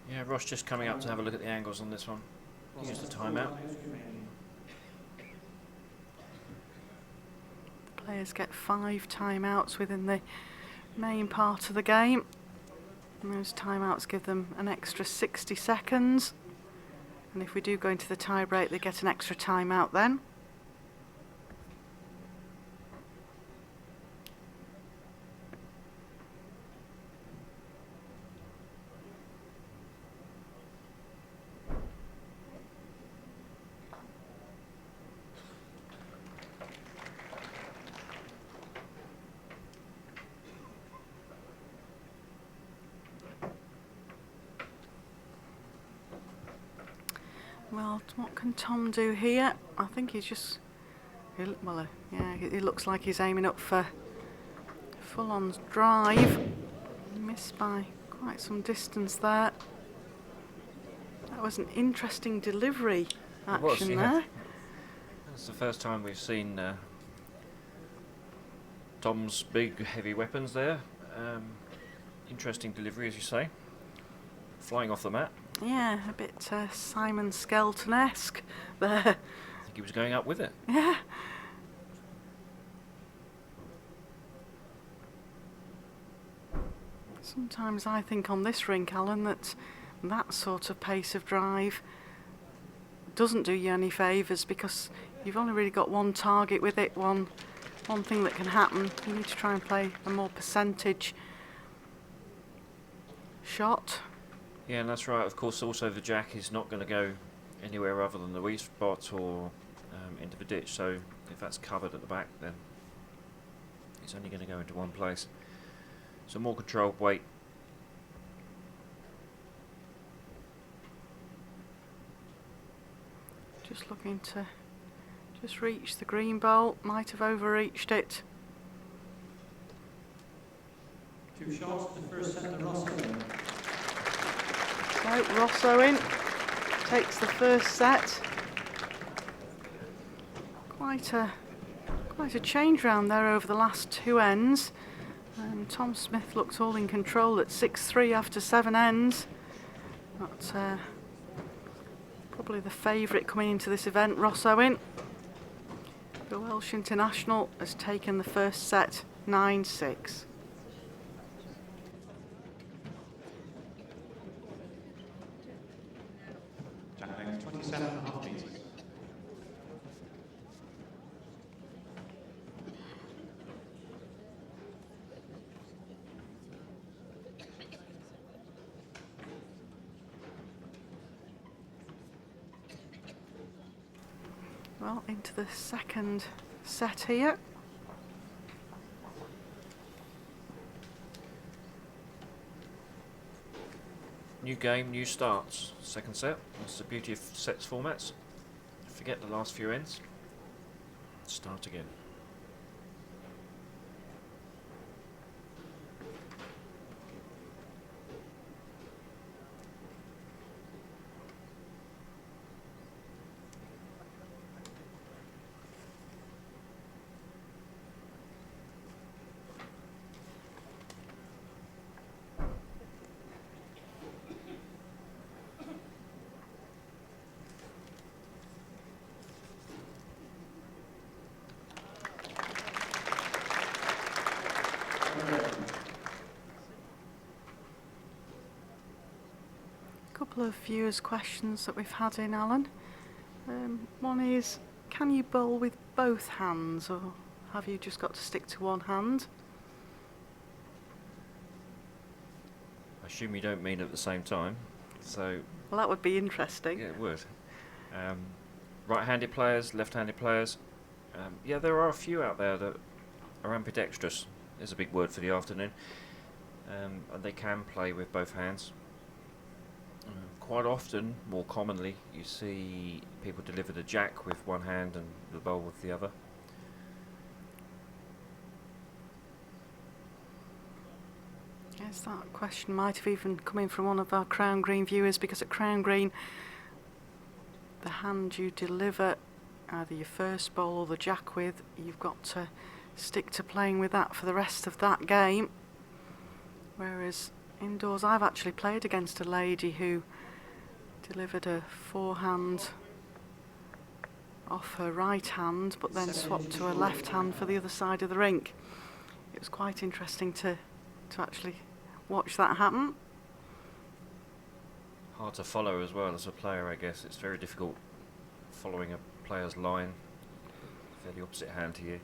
Yeah, Ross just coming up to have a look at the angles on this one. Use the timeout. The players get 5 timeouts within the main part of the game. And those timeouts give them an extra 60 seconds. And if we do go into the tie break, they get an extra timeout then. Well, what can Tom do here? I think he's just... Well, yeah, he looks like he's aiming up for full-on drive. Missed by quite some distance there. That was an interesting delivery action there. That's the first time we've seen Tom's big, heavy weapons there. Interesting delivery, as you say. Flying off the mat. Yeah, a bit Simon Skelton-esque there. I think he was going up with it. Yeah. Sometimes I think on this rink, Alan, that sort of pace of drive doesn't do you any favours because you've only really got one target with it, one thing that can happen. You need to try and play a more percentage shot. Yeah, and that's right. Of course, also the jack is not going to go anywhere other than the weak spot or into the ditch. So if that's covered at the back, then it's only going to go into one place. So more controlled weight. Just looking to just reach the green bowl. Might have overreached it. 2 shots, the first set to Ross Owen. So Ross Owen takes the first set. Quite a change round there over the last 2 ends. Tom Smith looks all in control at 6-3 after 7 ends. That's probably the favourite coming into this event, Ross Owen. The Welsh international has taken the first set 9-6. Jack length 27.5 metres. Well, into the second set here. New game, new starts. Second set. That's the beauty of sets formats. Forget the last few ends. Start again. couple of viewers' questions that we've had in, Alan. One is, can you bowl with both hands, or have you just got to stick to one hand? I assume you don't mean at the same time. So. Well, that would be interesting. Yeah, it would. Right-handed players, left-handed players. Yeah, there are a few out there that are ambidextrous. Is a big word for the afternoon. And they can play with both hands. Quite often, more commonly, you see people deliver the jack with one hand and the bowl with the other. Yes, that question might have even come in from one of our Crown Green viewers, because at Crown Green, the hand you deliver either your first bowl or the jack with, you've got to stick to playing with that for the rest of that game. Whereas indoors, I've actually played against a lady who delivered a forehand off her right hand, but then swapped to her left hand for the other side of the rink. It was quite interesting to actually watch that happen. Hard to follow as well as a player, I guess. It's very difficult following a player's line if they're the opposite hand to you.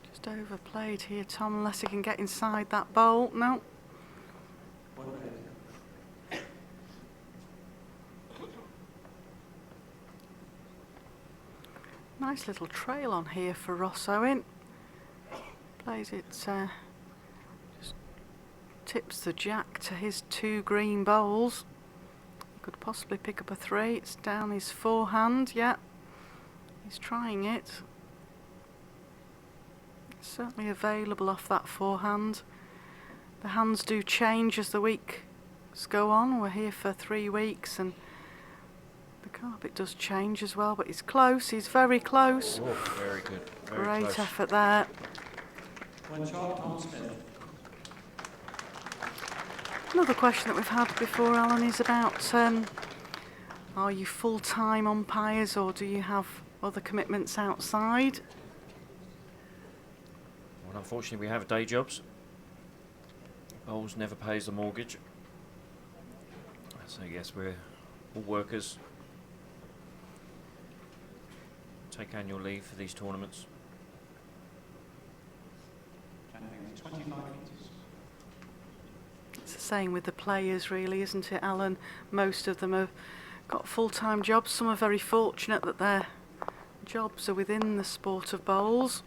Just overplayed here, Tom, unless he can get inside that bowl. No. Nice little trail on here for Ross Owen. Plays it, just tips the jack to his 2 green bowls. Could possibly pick up a 3. It's down his forehand, yeah. He's trying it. It's certainly available off that forehand. The hands do change as the weeks go on. We're here for 3 weeks and the carpet does change as well, but he's close, he's very close. Oh, very good. Very Great close. effort there. One shot, Tom Smith. Another question that we've had before, Alan, is about are you full-time umpires or do you have other commitments outside? Well, unfortunately, we have day jobs. Bowls never pays the mortgage. So yes, we're all workers. Take annual leave for these tournaments. 25 meters. It's the same with the players, really, isn't it, Alan? Most of them have got full-time jobs. Some are very fortunate that their jobs are within the sport of bowls.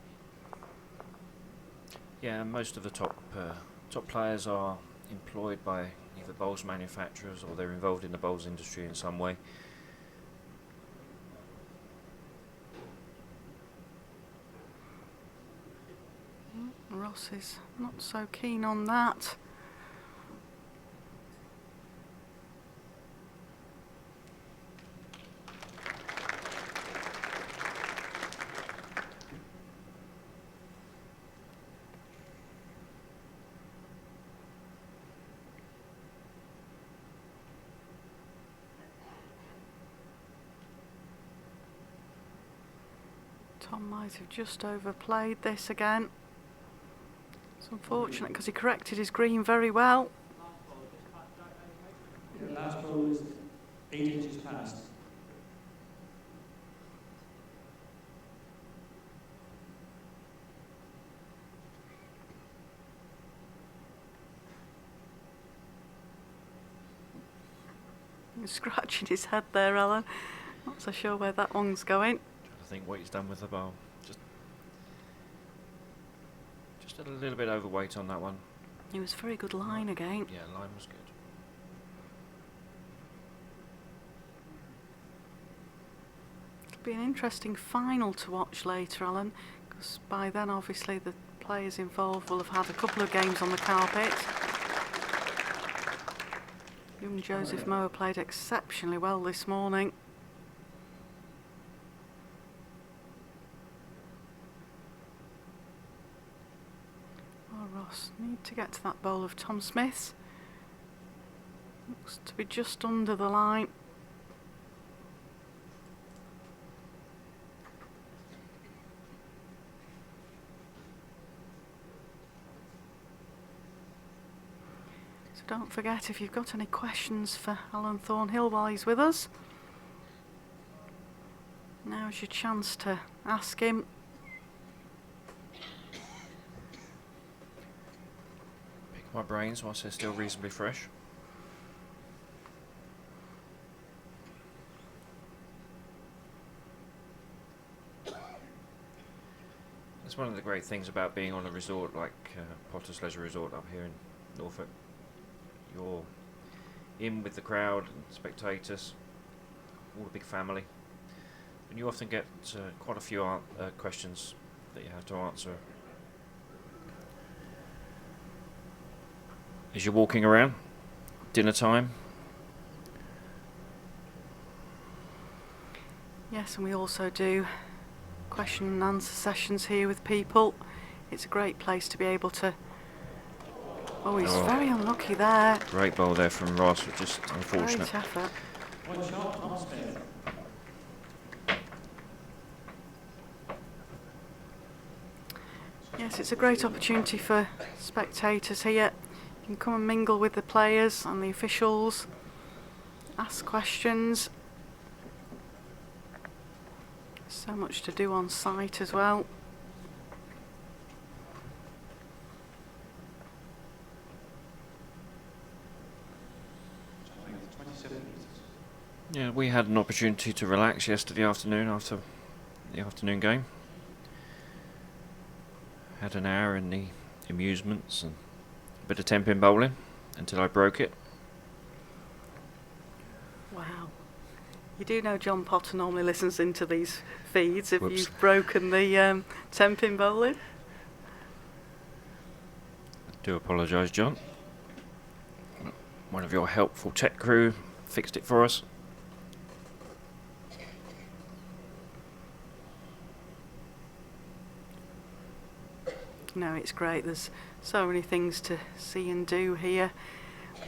Yeah, most of the top players are employed by either bowls manufacturers or they're involved in the bowls industry in some way. Ross is not so keen on that. Tom might have just overplayed this again. It's unfortunate because he corrected his green very well. The last ball is 8 inches past. He's scratching his head there, Alan. Not so sure where that one's going. I think what he's done with the bowl. Just a little bit overweight on that one. He was very good line again. Yeah, line was good. It'll be an interesting final to watch later, Alan, because by then obviously the players involved will have had a couple of games on the carpet. Young Joseph Moore played exceptionally well this morning. Ross need to get to that bowl of Tom Smith's. Looks to be just under the line. So don't forget, if you've got any questions for Alan Thornhill while he's with us, now's your chance to ask him. Pick my brains whilst they're still reasonably fresh. That's one of the great things about being on a resort like Potter's Leisure Resort up here in Norfolk. You're in with the crowd and spectators, all a big family, and you often get quite a few questions that you have to answer as you're walking around. Dinner time. Yes, and we also do question and answer sessions here with people. It's a great place to be able to... Oh, he's very unlucky there. Great bowl there from Ross, but just unfortunate. Great effort. One shot, Tom Smith. Yes, it's a great opportunity for spectators here. You can come and mingle with the players and the officials, ask questions. So much to do on site as well. Yeah, we had an opportunity to relax yesterday afternoon after the afternoon game. Had an hour in the amusements and a bit of 10-pin bowling until I broke it. Wow. You do know John Potter normally listens into these feeds if Whoops. you've broken the 10-pin bowling. I do apologise, John. One of your helpful tech crew fixed it for us. No, it's great. There's so many things to see and do here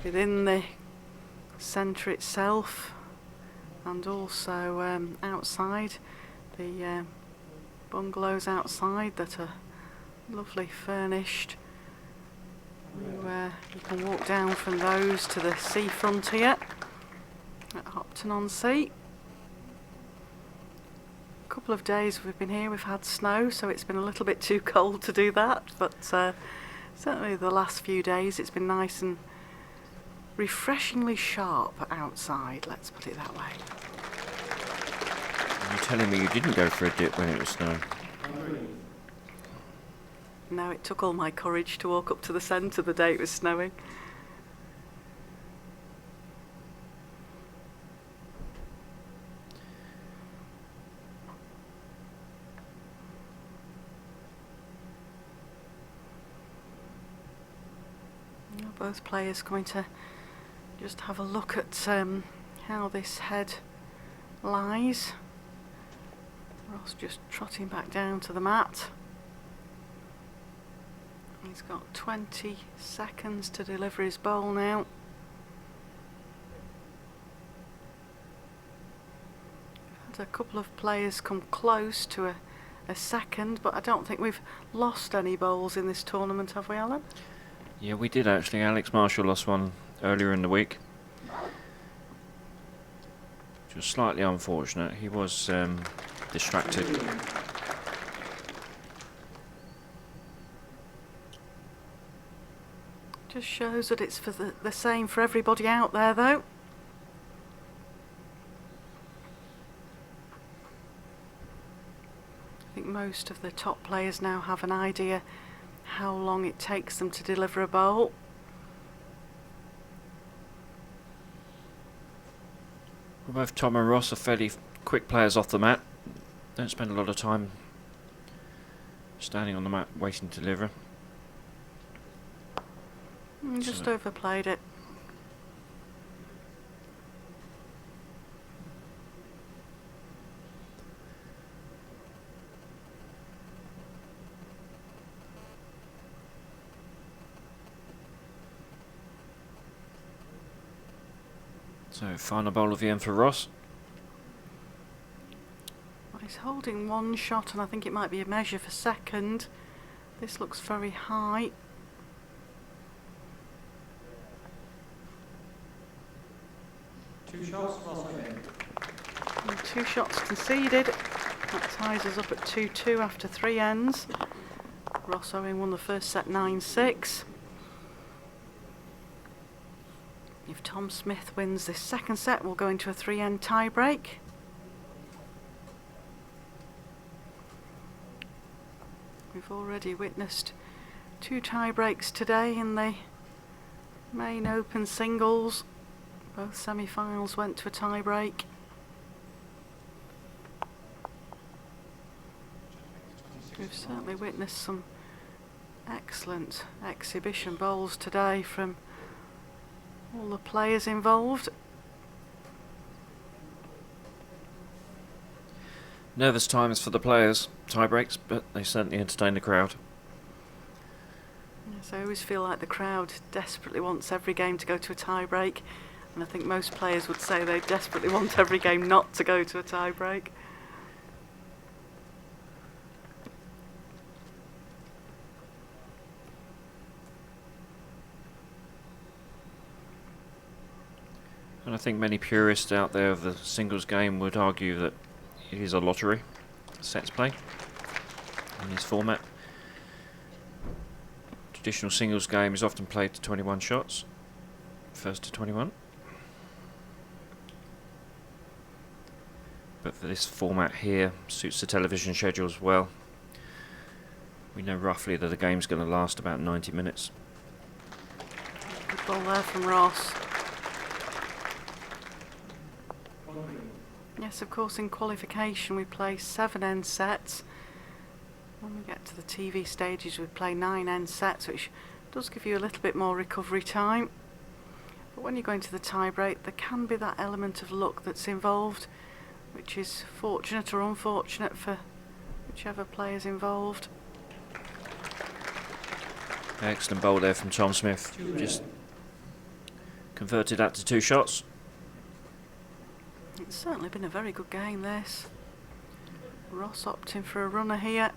within the centre itself, and also outside the bungalows outside that are lovely furnished. You can walk down from those to the seafront here at Hopton-on-Sea. A couple of days we've been here, we've had snow, so it's been a little bit too cold to do that, but certainly the last few days it's been nice and refreshingly sharp outside, let's put it that way. You're telling me you didn't go for a dip when it was snowing? No, it took all my courage to walk up to the centre the day it was snowing. Both players going to just have a look at how this head lies. Ross just trotting back down to the mat. He's got 20 seconds to deliver his bowl now. Had a couple of players come close to a second, but I don't think we've lost any bowls in this tournament, have we, Alan? Yeah, we did actually. Alex Marshall lost one earlier in the week, which was slightly unfortunate. He was distracted. Just shows that it's for the same for everybody out there, though. I think most of the top players now have an idea how long it takes them to deliver a bowl. Well, both Tom and Ross are fairly quick players off the mat. Don't spend a lot of time standing on the mat waiting to deliver. Just overplayed it. So, final bowl of the end for Ross. Well, he's holding one shot, and I think it might be a measure for second. This looks very high. 2 shots, Ross Owen. And 2 shots conceded. That ties us up at 2-2 after 3 ends. Ross Owen won the first set 9-6. If Tom Smith wins this second set, we'll go into a 3-end tie-break. We've already witnessed 2 tie-breaks today in the main open singles. Both semi-finals went to a tie-break. We've certainly witnessed some excellent exhibition bowls today from all the players involved. Nervous times for the players, tie breaks, but they certainly entertain the crowd. Yes, I always feel like the crowd desperately wants every game to go to a tie break, and I think most players would say they desperately want every game not to go to a tie break. And I think many purists out there of the singles game would argue that it is a lottery, sets play, in this format. Traditional singles game is often played to 21 shots, first to 21. But for this format here, suits the television schedule as well. We know roughly that the game's going to last about 90 minutes. Good ball there from Ross. Yes, of course, in qualification we play 7 end sets. When we get to the TV stages we play 9 end sets, which does give you a little bit more recovery time. But when you go into the tie break, there can be that element of luck that's involved, which is fortunate or unfortunate for whichever player's involved. Excellent bowl there from Tom Smith. Just converted that to 2 shots. It's certainly been a very good game, this. Ross opting for a runner here.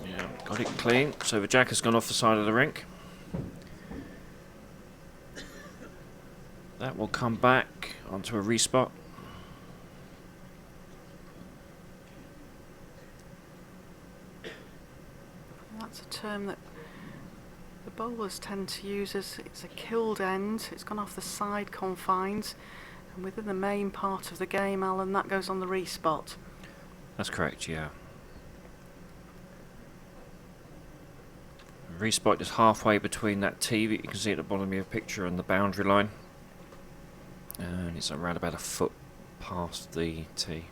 Yeah, got it clean. So the jack has gone off the side of the rink. That will come back onto a respot. That's a term that the bowlers tend to use as it's a killed end. It's gone off the side confines, and within the main part of the game, Alan, that goes on the respot. That's correct, yeah. Respot is halfway between that tee that you can see at the bottom of your picture and the boundary line, and it's around about a foot past the tee.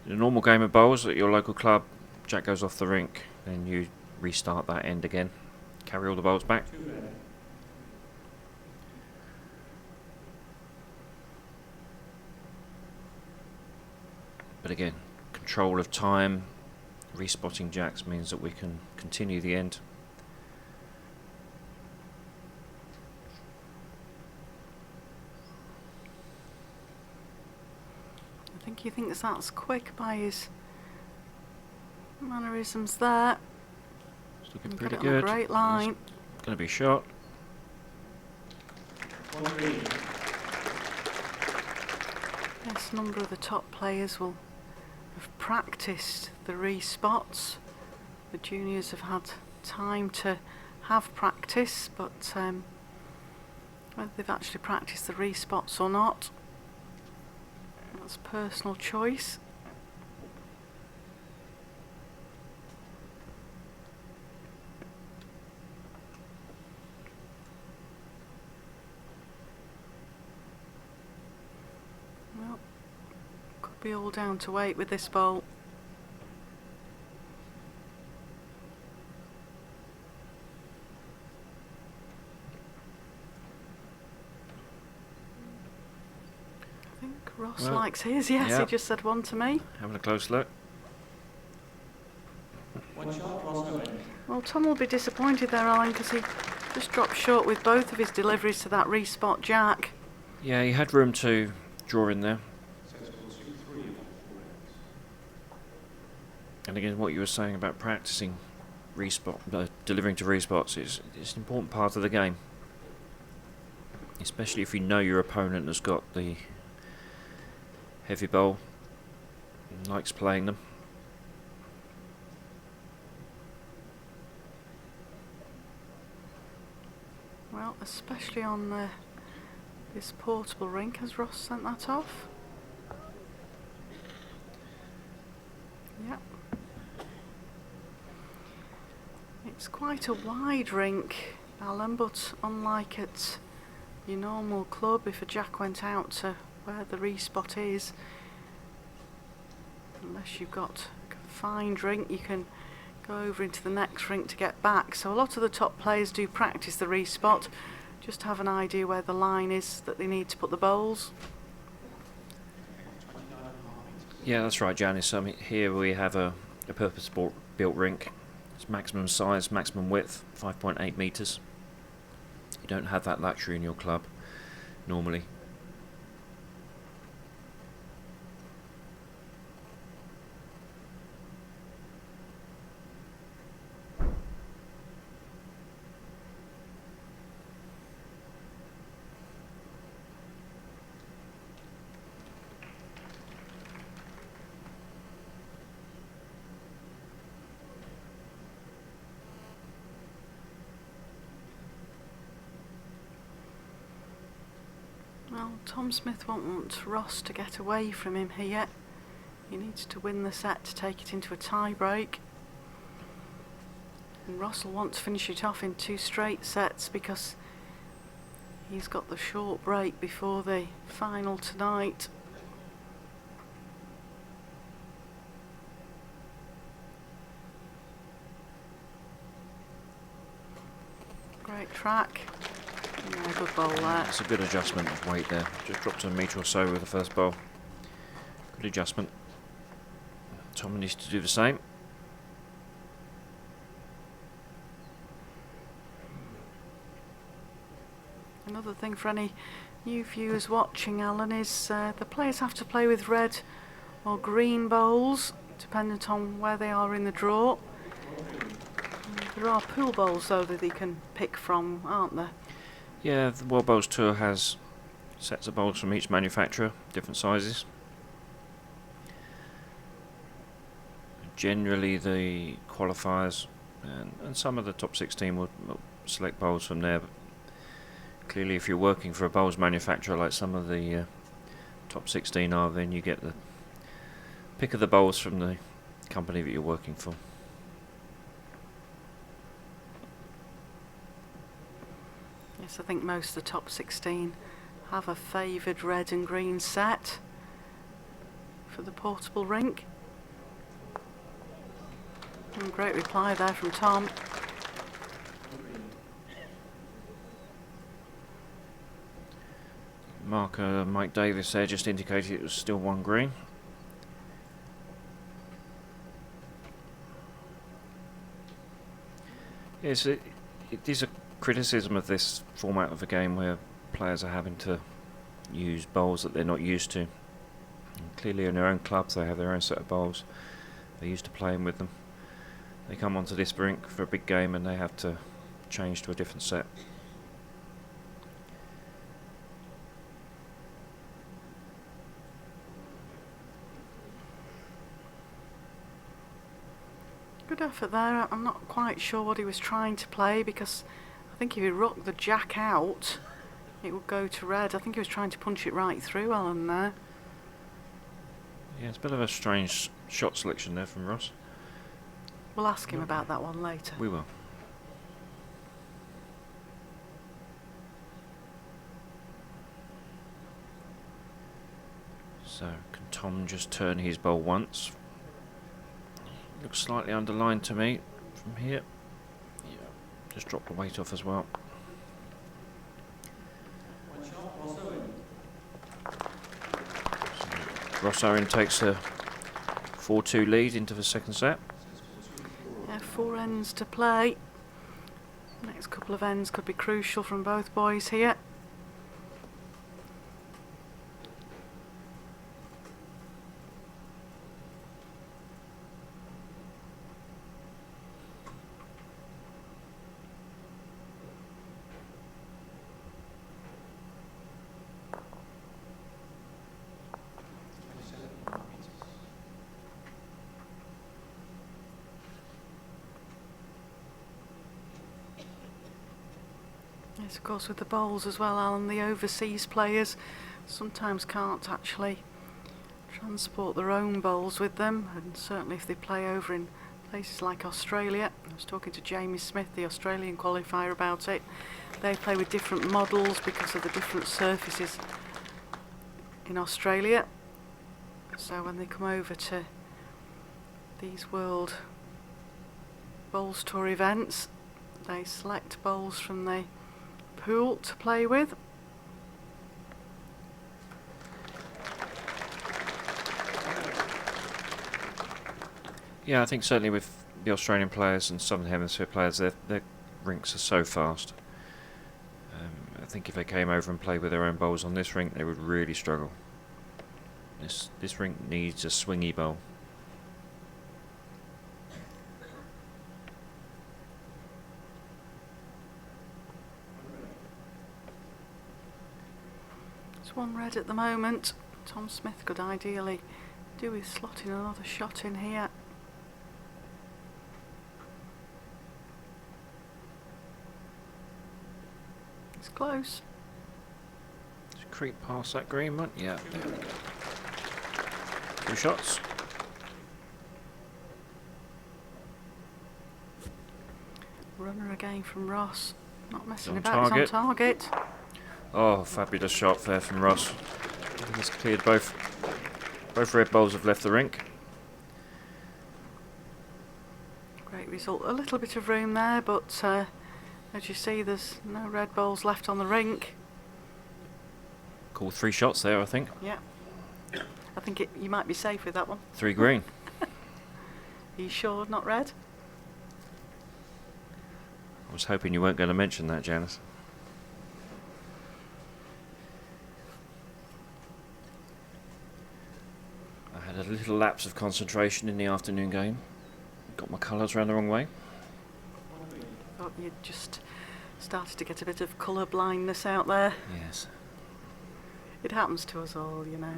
In a normal game of bowls at your local club, jack goes off the rink, then you restart that end again, carry all the bowls back. But again, control of time, respotting jacks means that we can continue the end. I think he thinks that's quick by his mannerisms there. It's looking Got pretty it on good. a great line. It's going to be a shot. Yes, a number of the top players will have practiced the respots. The juniors have had time to have practice, but whether they've actually practiced the respots or not, that's personal choice. Well, could be all down to weight with this bowl. I think Ross Well, likes his, yes, yeah. he just said one to me. Having a close look. 1 shot, Ross Owen. Well, Tom will be disappointed there, Alan, because he just dropped short with both of his deliveries to that respot jack. Yeah, he had room to draw in there. Set score 2-3 after 4 ends. And again, what you were saying about practicing delivering to respots is an important part of the game. especially if you know your opponent has got the heavy bowl and likes playing them. Well, especially on this portable rink. Has Ross sent that off? Yep. It's quite a wide rink, Alan, but unlike at your normal club, if a jack went out to where the respot is, unless you've got a fine rink, you can go over into the next rink to get back. So a lot of the top players do practice the respot, just to have an idea where the line is that they need to put the bowls. Yeah, that's right, Janice. I mean, here we have a purpose-built rink. It's maximum size, maximum width, 5.8 metres. You don't have that luxury in your club normally. Well, Tom Smith won't want Ross to get away from him here. He needs to win the set to take it into a tie break. And Ross will want to finish it off in 2 straight sets because he's got the short break before the final tonight. Great track. Yeah, good bowl there. That's a good adjustment of weight there. Just dropped a metre or so with the first bowl. Good adjustment. Tom needs to do the same. Another thing for any new viewers watching, Alan, is the players have to play with red or green bowls, dependent on where they are in the draw. There are pool bowls, though, that they can pick from, aren't there? Yeah, the World Bowls Tour has sets of bowls from each manufacturer, different sizes. Generally, the qualifiers and some of the top 16 will select bowls from there. But clearly, if you're working for a bowls manufacturer like some of the top 16 are, then you get the pick of the bowls from the company that you're working for. Yes, I think most of the top 16 have a favoured red and green set for the portable rink. And great reply there from Tom. Marker Mike Davis there just indicated it was still 1 green. Yes, it is a criticism of this format of the game where players are having to use bowls that they're not used to. And clearly in their own clubs they have their own set of bowls. They're used to playing with them. They come onto this rink for a big game and they have to change to a different set. Good effort there. I'm not quite sure what he was trying to play because I think if he rocked the jack out, it would go to red. I think he was trying to punch it right through Alan there. Yeah, it's a bit of a strange shot selection there from Ross. We'll ask him about that one later. We will. So, can Tom just turn his bowl once? Looks slightly underlined to me from here. Yeah, just drop the weight off as well. Ross Owen takes a 4-2 lead into the second set. Yeah, 4 ends to play. Next couple of ends could be crucial from both boys here. Yes, of course, with the bowls as well, Alan, the overseas players sometimes can't actually transport their own bowls with them, and certainly if they play over in places like Australia. I was talking to Jamie Smith, the Australian qualifier, about it. They play with different models because of the different surfaces in Australia. So when they come over to these World Bowls Tour events, they select bowls from the pool to play with. Yeah, I think certainly with the Australian players and Southern Hemisphere players, their rinks are so fast. I think if they came over and played with their own bowls on this rink, they would really struggle. This rink needs a swingy bowl. It's one red at the moment. Tom Smith could ideally do with slotting another shot in here. It's close. Just creep past that green one. Yeah, there we go. 2 shots. Runner again from Ross. Not messing On about, target. he's on target. Oh, fabulous shot there from Ross. He's cleared both red bowls have left the rink. Great result. A little bit of room there, but as you see, there's no red bowls left on the rink. Cool 3 shots there, I think. Yeah. I think you might be safe with that one. 3 green. Are you sure not red? I was hoping you weren't going to mention that, Janice. I had a little lapse of concentration in the afternoon game. Got my colours round the wrong way. Thought you just started to get a bit of colour blindness out there. Yes. It happens to us all, you know.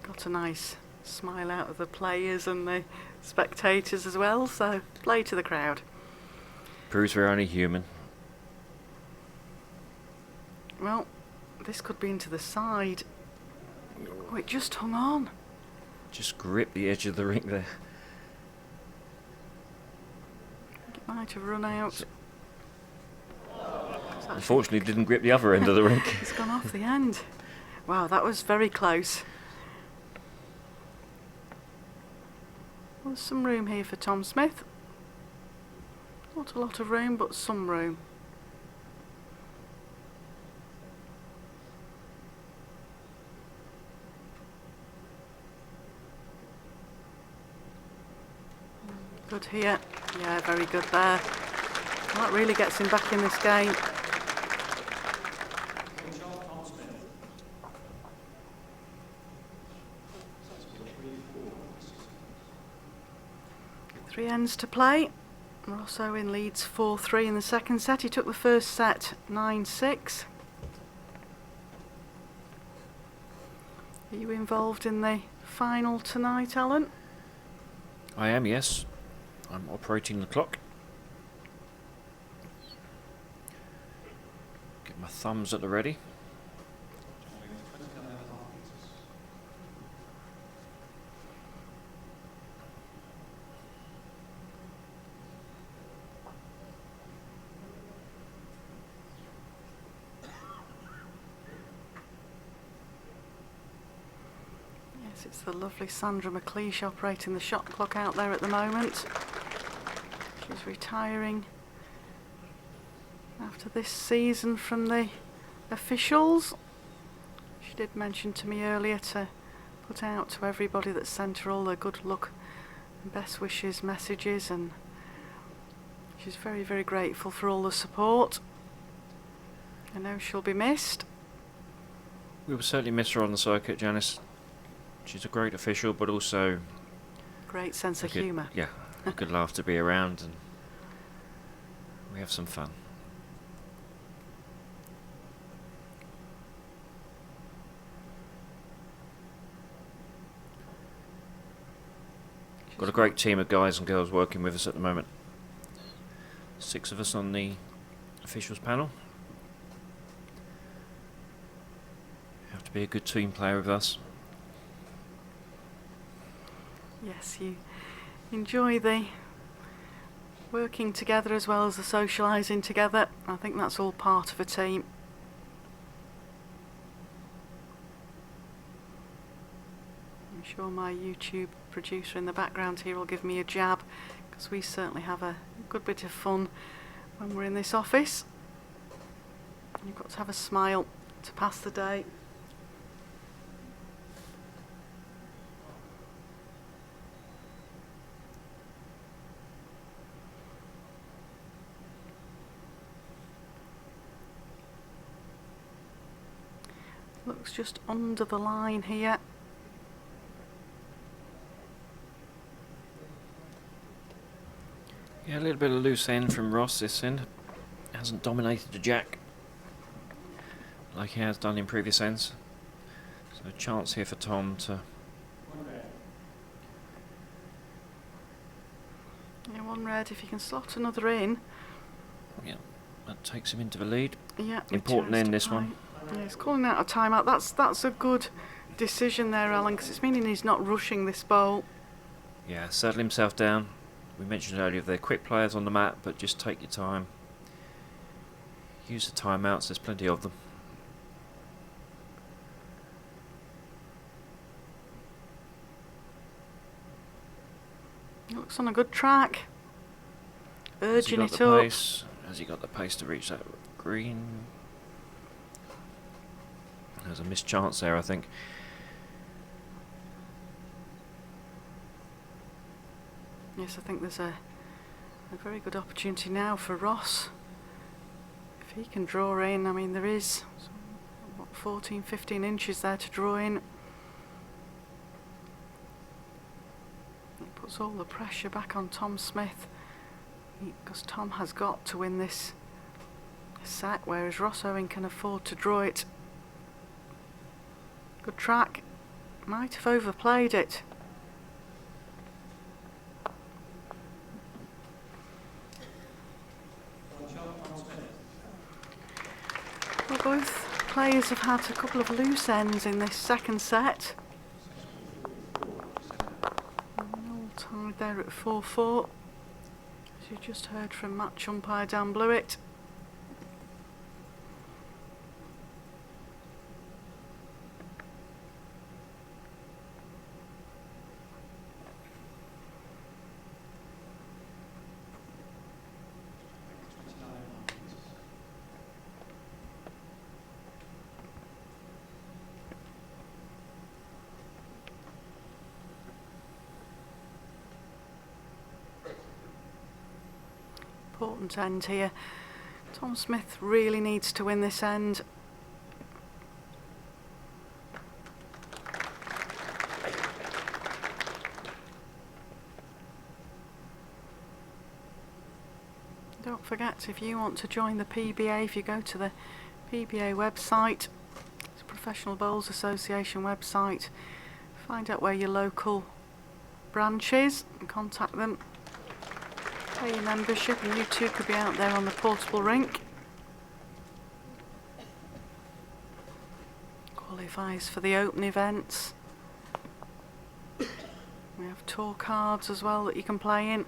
Got a nice smile out of the players and the spectators as well, so play to the crowd. Proves we're only human. Well, this could be into the side. Oh, it just hung on. Just grip the edge of the rink there. It might have run out. Unfortunately, didn't grip the other end of the rink. It's gone off the end. Wow, that was very close. Well, there's some room here for Tom Smith. Not a lot of room, but some room. Good here. Yeah, very good there. Well, that really gets him back in this game. Three ends to play. Ross Owen leads 4-3 in the second set. He took the first set 9-6. Are you involved in the final tonight, Alan? I am, yes. I'm operating the clock. Get my thumbs at the ready. It's the lovely Sandra McLeish operating the shot clock out there at the moment. She's retiring after this season from the officials. She did mention to me earlier to put out to everybody that sent her all the good luck and best wishes messages, and she's very, very grateful for all the support. I know she'll be missed. We will certainly miss her on the circuit, Janice. She's a great official, but also Great sense of humour. Yeah, a good laugh to be around, and we have some fun. Got a great team of guys and girls working with us at the moment. 6 of us on the officials panel. You have to be a good team player with us. Yes, you enjoy the working together as well as the socialising together. I think that's all part of a team. I'm sure my YouTube producer in the background here will give me a jab, because we certainly have a good bit of fun when we're in this office. You've got to have a smile to pass the day. Looks just under the line here. Yeah, a little bit of loose end from Ross this end. Hasn't dominated the jack like he has done in previous ends. So a chance here for Tom to... Yeah, 1 red, if you can slot another in. Yeah, that takes him into the lead. Yeah, important returns end to this play. one. Yeah, he's calling out a timeout. That's a good decision there, Alan, because it's meaning he's not rushing this bowl. Yeah, settle himself down. We mentioned earlier they're quick players on the mat, but just take your time. Use the timeouts, there's plenty of them. He looks on a good track. Urging it the up. Pace? Has he got the pace to reach that green? There's a missed chance there, I think. Yes, I think there's a very good opportunity now for Ross. If he can draw in, I mean, there is, what, 14, 15 inches there to draw in. It puts all the pressure back on Tom Smith, because Tom has got to win this set, whereas Ross Owen can afford to draw it. Good track. Might have overplayed it. Well, both players have had a couple of loose ends in this second set. All tied there at 4-4. As you just heard from match umpire Dan Blewett. Important end here. Tom Smith really needs to win this end. Don't forget, if you want to join the PBA, if you go to the PBA website, it's a Professional Bowls Association website, find out where your local branch is and contact them. Pay your membership and you too could be out there on the portable rink. Qualifies for the open events. We have tour cards as well that you can play in.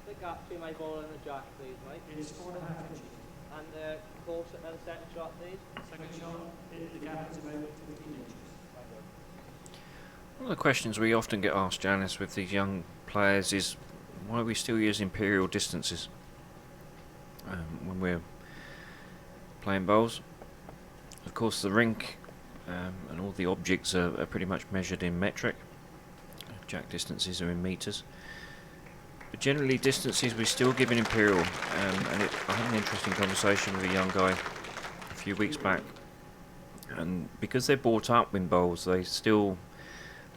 The gap between my ball and the jack, please, Mike. It is 4.5 inches. And course another second shot, please. Second shot, the gap is about 15 inches. One of the questions we often get asked, Janice, with these young players is why we still use imperial distances when we're playing bowls. Of course, the rink and all the objects are pretty much measured in metric. Jack distances are in meters. But generally, distances we still give in imperial. I had an interesting conversation with a young guy a few weeks back. And because they're brought up in bowls, they still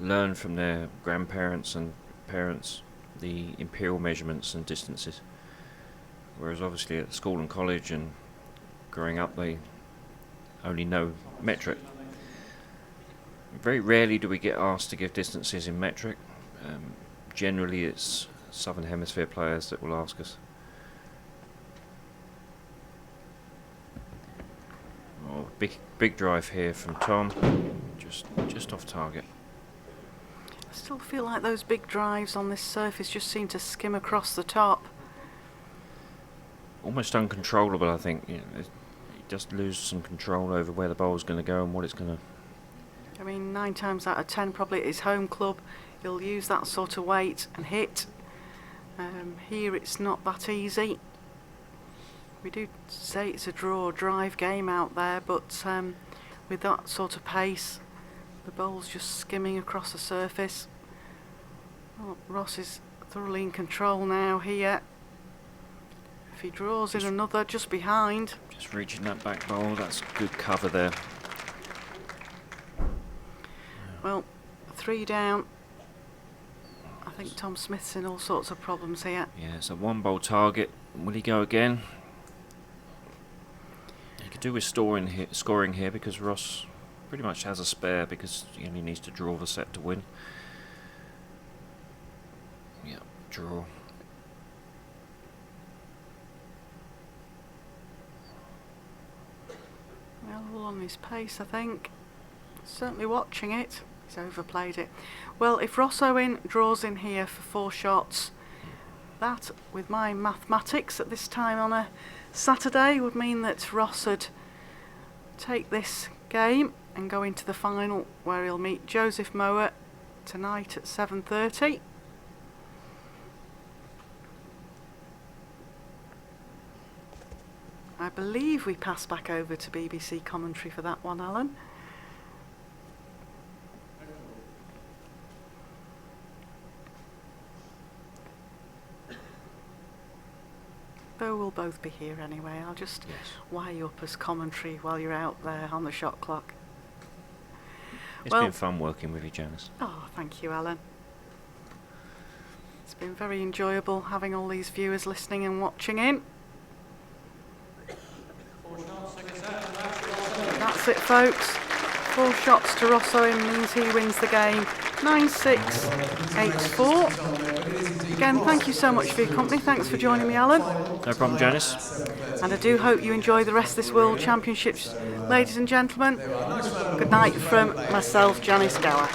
learn from their grandparents and parents the imperial measurements and distances. Whereas obviously at school and college and growing up, they only know metric. Very rarely do we get asked to give distances in metric. Generally, it's Southern Hemisphere players that will ask us. Oh, big drive here from Tom, just off target. I still feel like those big drives on this surface just seem to skim across the top. Almost uncontrollable, I think. You know, he just loses some control over where the ball's going to go and what it's going to. I mean, 9 times out of 10, probably at his home club, he'll use that sort of weight and hit. Here, it's not that easy. We do say it's a draw or drive game out there, but with that sort of pace, the ball's just skimming across the surface. Oh, Ross is thoroughly in control now here. If he draws in another just behind. Just reaching that back ball, that's good cover there. Well, 3 down. I think Tom Smith's in all sorts of problems here. Yeah, it's a 1-ball target. Will he go again? He could do with scoring here because Ross pretty much has a spare because he only needs to draw the set to win. Yeah, draw. Well, all on his pace, I think. Certainly watching it. He's overplayed it. Well, if Ross Owen draws in here for 4 shots, that, with my mathematics at this time on a Saturday, would mean that Ross would take this game and go into the final, where he'll meet Joseph Mower tonight at 7:30. I believe we pass back over to BBC commentary for that one, Alan. Though we'll both be here anyway, I'll just wire you up as commentary while you're out there on the shot clock. It's been fun working with you, Janice. Oh, thank you, Alan. It's been very enjoyable having all these viewers listening and watching in. That's it, folks. 4 shots to Ross Owen means he wins the game. 9-6, 8-4. Again, thank you so much for your company. Thanks for joining me, Alan. No problem, Janice. And I do hope you enjoy the rest of this World Championships, ladies and gentlemen. Good night from myself, Janice Gower.